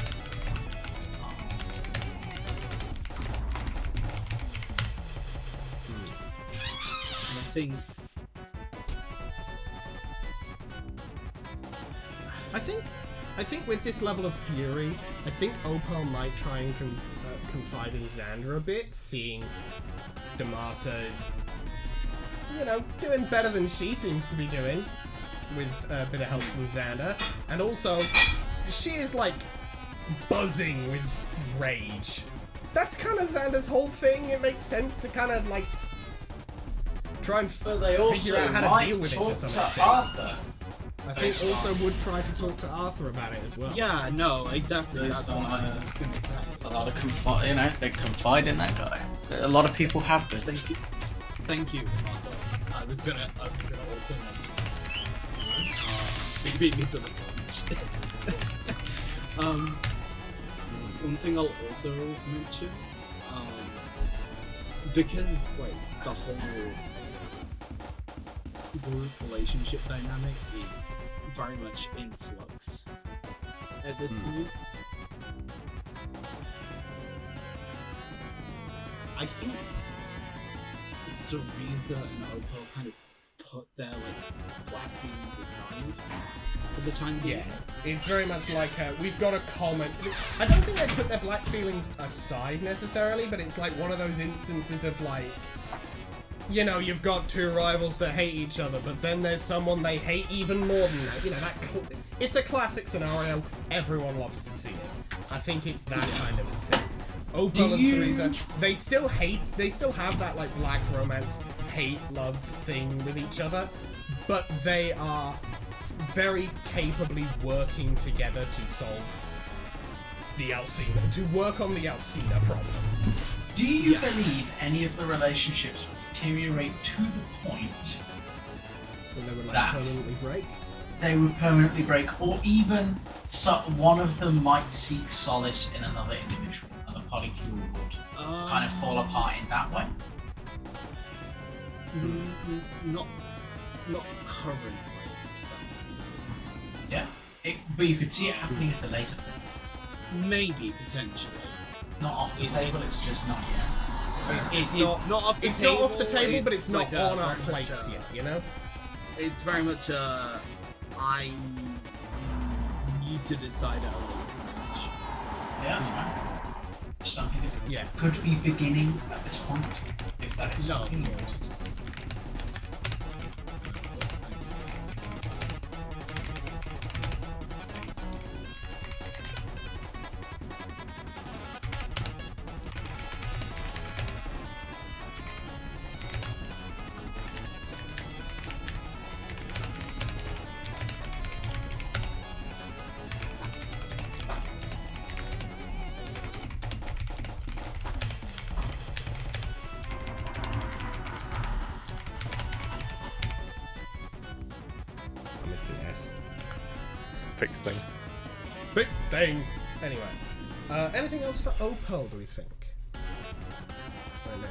And I think with this level of fury, I think Opal might try and confide in Xander a bit, seeing Damasa is, you know, doing better than she seems to be doing, with a bit of help from Xander. And also, she is, like, buzzing with rage. That's kind of Xander's whole thing. It makes sense to kind of, like, try and But they figure also out how to might deal with it talk to some to extent. Arthur. I think also would try to talk to Arthur about it as well. yeah, no, exactly. Based That's on, what I was gonna say. A lot of they confide in that guy. A lot of people have been. Thank you, Arthur. I was gonna also mention. You beat me to the punch. One thing I'll also mention, because like the whole group relationship dynamic is very much in flux at this point. I think Cereza and Opal kind of put their like black feelings aside for the time being. Yeah, it's very much like we've got a common. I don't think they put their black feelings aside necessarily, but it's like one of those instances of like, you know, you've got two rivals that hate each other, but then there's someone they hate even more than that. You know, it's a classic scenario. Everyone loves to see it. I think it's that kind of thing. Opal and Cereza, they still have that like black romance, hate, love thing with each other, but they are very capably working together to solve the Alcina, to work on the Alcina problem. Do you believe any of the relationships will deteriorate to the point And they would like That- permanently break? they would permanently break, or even one of them might seek solace in another individual, and the polycule would kind of fall apart in that way? Not currently, if that makes sense. Yeah. But you could see it happening at a later point. Maybe, potentially. Not off the table, it's just not yet. It's not off the It's table. not off the table, but it's not like on our very much, plates yet, you know? It's very much I need to decide at a later stage. Yeah, that's fine. Something that Yeah. could be beginning at this point, if that is No, something. of course. Mr. S. Fix thing. Fix thing! Anyway. Anything else for Opal, do we think? Right now.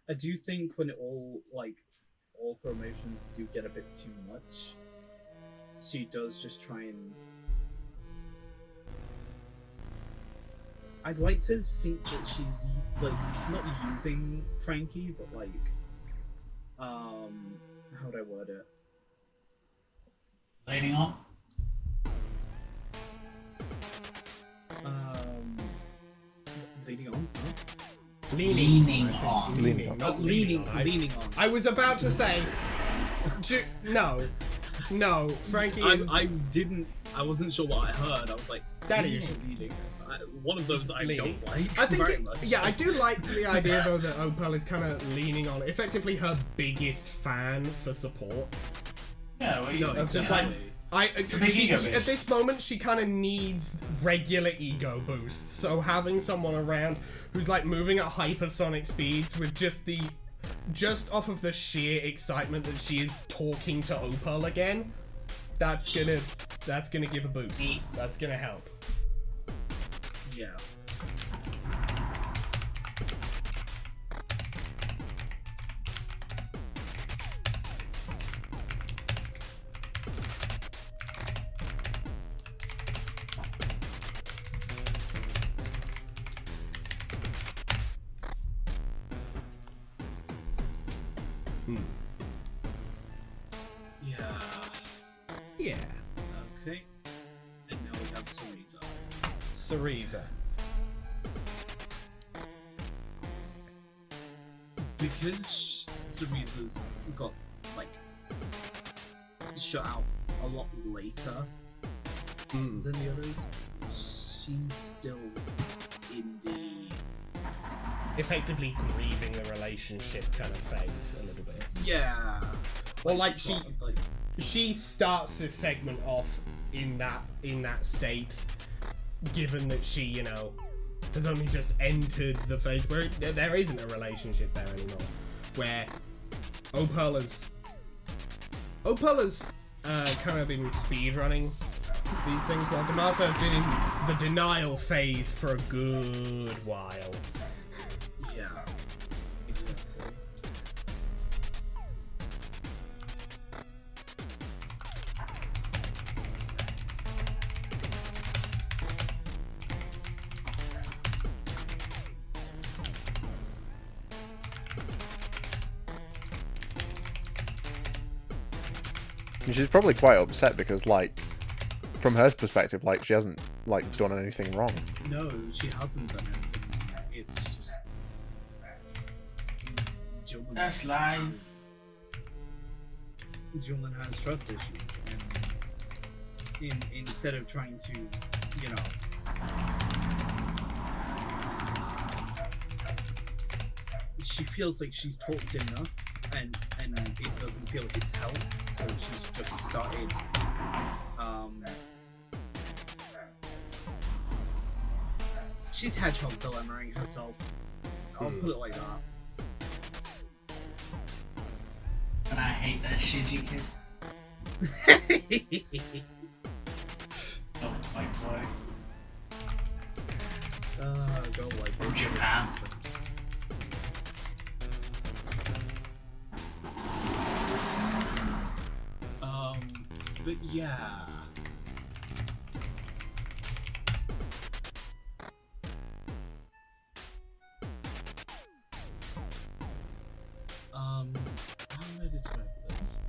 I do think when all her emotions do get a bit too much, she does just try and. I'd like to think that she's like not using Frankie, but like, how would I word it? Leaning on? Leading on. Huh? Leaning on. Leaning on. Not Leaning leaning on. on. I was about to say... No, Frankie is... I wasn't sure what I heard. I was like, That leading is- or leading. One of those I Leading. don't like I think very much. yeah, I do like the idea though that Opal is kind of leaning on effectively her biggest fan for support. Yeah, well, you No, Of just like exactly. a big ego at boost. this moment she kind of needs regular ego boosts. So having someone around who's like moving at hypersonic speeds with just off of the sheer excitement that she is talking to Opal again, that's gonna give a boost. That's gonna help. Yeah. Yeah. Yeah. Okay. And now we have Cereza. Cereza. Because Cereza's got like shut out a lot later than the others, she's still in the Effectively grieving the relationship kind of phase a little bit. yeah. Or like she she starts this segment off in that state, given that she, you know, has only just entered the phase where there isn't a relationship there anymore, where Opala's kind of been speedrunning these things, while Damaso has been in the denial phase for a good while. Yeah. Exactly. She's probably quite upset because, like, from her perspective, like, she hasn't, like, done anything wrong. No, she hasn't done anything. It's just. Julian That's lies. Julian has trust issues, and instead of trying to, you know, she feels like she's talked enough, and it doesn't feel like it's helped, so she's just started, she's hedgehog dilemmaing herself. I'll just put it like that. And I hate that shit, you kid. Oh, white boy. Go like From Japan. But yeah. How would I describe this?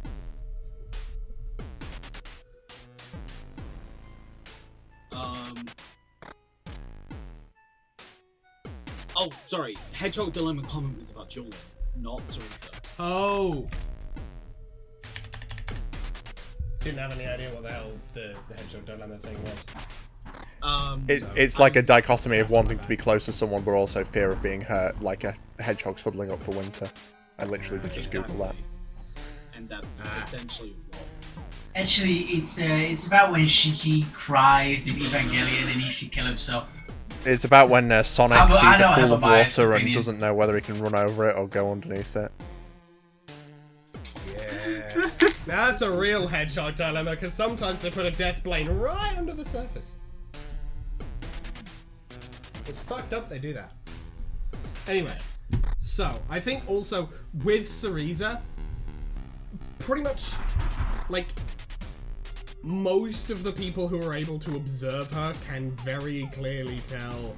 Oh, sorry. Hedgehog Dilemma comment was about Julian, not Teresa. Oh! Didn't have any idea what the hell the Hedgehog Dilemma thing was. It's like a dichotomy of wanting to be close to someone, but also fear of being hurt, like a hedgehog's huddling up for winter. I literally did just Google that. And that's essentially what. Actually, it's about when Shiki cries in Evangelion and he should kill himself. It's about when Sonic I sees don't a have pool a of biased water and opinion. doesn't know whether he can run over it or go underneath it. Yeah. Now that's a real Hedgehog Dilemma, because sometimes they put a death blade right under the surface. It's fucked up they do that. Anyway, so I think also with Cereza, pretty much like most of the people who are able to observe her can very clearly tell,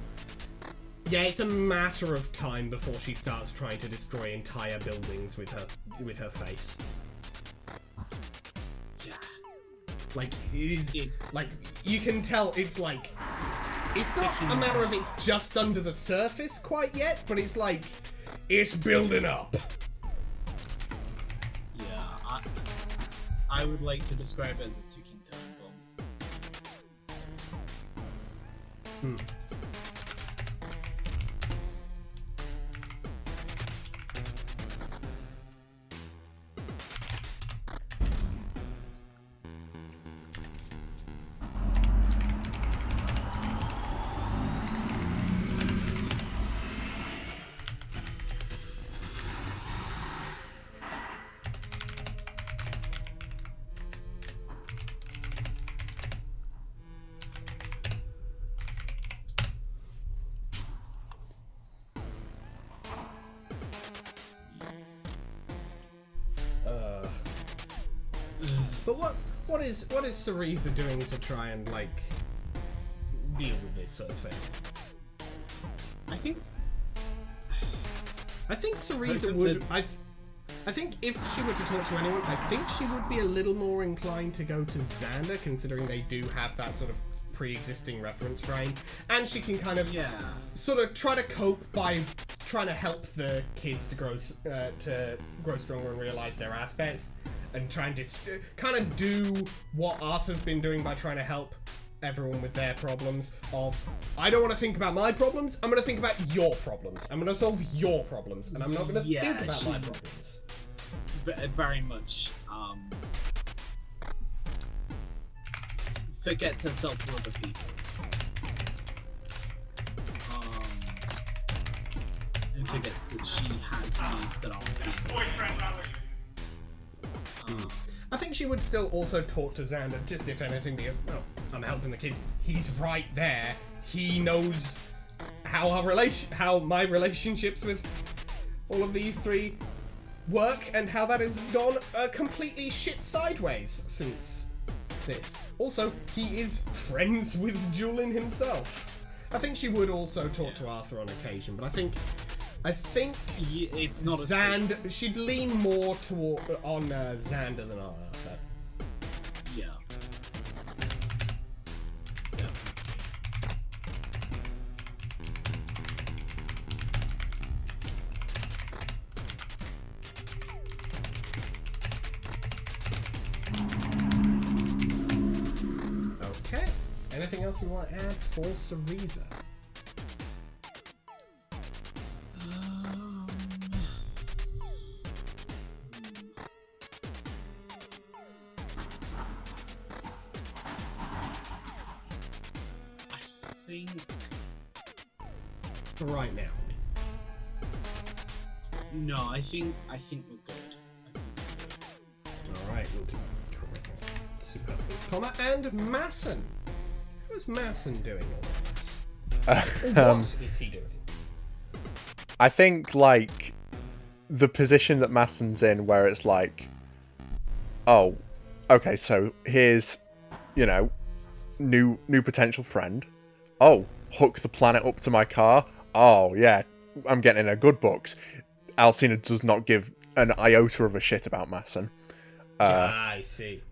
yeah, it's a matter of time before she starts trying to destroy entire buildings with her face. Yeah. Like, it is, like, you can tell it's like, it's not a matter of it's just under the surface quite yet, but it's like, it's building up. Yeah, I would like to describe it as a ticking time bomb. But what is Cereza doing to try and like deal with this sort of thing? I think Cereza would. I think if she were to talk to anyone, I think she would be a little more inclined to go to Xander, considering they do have that sort of pre-existing reference frame, and she can kind of sort of try to cope by trying to help the kids to grow stronger and realize their aspects, and trying to kind of do what Arthur's been doing by trying to help everyone with their problems of, I don't want to think about my problems, I'm going to think about your problems. I'm going to solve your problems, and I'm not going to think about my problems. very much forgets herself for other people. And forgets that she has needs that aren't being met. I think she would still also talk to Xander, just if anything, because, well, I'm helping the kids. He's right there. He knows how my relationships with all of these three work, and how that has gone completely shit sideways since this. Also, he is friends with Julian himself. I think she would also talk to Arthur on occasion, but I think it's not Xander. She'd lean more toward on Xander than on Arthur. Yeah. Okay. Anything else we want to add for Cereza? For right now. No, I think we're good. Alright, we'll just correct that. Superfluous comma. And Masson. How's Masson doing all of this? What is he doing? I think, like, the position that Masson's in, where it's like, oh, okay, so here's, you know, new potential friend. Oh, hook the planet up to my car. Oh, yeah, I'm getting in a good books. Alcina does not give an iota of a shit about Masson. I see.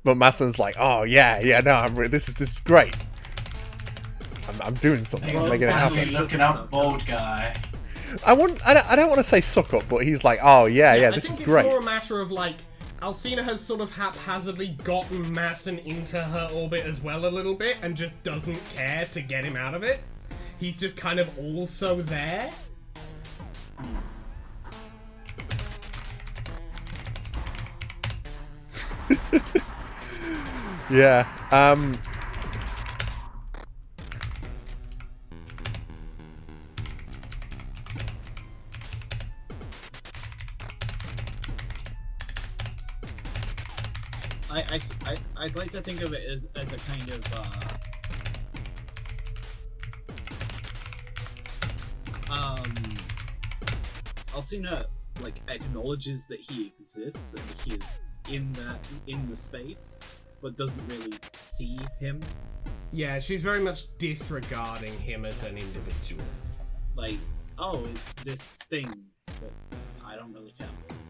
But Masson's like, oh, yeah, no, this is great. I'm doing something. I'm making it Finally happen. looking up, bold guy. I don't want to say suck up, but he's like, oh, yeah, this is great. I think it's more a matter of, like, Alcina has sort of haphazardly gotten Masson into her orbit as well a little bit, and just doesn't care to get him out of it. He's just kind of also there. Yeah, I'd like to think of it as a kind of Alcina like acknowledges that he exists and he is in the space, but doesn't really see him. Yeah, she's very much disregarding him as an individual. Like, oh, it's this thing, but I don't really care.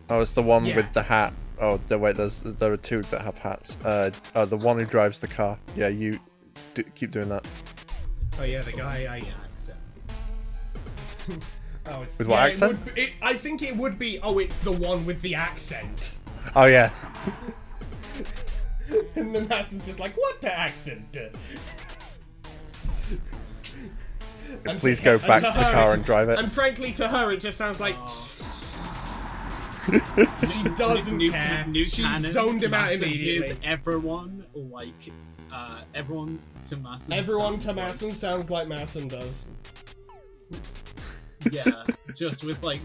oh, it's the one Yeah. with the hat. Oh, wait, there are two that have hats. The one who drives the car. Yeah, you keep doing that. Oh yeah, the guy Yeah, accent. Oh, it's... With what accent? I think it would be, oh, it's the one with the accent. Oh, yeah. And then Masson's just like, what accent? And Please go back to the car and drive it. And frankly, to her, it just sounds like... She doesn't care. She zoned him out immediately. Here's everyone, everyone to Masson. Everyone to Masson sounds like Masson does. Yeah, just with like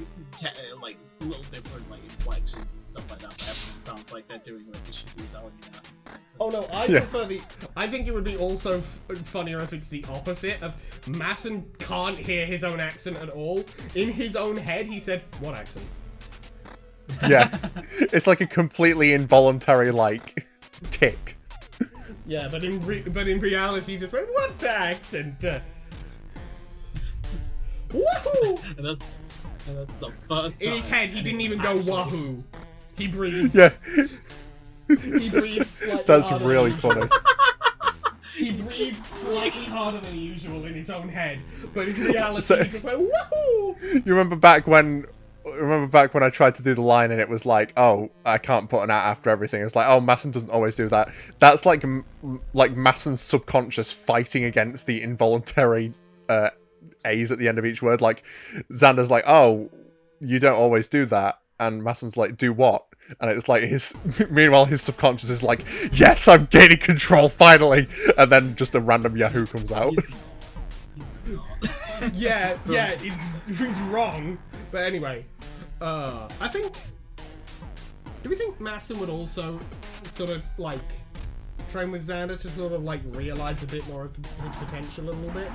little different like inflections and stuff like that. But everyone sounds like they're doing like the shitty Italian accent. Oh no, I prefer the... I think it would be also funnier if it's the opposite of Masson can't hear his own accent at all. In his own head, he said, what accent? Yeah. It's like a completely involuntary, like, tick. Yeah, but in reality, he just went, what accent? Woohoo! And that's the first time. In his head, he didn't even go wahoo. He breathed. Yeah. He breathed slightly That's harder really than usual. funny. He breathed slightly harder than usual in his own head, but in reality, So- he just went, woohoo! You remember back when I tried to do the line and it was like, oh, I can't put an at after everything. It's like, oh, Masson doesn't always do that. That's like Masson's subconscious fighting against the involuntary A's at the end of each word. Like, Xander's like, oh, you don't always do that. And Masson's like, do what? And it's like meanwhile his subconscious is like, yes, I'm gaining control finally, and then just a random Yahoo comes out. He's not. Yeah, he's wrong. But anyway, I think. Do we think Masson would also sort of like train with Xander to sort of like realize a bit more of his potential a little bit?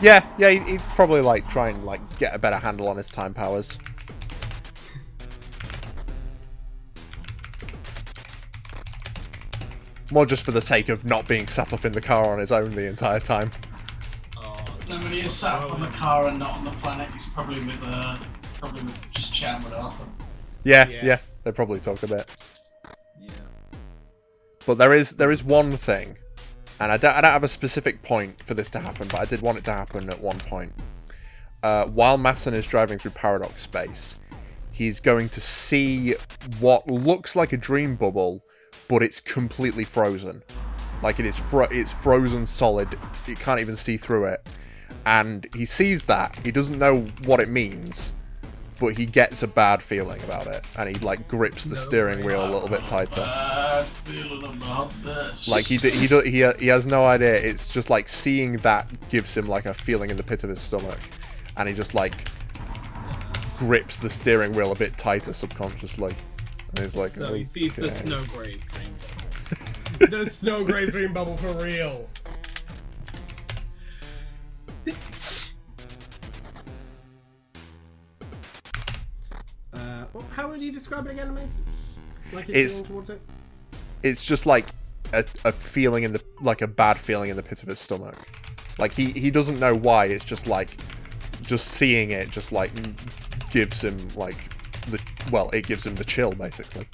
Yeah, he'd probably like try and like get a better handle on his time powers. More just for the sake of not being sat up in the car on his own the entire time. Then when he is sat up on the car and not on the planet, he's probably with just chatting with Arthur. Yeah, they probably talk a bit. Yeah. But there is one thing, and I don't have a specific point for this to happen, but I did want it to happen at one point. While Masson is driving through Paradox Space, he's going to see what looks like a dream bubble, but it's completely frozen. Like it's frozen solid. You can't even see through it. And he sees that. He doesn't know what it means, but he gets a bad feeling about it, and he like grips the steering wheel a little bit tighter. Bad feeling about this. Like he has no idea. It's just like seeing that gives him like a feeling in the pit of his stomach, and he just like grips the steering wheel a bit tighter subconsciously. And he's like, So he sees the okay. snow grave dream bubble. The snow grave dream bubble for real. Well, how would you describe it again, Mason? Like It's- feeling towards it? It's just like a feeling in the a bad feeling in the pit of his stomach. Like he doesn't know why. It's just like seeing it just like gives him like it gives him the chill basically.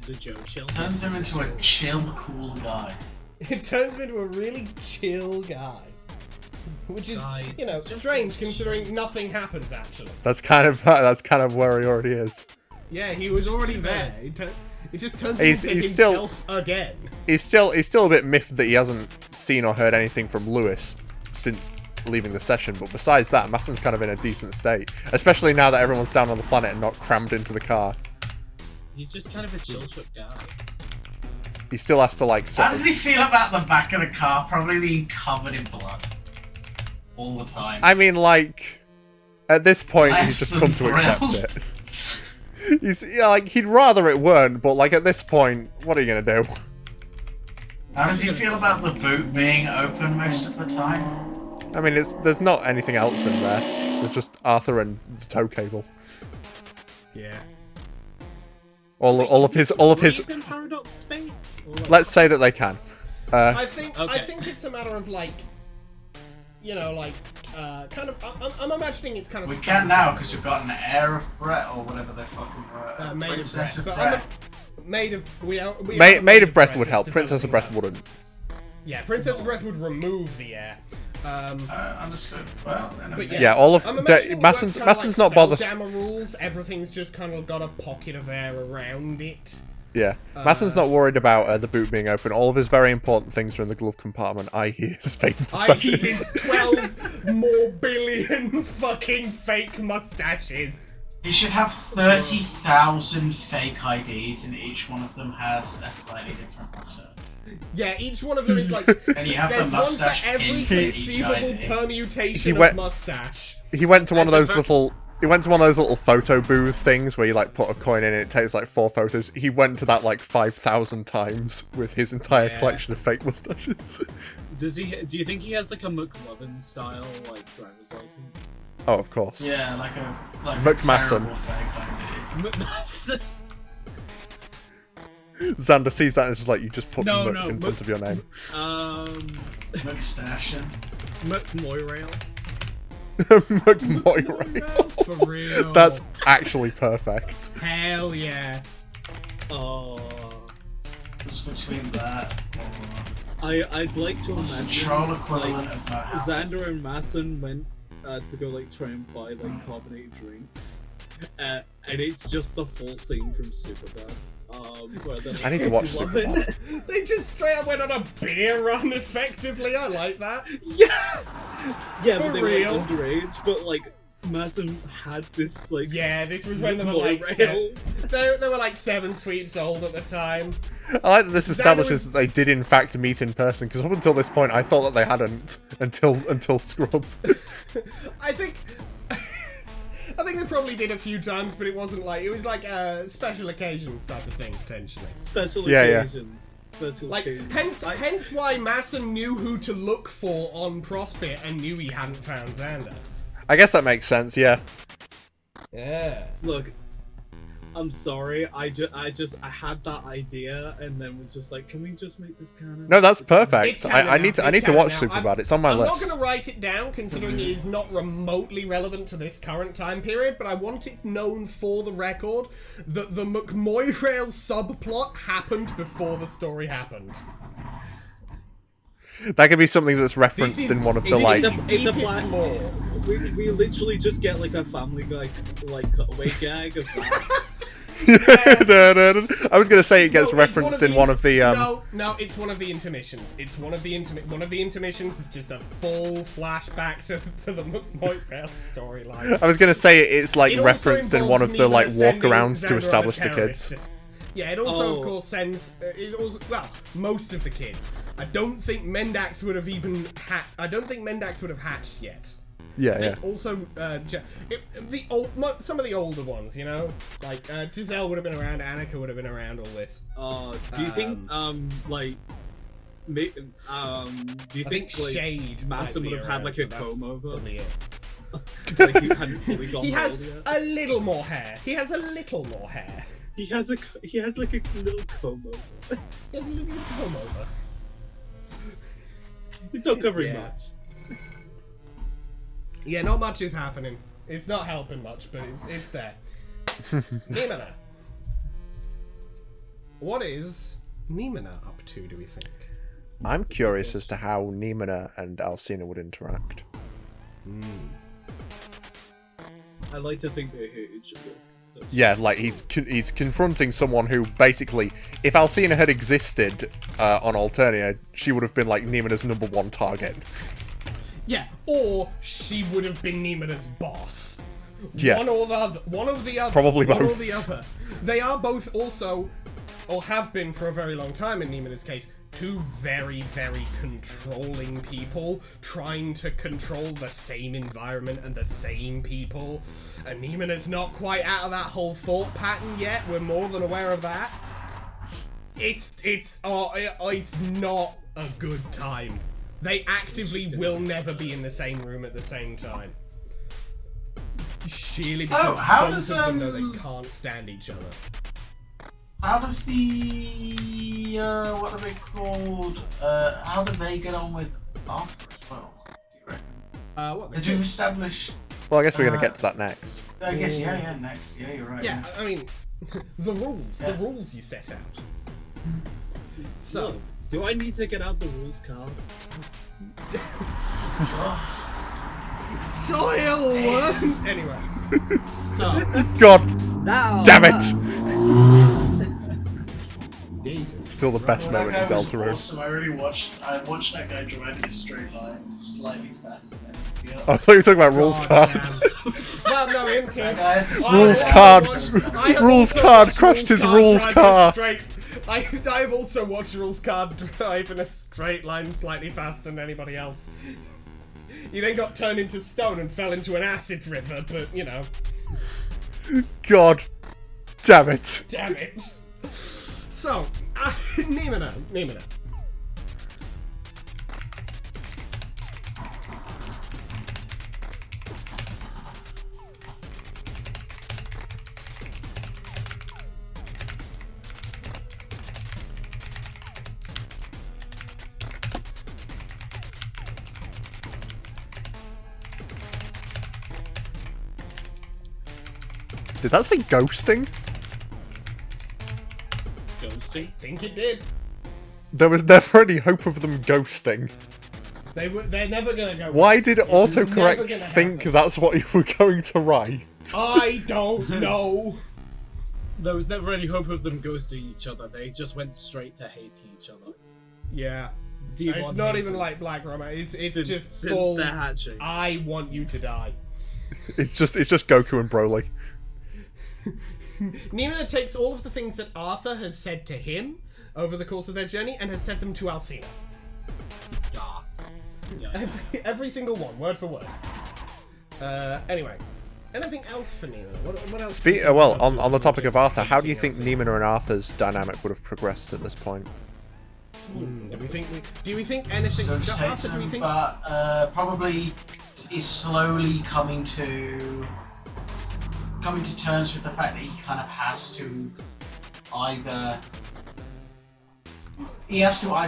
The Joe chill. Turns him into a chill, cool guy. It turns him into a really chill guy. Which is, Guys, you know, it's just strange so considering nothing happens actually. That's kind of where he already is. Yeah, he was just already like there. that. It just turns He's- him into he's still- himself again. He's still a bit miffed that he hasn't seen or heard anything from Lewis since leaving the session, but besides that, Masson's kind of in a decent state, especially now that everyone's down on the planet and not crammed into the car. He's just kind of a chill trip guy. He still has to like How sort does of, he feel about the back of the car probably being covered in blood all the time? I mean, like, at this point, Less he's just than come to accept thrilled. it. He'd rather it weren't, but like at this point, what are you gonna do? How does he feel about the boot being open most of the time? I mean, there's not anything else in there. There's just Arthur and the tow cable. Yeah. All of his. Breathe in Paradox Space? Or like- Let's say that they can. I think Okay. it's a matter of like, you know, like kind of. I'm imagining it's kind of. We can now because we've got an heir of Brett or whatever they fucking were. Made of Princess breath. of But Brett. made of Made of breath would is help. Princess of breath developing wouldn't. that. Yeah, Princess of Breath would remove the air. Understood. Well, then But okay. Yeah, all of I'm imagining it Masson's works kinda like not bothered. Spelljammer rules. Everything's just kind of got a pocket of air around it. Yeah, Masson's not worried about the boot being open. All of his very important things are in the glove compartment, i.e. his fake I.e. mustaches. his 12 more billion fucking fake mustaches. You should have 30,000 fake IDs and each one of them has a slightly different mustache. Yeah, each one of them is like. And you have There's the one mustache for every pin for each conceivable ID. permutation He went- of mustache. He went to one of And those the little. He went to one of those little photo booth things where you like put a coin in and it takes like 4 photos. He went to that like 5,000 times with his entire Yeah. collection of fake mustaches. Does he? Do you think he has like a McLovin style like driver's license? Oh, of course. Yeah, like a McMasson. terrible fake ID. Xander sees that and is just like, you just put No, Muck no, in front Muck- of your name. McStashin. McMoyrail. McMoyrail. For real. That's actually perfect. Hell yeah. Oh. Just between that or I'd like to the imagine troll equivalent like, of that. Xander and Masson went to go like try and buy like carbonated drinks, and it's just the full scene from Superbad. Where they're, like, I need to watch loving- Superbad. They just straight up went on a beer run effectively. I like that. Yeah, yeah, For but they real? were like, underage, but like Masum had this like Yeah, this was when they were like they were like 7 sweeps old at the time. I like that this establishes was- that they did in fact meet in person, because up until this point I thought that they hadn't until Scrub. I think they probably did a few times, but it wasn't like, it was like a special occasions type of thing, potentially. special Yeah, yeah. occasions. Special Like, occasions. hence why Masson knew who to look for on Prospit and knew he hadn't found Xander. I guess that makes sense, yeah. Yeah. Look, I'm sorry. I had that idea and then was just like, can we just make this canon? No, that's It's perfect. canon I now, need to it's watch canon now. Superbad. It's on my I'm list. not going to write it down, considering it is not remotely relevant to this current time period, but I want it known for the record that the McMoyrail subplot happened before the story happened. That could be something that's referenced in one of the like. It's a deepest black lore. We literally just get like a Family Guy like cutaway gag of that. I was gonna say it gets No, it's referenced in one of the. No, it's one of the intermissions. It's one of the intermissions is just a full flashback to the McMoyrail storyline. I was gonna say it's like It also referenced in one of involves the like Nina sending walkarounds to Xander on a establish the terrorist. kids. Yeah, it also Oh. of course sends. It also, well, most of the kids. I don't think Mendax would have even I don't think Mendax would have hatched yet. Yeah, I yeah. think also some of the older ones, you know, like Giselle would have been around, Annika would have been around, all this. Do you think like do you I think think like Shade Masum might be would have had around, like a but that's comb over? probably it. Like he hadn't fully gone He has bald yet? a little more hair. He has a little more hair. He has like a little comb over. He has a little bit of comb over. It's not covering Yeah. much. Yeah, not much is happening. It's not helping much, but it's there. Nimina. What is Nimina up to, do we think? I'm curious as to how Nimina and Alcina would interact. I like to think they're hate each other. Yeah, like he's confronting someone who basically, if Alcina had existed on Alternia, she would have been like Nimina's #1 target. Yeah, or she would have been Nimina's boss. Yeah. One or the other. One of the other. Probably One both. or the other. They are both also, or have been for a very long time in Nimina's case, two very, very controlling people trying to control the same environment and the same people. And Nimina's not quite out of that whole thought pattern yet. We're more than aware of that. It's not a good time. They actively will never be in the same room at the same time. Sheerly because how both does, of them know they can't stand each other. How does the what are they called? How do they get on with Arthur as well? Do you reckon? What? As we've established. Well, I guess we're gonna get to that next. I guess yeah. Next, yeah, you're right. Yeah, I mean, the rules you set out. So, Look, do I need to get out the rules card? soil. Anyway, so God Now, damn it! Jesus. Still the best That moment guy in was Deltarune. awesome. I watched that guy driving a straight line. It's slightly fascinating. Yeah. I thought you were talking about rules God card. damn. Well, no, him too. That guy had to Rules slow card. down. I have Rules also card watched crushed his Card rules drive in a car. straight- I've also watched Rules Card drive in a straight line slightly faster than anybody else. He then got turned into stone and fell into an acid river, but, you know, God damn it! damn it. So, Nimina. Did that say ghosting? Ghosting? Think it did. There was never any hope of them ghosting. They're never gonna go. Why did It's autocorrect never gonna think happen. that's what you were going to write? I don't know. There was never any hope of them ghosting each other. They just went straight to hating each other. Yeah. D1 It's not even haters. like Black Romance. It's Since- just since full. their hatching. I want you to die. It's just Goku and Broly. Nimona takes all of the things that Arthur has said to him over the course of their journey and has said them to Alcina. Yeah. Every single one, word for word. Anyway, anything else for Nimona? What else? Well, on the topic of Arthur, how do you think Nimona and Arthur's dynamic would have progressed at this point? Do we think anything? So just Arthur, do we think? but probably is slowly coming to terms with the fact that he kind of has to either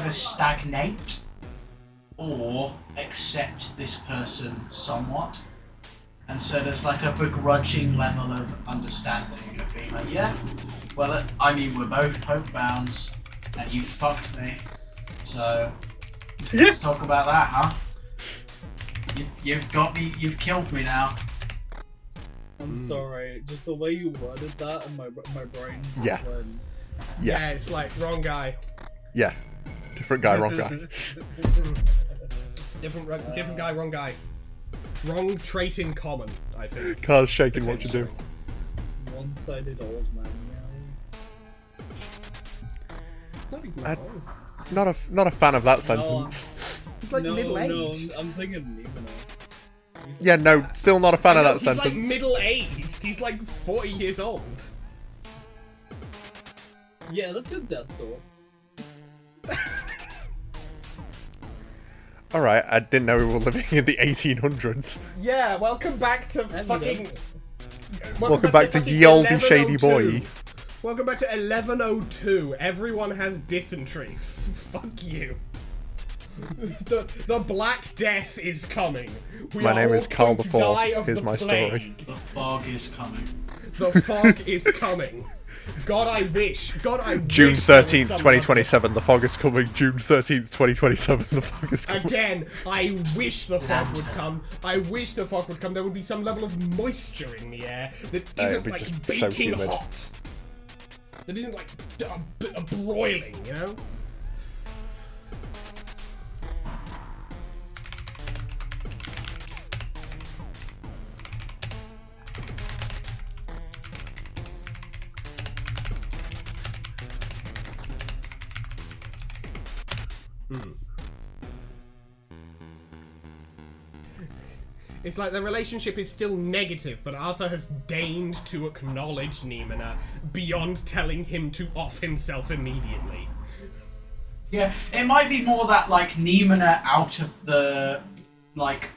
stagnate or accept this person somewhat. And so there's like a begrudging level of understanding of being like, yeah, well, I mean, we're both homebounds, and you fucked me, so let's talk about that, huh? You've got me, you've killed me now. I'm sorry, just the way you worded that, and my brain just Yeah. went... Yeah, it's like wrong guy. Yeah. Different guy, wrong guy. Different guy, wrong guy. Wrong trait in common, I think. Car's shaking what you do. One-sided old man Not even I- that old. Not a fan of that sentence. He's like no, middle-aged. I'm thinking Nimona. Yeah, no, still not a fan of that He's sentence. like middle-aged. He's like 40 years old. Yeah, that's a death door. Alright, I didn't know we were living in the 1800s. Yeah, welcome back to fucking... Welcome back to fucking ye olde shady 1102. boy. Welcome back to 1102. Everyone has dysentery. Fuck you. The Black Death is coming. We My are name all is Carl going to IV. die of Here's the my plague. story. The fog is coming. The fog is coming. God, I wish. June wish there was 13th, some 2027, the fog is coming. June 13th, 2027, the fog is coming. Again, I wish the fog would come. I wish the fog would come. There would be some level of moisture in the air that it'd isn't be like just so baking humid. hot. That isn't like broiling, you know? It's like the relationship is still negative, but Arthur has deigned to acknowledge Nimona beyond telling him to off himself immediately. Yeah, it might be more that, like, Nimona out of the, like,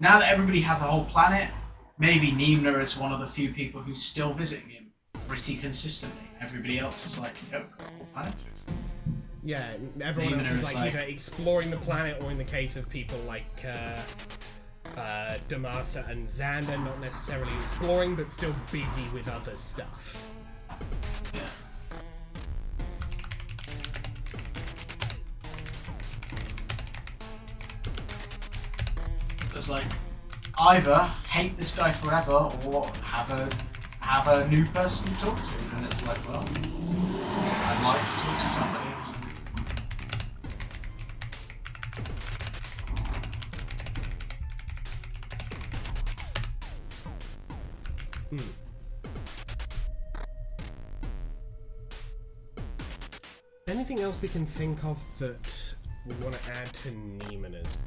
now that everybody has a whole planet, maybe Nimona is one of the few people who's still visiting him pretty consistently. Everybody else is like, oh, whole planet to explore. Yeah, everyone else Nimona is is like like- either exploring the planet, or in the case of people like Damasa and Xander, not necessarily exploring, but still busy with other stuff. Yeah. There's like, either hate this guy forever or have a new person to talk to, and it's like, well, I'd like to talk to somebody. So. Anything else we can think of that we want to add to Nemona's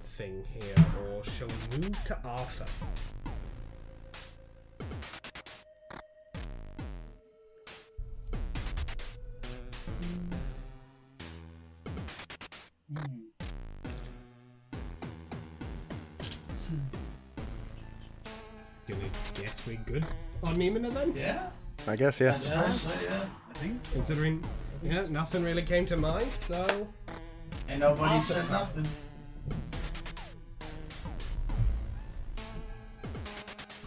thing here, or shall we move to Arthur? Gonna guess we're good on Nimona then? Yeah, I guess, I yeah. suppose so, yeah. I think so. Considering, yeah, nothing really came to mind, so... And nobody Arthur said time. nothing.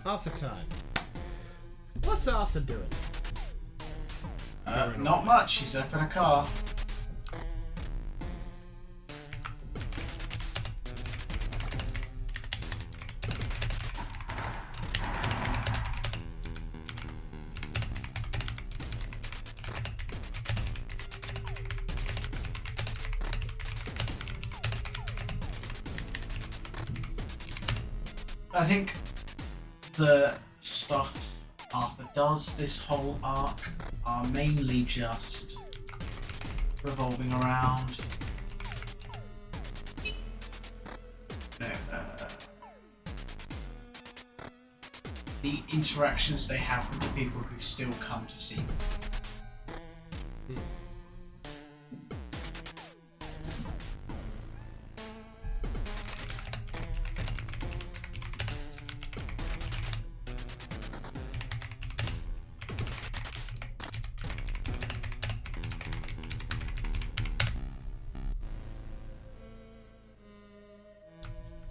Arthur time. What's Arthur doing? Not much, he's up in a car. I think the stuff Arthur does this whole arc are mainly just revolving around the interactions they have with the people who still come to see them.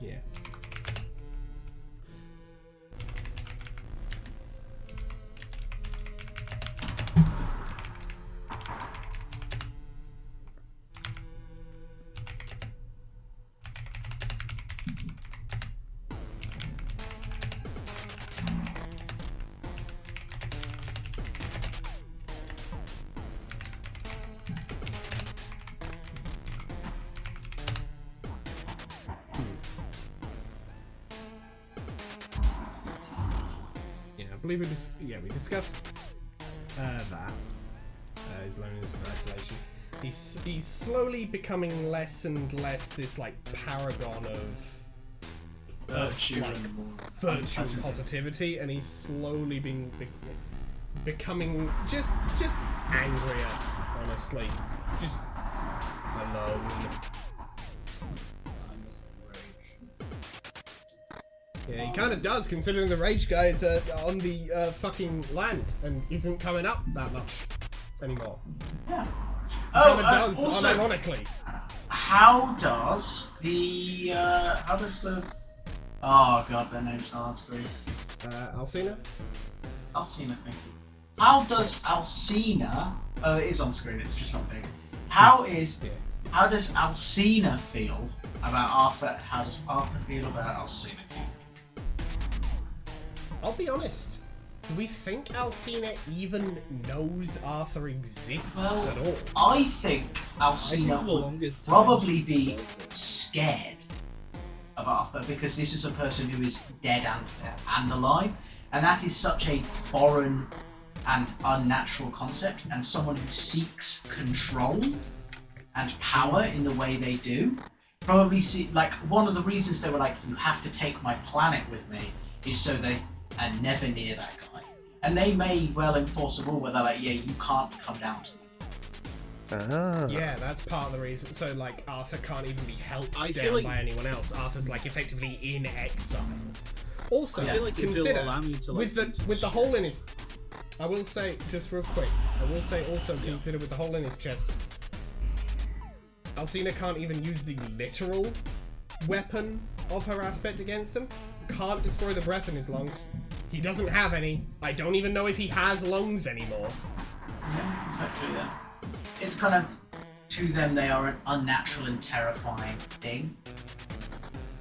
Yeah. I believe we discussed that. His loneliness and isolation. He's slowly becoming less and less this like paragon of Virtue like virtue and positivity, and he's slowly becoming just angrier. Honestly, just alone. Yeah, he kind of does, considering the rage guy is on the fucking land and isn't coming up that much anymore. Yeah. Kind of does, also, unironically. how does the oh god, their name's not on screen. Alcina? Alcina, thank you. How does Alcina? Oh, it is on screen. It's just not big. How does Alcina feel about Arthur? How does Arthur feel about Alcina? I'll be honest. Do we think Alcina even knows Arthur exists at all? I think Alcina would probably be scared of Arthur because this is a person who is dead and alive, and that is such a foreign and unnatural concept, and someone who seeks control and power in the way they do probably see, like, one of the reasons they were like, you have to take my planet with me is so they are never near that guy. And they may well enforce a rule where they're like, yeah, you can't come down to me. Yeah, that's part of the reason. So, like, Arthur can't even be helped down like by anyone else. Arthur's, like, effectively in exile. Also, I feel like if consider, it'll allow me to, like, with the hole in his... I will say, just real quick, I will say also consider with the hole in his chest, Alcina can't even use the literal weapon of her aspect against him. Can't destroy the breath in his lungs. He doesn't have any. I don't even know if he has lungs anymore. Yeah, exactly, yeah. It's kind of, to them, they are an unnatural and terrifying thing.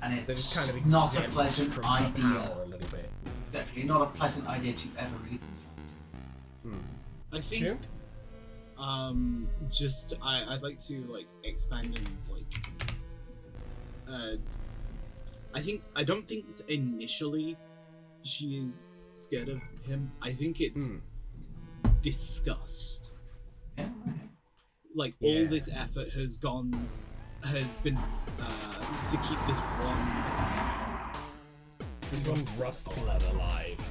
And it's kind of not a exempt pleasant from her idea. power a little bit. Exactly, not a pleasant idea to ever read. I think, Jim? I'd like to, like, expand and, like, I don't think it's initially she is scared of him. I think it's disgust. Yeah. Like, all this effort has been to keep this one rust blood alive.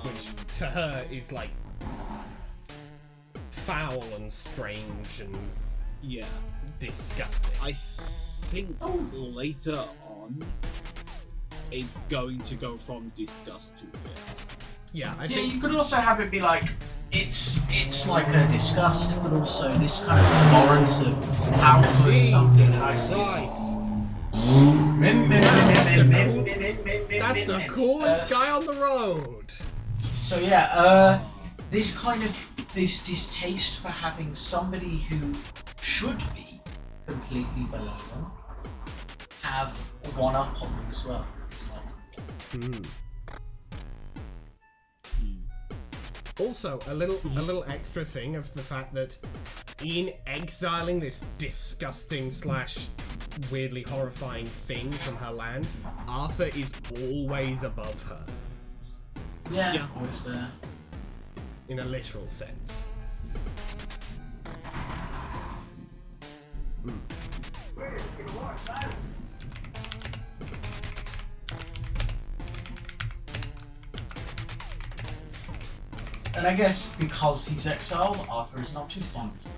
Which to her is like foul and strange and disgusting. I think later on it's going to go from disgust to fear. Yeah, I Yeah, think you could also have it be like, it's like a disgust, but also this kind of abhorrence of how could something that I see. That's the coolest guy on the road. So yeah, this distaste for having somebody who should be completely below them have one up on them as well. It's like, Also, a little extra thing of the fact that in exiling this disgusting slash weirdly horrifying thing from her land, Arthur is always above her. Yeah. Always there. In a literal sense. And I guess because he's exiled, Arthur is not too fond of him.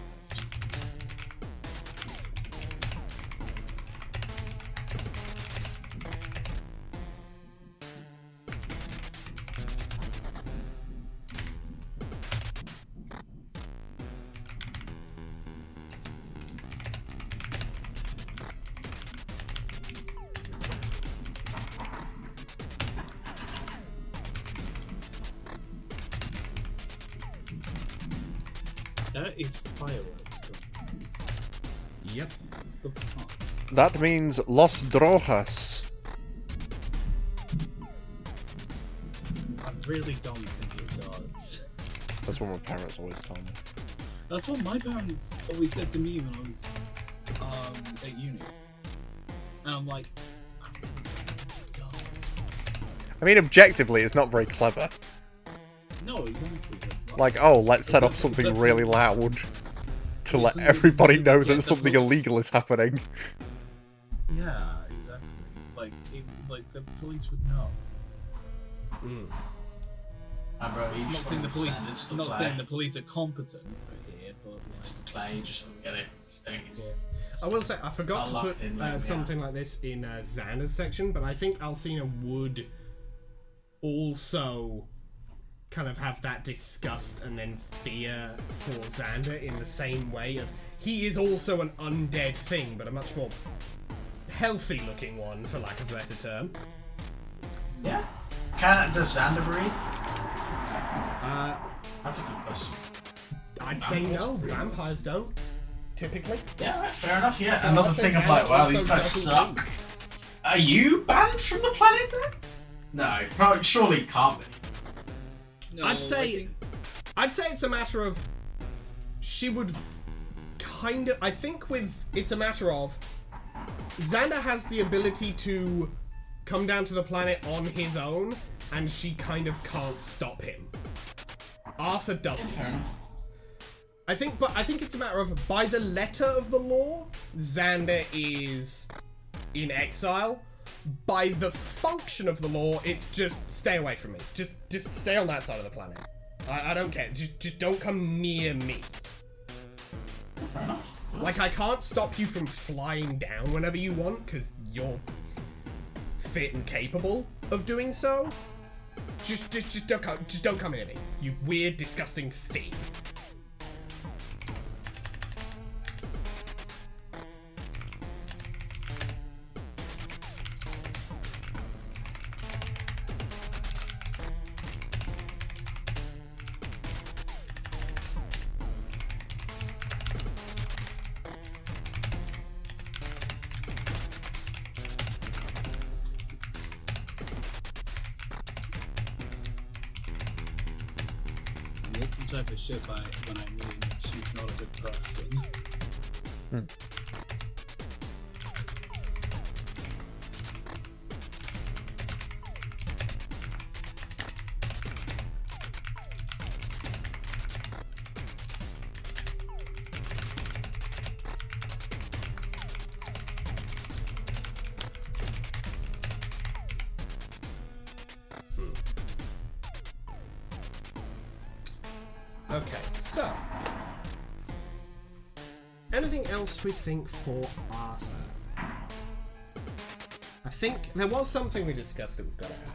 That is fireworks. Yep. The fuck? That means Los Drogas. I really don't think it does. That's what my parents always tell me. That's what my parents always said to me when I was at uni. And I'm like, I don't think it does. I mean, objectively, it's not very clever. No, exactly. Like, oh, let's set off something really loud to let everybody know that something illegal is happening. Yeah, exactly. Like the police would know. Bro, I'm not saying the police. Not saying the police are competent here, but It's the play, you just don't get it. Just don't get it. I will say, I forgot to locked put in, like, something like this in Xander's section, but I think Alcina would also kind of have that disgust and then fear for Xander in the same way of he is also an undead thing, but a much more healthy looking one, for lack of a better term. Yeah. Does Xander breathe? That's a good question. I'd say no, vampires don't, typically. Yeah, right, fair enough, yeah. So Another I'd say thing of Xander like, wow, also these guys doesn't suck. breathe. Are you banned from the planet then? No, probably, surely it can't be. no, I'd say it's a matter of she would kind of. I think it's a matter of Xander has the ability to come down to the planet on his own, and she kind of can't stop him. Arthur doesn't. I think it's a matter of by the letter of the law, Xander is in exile. By the function of the law, it's just stay away from me. Just stay on that side of the planet. I don't care. Just don't come near me. Like, I can't stop you from flying down whenever you want, because you're fit and capable of doing so. Just don't come near me. You weird, disgusting thing. That's the type of shit when I mean she's not a good person. Okay, so anything else we think for Arthur? I think there was something we discussed that we've got to add.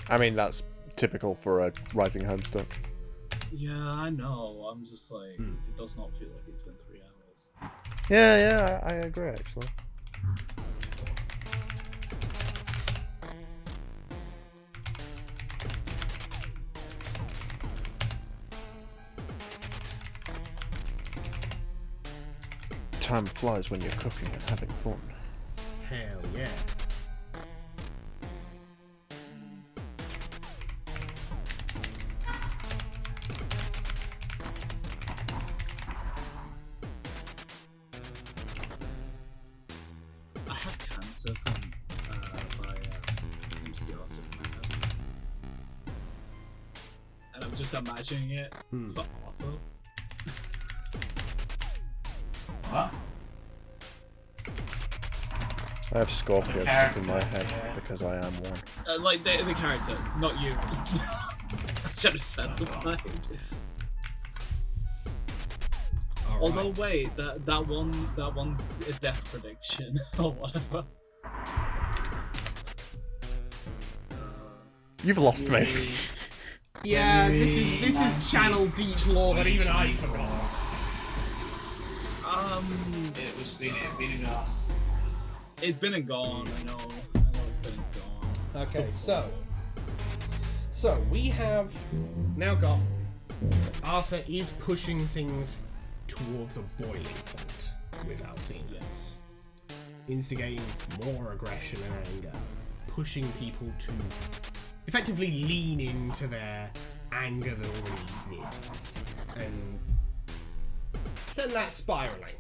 I mean, that's typical for a Rising Homestuck. Yeah, I know. I'm just like, it does not feel like it's been 3 hours. Yeah, I agree, actually. Time flies when you're cooking and having fun. Hell yeah. I have cancer from by MCR Superman, and I'm just imagining it for Arthur. What? I have Scorpio stuck in my head because I am one. Like the character, not you. I should have specified. Although wait, that one death prediction or whatever. You've lost me. Yeah, this is channel deep lore that even I forgot. It's been and gone. I know it's been and gone. Okay, so we have now got Arthur is pushing things towards a boiling point with Alcina. Yes. Instigating more aggression and anger, pushing people to effectively lean into their anger that already exists and send that spiraling.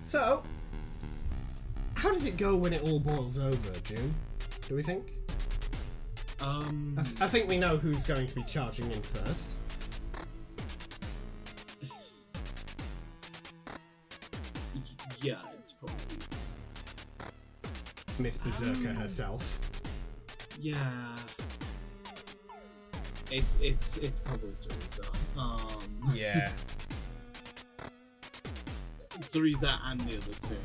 So, how does it go when it all boils over, June? Do we think? I think we know who's going to be charging in first. Yeah, it's probably Miss Berserker herself. yeah. It's probably Syriza. Yeah. Syriza and the other two.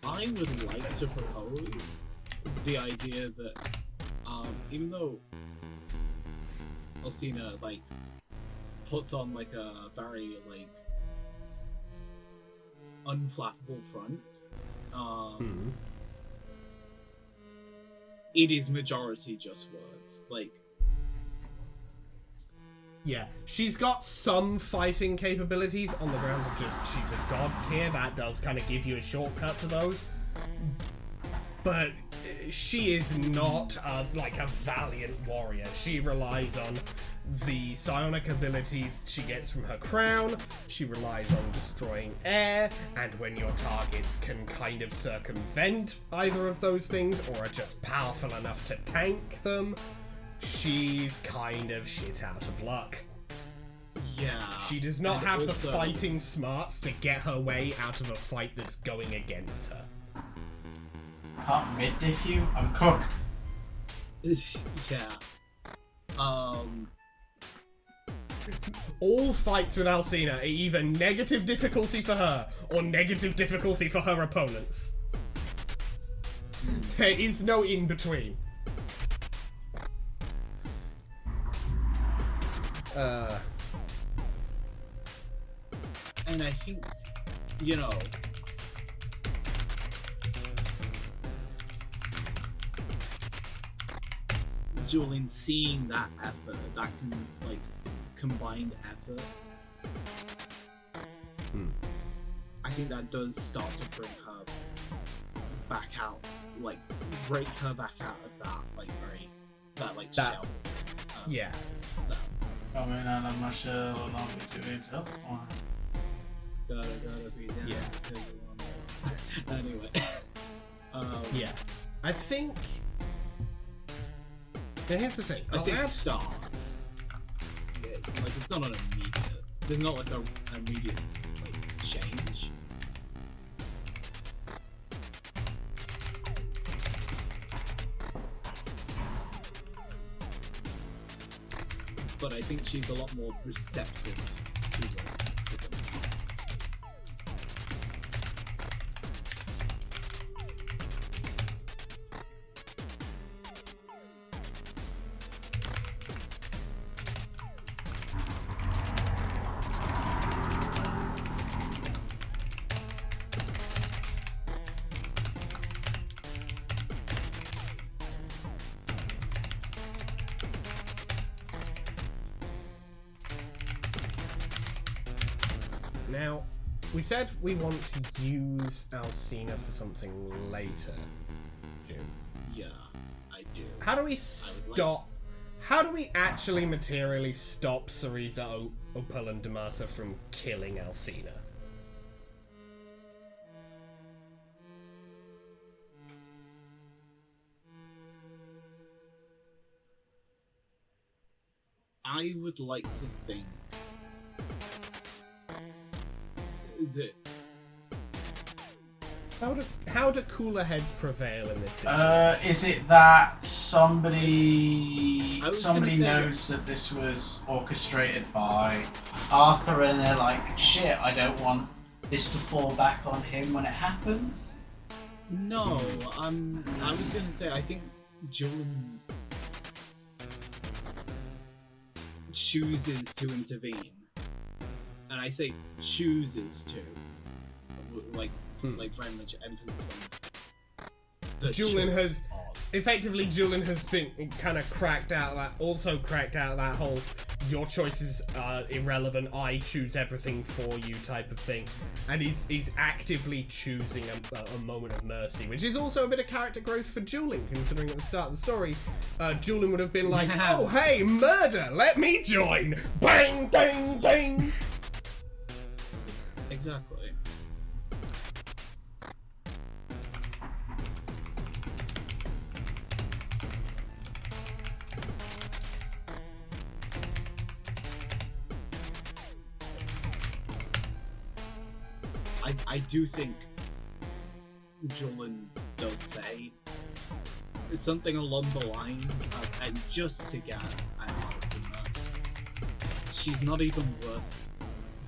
I would like to propose the idea that even though Alcina like puts on like a very like unflappable front, it is majority just words. Like, Yeah, she's got some fighting capabilities on the grounds of just she's a god tier. That does kind of give you a shortcut to those. But she is not like a valiant warrior. She relies on the psionic abilities she gets from her crown. She relies on destroying air, and when your targets can kind of circumvent either of those things or are just powerful enough to tank them, she's kind of shit out of luck. yeah. She does not And have also- the fighting smarts to get her way out of a fight that's going against her. Can't mid-diff you? I'm cooked. Yeah. All fights with Alcina are either negative difficulty for her or negative difficulty for her opponents. There is no in between. And I think, you know, Julian seeing that effort, that like combined effort, I think that does start to bring her back out, like break her back out of that, like that shell. Yeah. Coming out of my shell and I'll be doing just fine. Gotta be down. Yeah. Because you wanna- Anyway. Yeah. I think... Now here's the thing. I say I'll it add- starts. Yeah, like it's not an immediate. There's not like an immediate like change. But I think she's a lot more receptive to this. To them. Now, we said we want to use Alcina for something later, June. Yeah, I do. How do we stop... How do we actually materially stop Syriza, Opal, and Damasa from killing Alcina? I would like to think that How do cooler heads prevail in this situation? Is it that somebody I was gonna say- knows that this was orchestrated by Arthur and they're like, shit, I don't want this to fall back on him when it happens? no. I was gonna say I think Julian chooses to intervene, and I say chooses to, like very much emphasis on the Julian choice has of. effectively been kind of cracked out that whole your choices are irrelevant, I choose everything for you type of thing, and he's actively choosing a moment of mercy, which is also a bit of character growth for Julian, considering at the start of the story Julian would have been like, oh hey, murder, let me join, bang dang dang. Exactly. I do think Julian does say something along the lines of, and just to get at Alcina, she's not even worth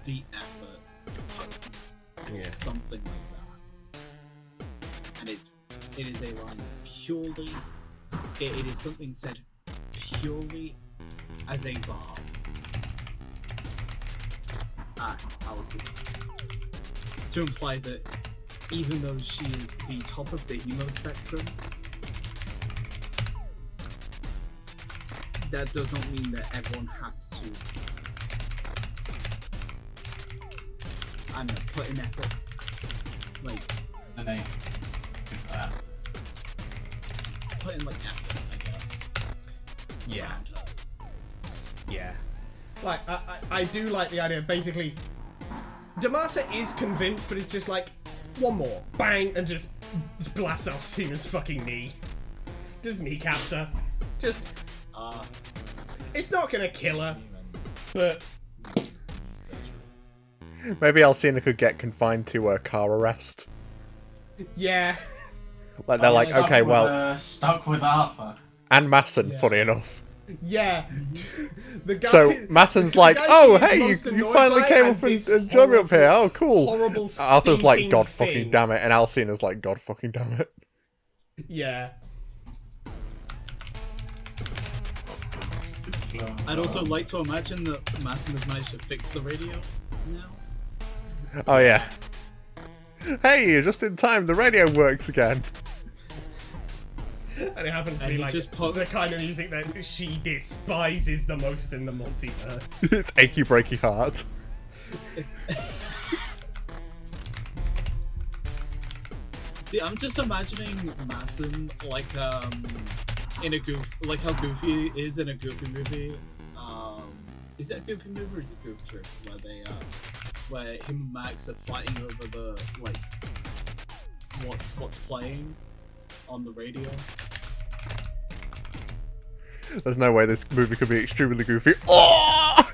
the effort to kill, or something like that. And it is a line purely, it is something said purely as a bar at Alcina, to imply that even though she is the top of the hemo spectrum, that does not mean that everyone has to, I don't know, put in effort. Like, And put in, like, effort, I guess. Yeah. around her. Yeah. Like, I do like the idea of basically Damasa is convinced, but it's just like, one more, bang, and just blasts Alcina's fucking knee. Just kneecaps her. Just, it's not gonna kill her, but Maybe Alcina could get confined to a car arrest. yeah. Like they're like, stuck okay, with, well, stuck with Arthur. and Masson, funny enough. Yeah. The guy, So Masson's the like, guy oh she is hey, most you annoyed finally by came and up and this joined me up here. Oh, cool. horrible, Arthur's like, stinking God thing. fucking damn it, and Alcina's like, God fucking damn it. Yeah. I'd also like to imagine that Masson has managed to fix the radio now. Oh yeah. Hey, you're just in time. The radio works again. And it happens to And be he like just put- the kind of music that she despises the most in the multiverse. It's achy breaky heart. See, I'm just imagining Masson like in a like how Goofy is in a Goofy movie. Is it a Goofy movie or is it Goof Troop where they where him and Max are fighting over the like what's playing on the radio? There's no way this movie could be extremely goofy. Oh!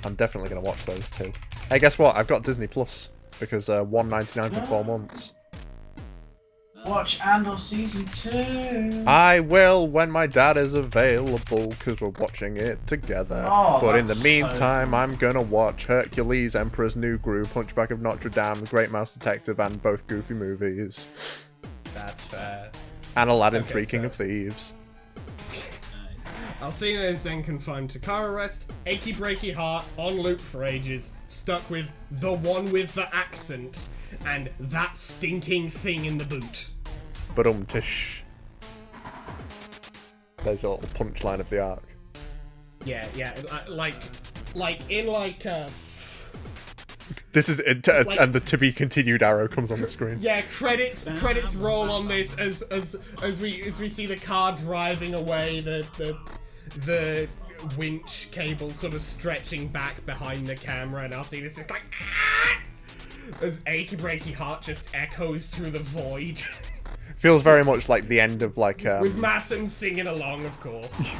I'm definitely gonna watch those too. Hey, guess what? I've got Disney Plus because $1.99 for 4 months. Watch Andor Season 2. I will when my dad is available because we're watching it together. Oh, But in the that's so meantime, cool. I'm gonna watch Hercules, Emperor's New Groove, Hunchback of Notre Dame, The Great Mouse Detective, and both Goofy movies. That's fair. And Aladdin Okay, 3 King so- of Thieves. Nice. Alcina is then confined to car arrest, achy breaky heart, on loop for ages, stuck with the one with the accent, and that stinking thing in the boot. Tish. There's a little punchline of the arc. Yeah, like in like. This is it, and the to be continued arrow comes on the screen. Yeah, credits roll on this as we see the car driving away, the winch cable sort of stretching back behind the camera, and I'll see this just like as Achy Breaky Heart just echoes through the void. Feels very much like the end of like with Masson singing along, of course.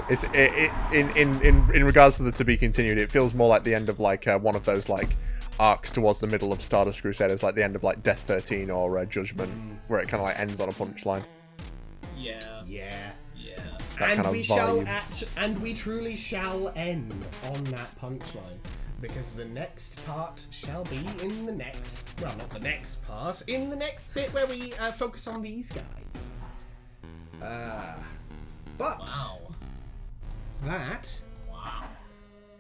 It's in regards to the to be continued, it feels more like the end of like one of those like arcs towards the middle of Stardust Crusaders, like the end of like Death 13 or Judgment, where it kind of like ends on a punchline. Yeah. That kind of vibe. And we truly shall end on that punchline, because the next part shall be in the next, well, not the next part, in the next bit where we focus on these guys. But Wow. that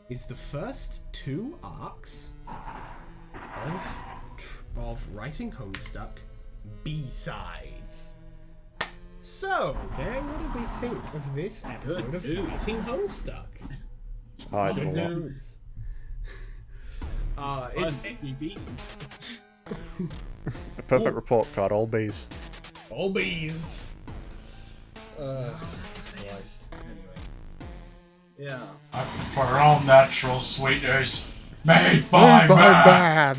is the first 2 arcs of Writing Homestuck B-Sides. So, gang, what did we think of this episode of Writing Homestuck? I Good don't know. news. Fun BBs. A perfect report card, all B's. All B's. Christ. Anyway. Yeah. I prefer all natural sweeteners made by man. man.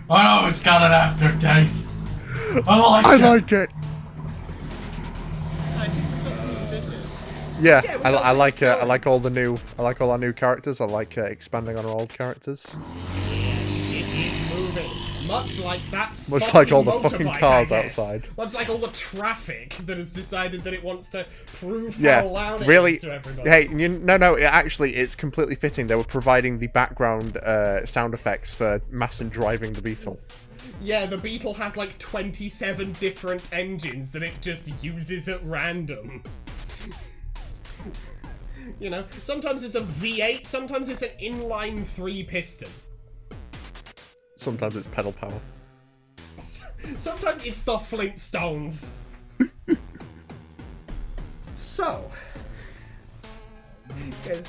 I know it's got an aftertaste. I I it. like it. I think we've got something good here. Yeah, Yeah, we I got like things going. I like all our new characters. I like expanding on our old characters. Shit is moving. Much like that Much fucking like all the fucking motorbike, cars I guess. outside. Much like all the traffic that has decided that it wants to prove Yeah, how loud it really. is to everybody. Hey, no. It's completely fitting. They were providing the background sound effects for Masson driving the Beetle. Yeah, the Beetle has like 27 different engines that it just uses at random. You know, sometimes it's a V8, sometimes it's an inline 3 piston. Sometimes it's pedal power. Sometimes it's the Flintstones. So, guys,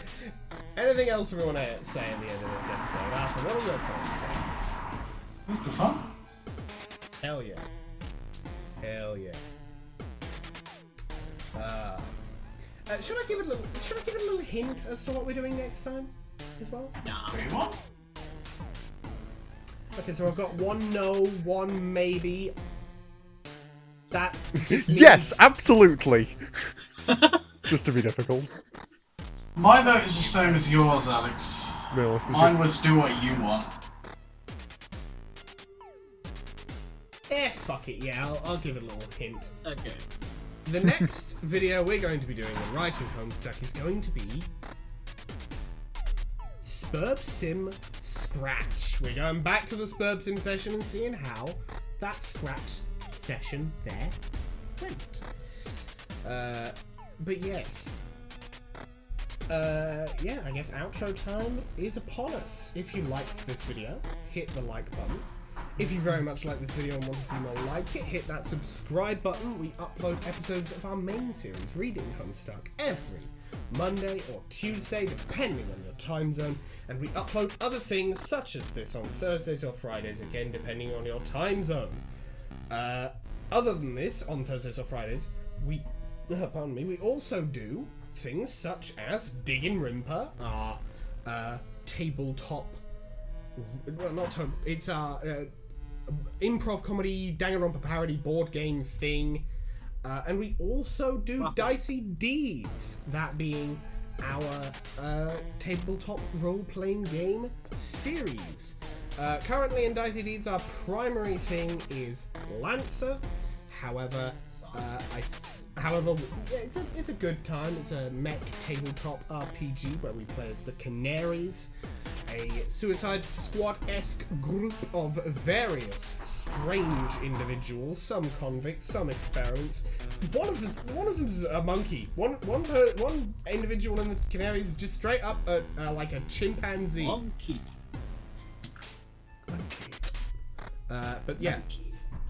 anything else we want to say at the end of this episode? Arthur, what are your thoughts? That's good fun. Hell yeah. Hell yeah. Should I give it a little hint as to what we're doing next time as well? What do you want? Okay, so I've got 1 no, 1 maybe. That just Yes, means- absolutely. Just to be difficult. My vote is the same as yours, Alex. Realistically. Mine was do what you want. fuck it, yeah, I'll give it a little hint. Okay. The next video we're going to be doing in Writing Homestuck is going to be Friendsim Scratch. We're going back to the Friendsim session and seeing how that Scratch session there went. But yes. Yeah, I guess outro time is upon us. If you liked this video, hit the like button. If you very much like this video and want to see more like it, hit that subscribe button. We upload episodes of our main series, Reading Homestuck, every Monday or Tuesday, depending on your time zone. And we upload other things, such as this, on Thursdays or Fridays, again, depending on your time zone. Other than this, on Thursdays or Fridays, we also do things such as Diggin' Rimper, our tabletop, well, not it's our improv comedy Danganronpa parody board game thing, and we also do Dicey Deeds, that being our tabletop role-playing game series. Currently in Dicey Deeds, our primary thing is Lancer. However, yeah, it's a good time. It's a mech tabletop RPG where we play as the Canaries, a Suicide Squad-esque group of various strange individuals, some convicts, some experiments. One of them is a monkey. One individual in the Canaries is just straight up like a chimpanzee. Monkey. But yeah.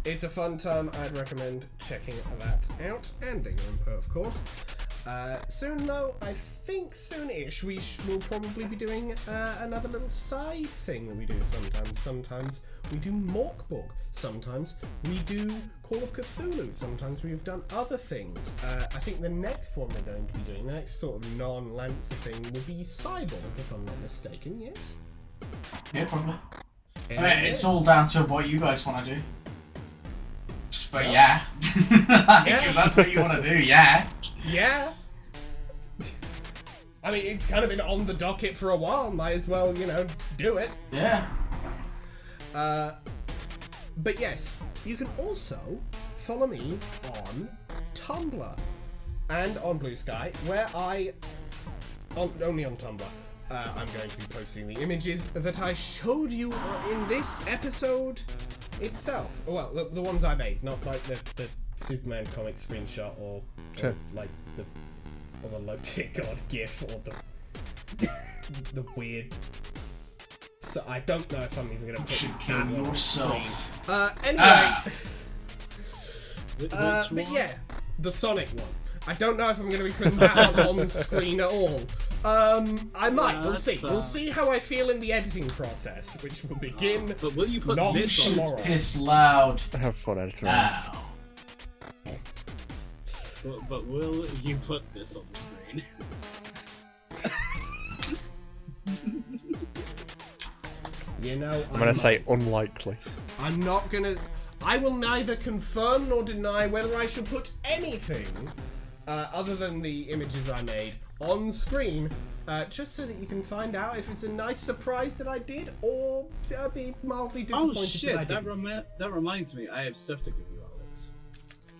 It's a fun time. I'd recommend checking that out, and Danganronpa, of course. Soon though, I think soon-ish, we'll probably be doing another little side thing that we do sometimes. Sometimes we do Morkborg, sometimes we do Call of Cthulhu, sometimes we've done other things. I think the next one we're going to be doing, the next sort of non-Lancer thing, will be Cyborg, if I'm not mistaken, yes? Yeah, probably. I mean, it's all down to what you guys want to do. But yeah. If that's what you want to do, yeah. Yeah. I mean, it's kind of been on the docket for a while. Might as well, do it. Yeah. But yes, you can also follow me on Tumblr and on Blue Sky, where only on Tumblr, I'm going to be posting the images that I showed you in this episode itself. Well, the ones I made, not like the Superman comic screenshot or like the low-tier god gif or the weird. So I don't know if I'm even gonna put Kill that on yourself. Anyway. But yeah, the Sonic one. I don't know if I'm gonna be putting that on the screen at all. I might. We'll see. We'll see how I feel in the editing process, which will begin. But will you put not this on? tomorrow. Piss loud. Have fun editing. Now. But will you put this on the screen? I'm gonna say unlikely. I'm not gonna. I will neither confirm nor deny whether I should put anything other than the images I made on screen, just so that you can find out if it's a nice surprise that I did or be mildly disappointed Oh shit! that I didn't. That reminds me. I have stuff to give you, Alex.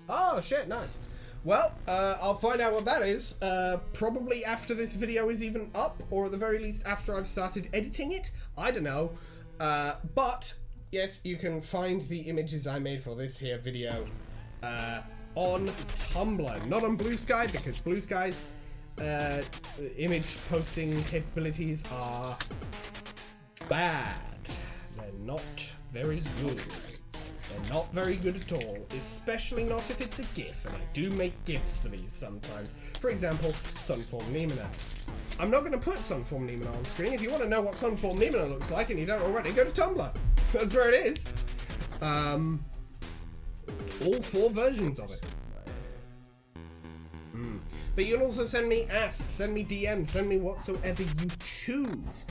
Oh shit! Nice. Well, I'll find out what that is, probably after this video is even up, or at the very least after I've started editing it. I don't know. But, yes, you can find the images I made for this here video on Tumblr. Not on Blue Sky, because Blue Sky's image posting capabilities are bad. They're not very good. They're not very good at all, especially not if it's a GIF, and I do make GIFs for these sometimes. For example, Sunform Nemina. I'm not going to put Sunform Nemina on screen. If you want to know what Sunform Nemina looks like and you don't already, go to Tumblr. That's where it is. All 4 versions of it. But you can also send me asks, send me DMs, send me whatsoever you choose.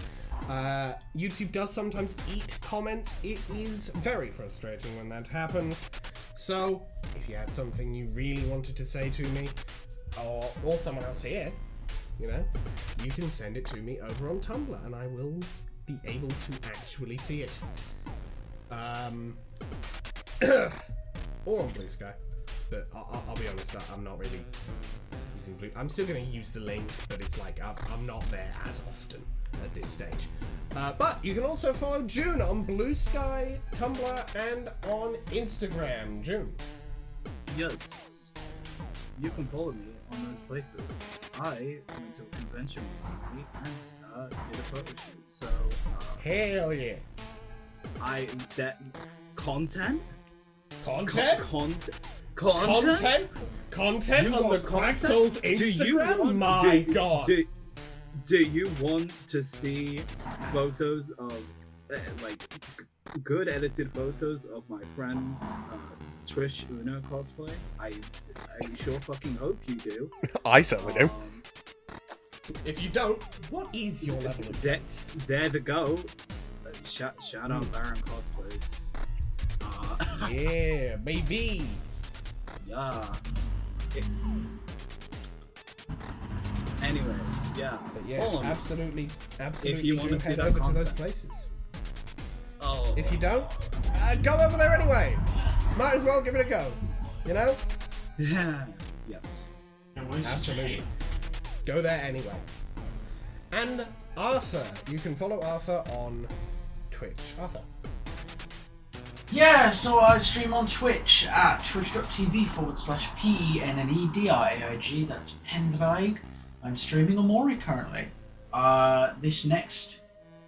YouTube does sometimes eat comments. It is very frustrating when that happens. So, if you had something you really wanted to say to me, or someone else here, you can send it to me over on Tumblr, and I will be able to actually see it. Or on Blue Sky. But I'll be honest, I'm not really using Blue. I'm still going to use the link, but it's like I'm not there as often at this stage. But you can also follow June on Blue Sky, Tumblr, and on Instagram. June. Yes. You can follow me on those places. I went to a convention recently and did a photo shoot. So Hell yeah. Content Content You on the want Crack content? Souls Do you Instagram? want- My do- god. Do you want to see photos of good edited photos of my friends Trish Una cosplay? I sure fucking hope you do. I certainly do. If you don't, what is your level of taste? There the go. Shout out Baron Cosplays. Yeah, baby. Yeah. Anyway, yeah. But yes, follow me. absolutely If you do wanna see head that over to content. those places. Oh. If you don't, go over there anyway. Might as well give it a go. Yeah. Yes. Absolutely. Go there anyway. And Arthur, you can follow Arthur on Twitch. Arthur. Yeah, so I stream on Twitch at twitch.tv/PENNEDIIG. That's Pendraig. I'm streaming on Mori currently. This next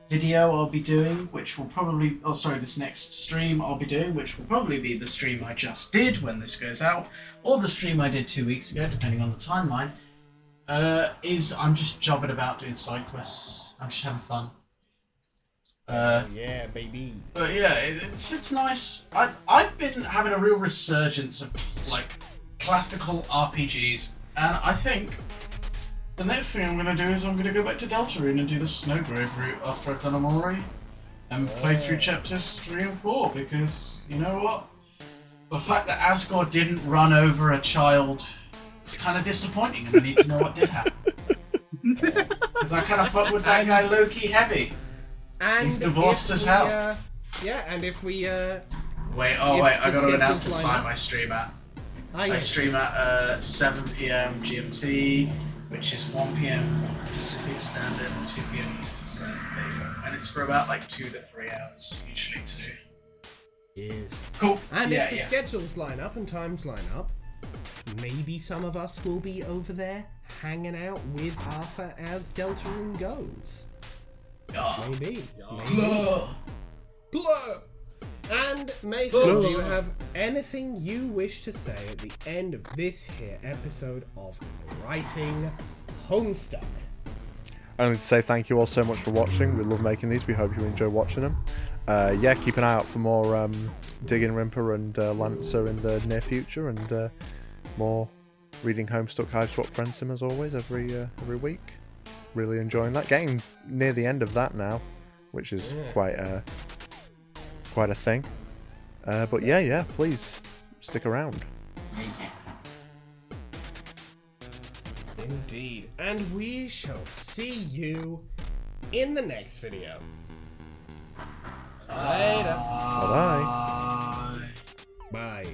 video I'll be doing, this next stream I'll be doing, which will probably be the stream I just did when this goes out, or the stream I did 2 weeks ago, depending on the timeline, is I'm just jobbing about doing side quests. I'm just having fun. Yeah, baby. But yeah, it's nice. I've been having a real resurgence of like classical RPGs, and I think the next thing I'm gonna do is I'm gonna go back to Deltarune and do the Snowgrave route after I've done Amori, and play through chapters 3 and 4, because you know what? The fact that Asgore didn't run over a child is kind of disappointing, and I need to know what did happen. Because I kind of fuck with that guy low-key heavy. And He's divorced as hell. Yeah, and if we Wait, I gotta announce the time I stream at. I stream at 7 PM GMT, which is 1 PM Pacific Standard, 2 PM Eastern Standard. There you go. And it's for about like 2 to 3 hours, usually 2. Yes. Cool. And if the schedules line up and times line up, maybe some of us will be over there hanging out with Arthur as Deltarune goes. Maybe. Blur. Blur. And Mason, do you have anything you wish to say at the end of this here episode of Writing Homestuck? Only to say thank you all so much for watching. We love making these. We hope you enjoy watching them. Yeah, keep an eye out for more Digging Rimper and Lancer in the near future, and more reading Homestuck, Hiveswap, Friendsim as always every week. Really enjoying that. Getting near the end of that now, which is quite a thing. But yeah, please stick around. Indeed. And we shall see you in the next video. Later. Bye-bye. Bye.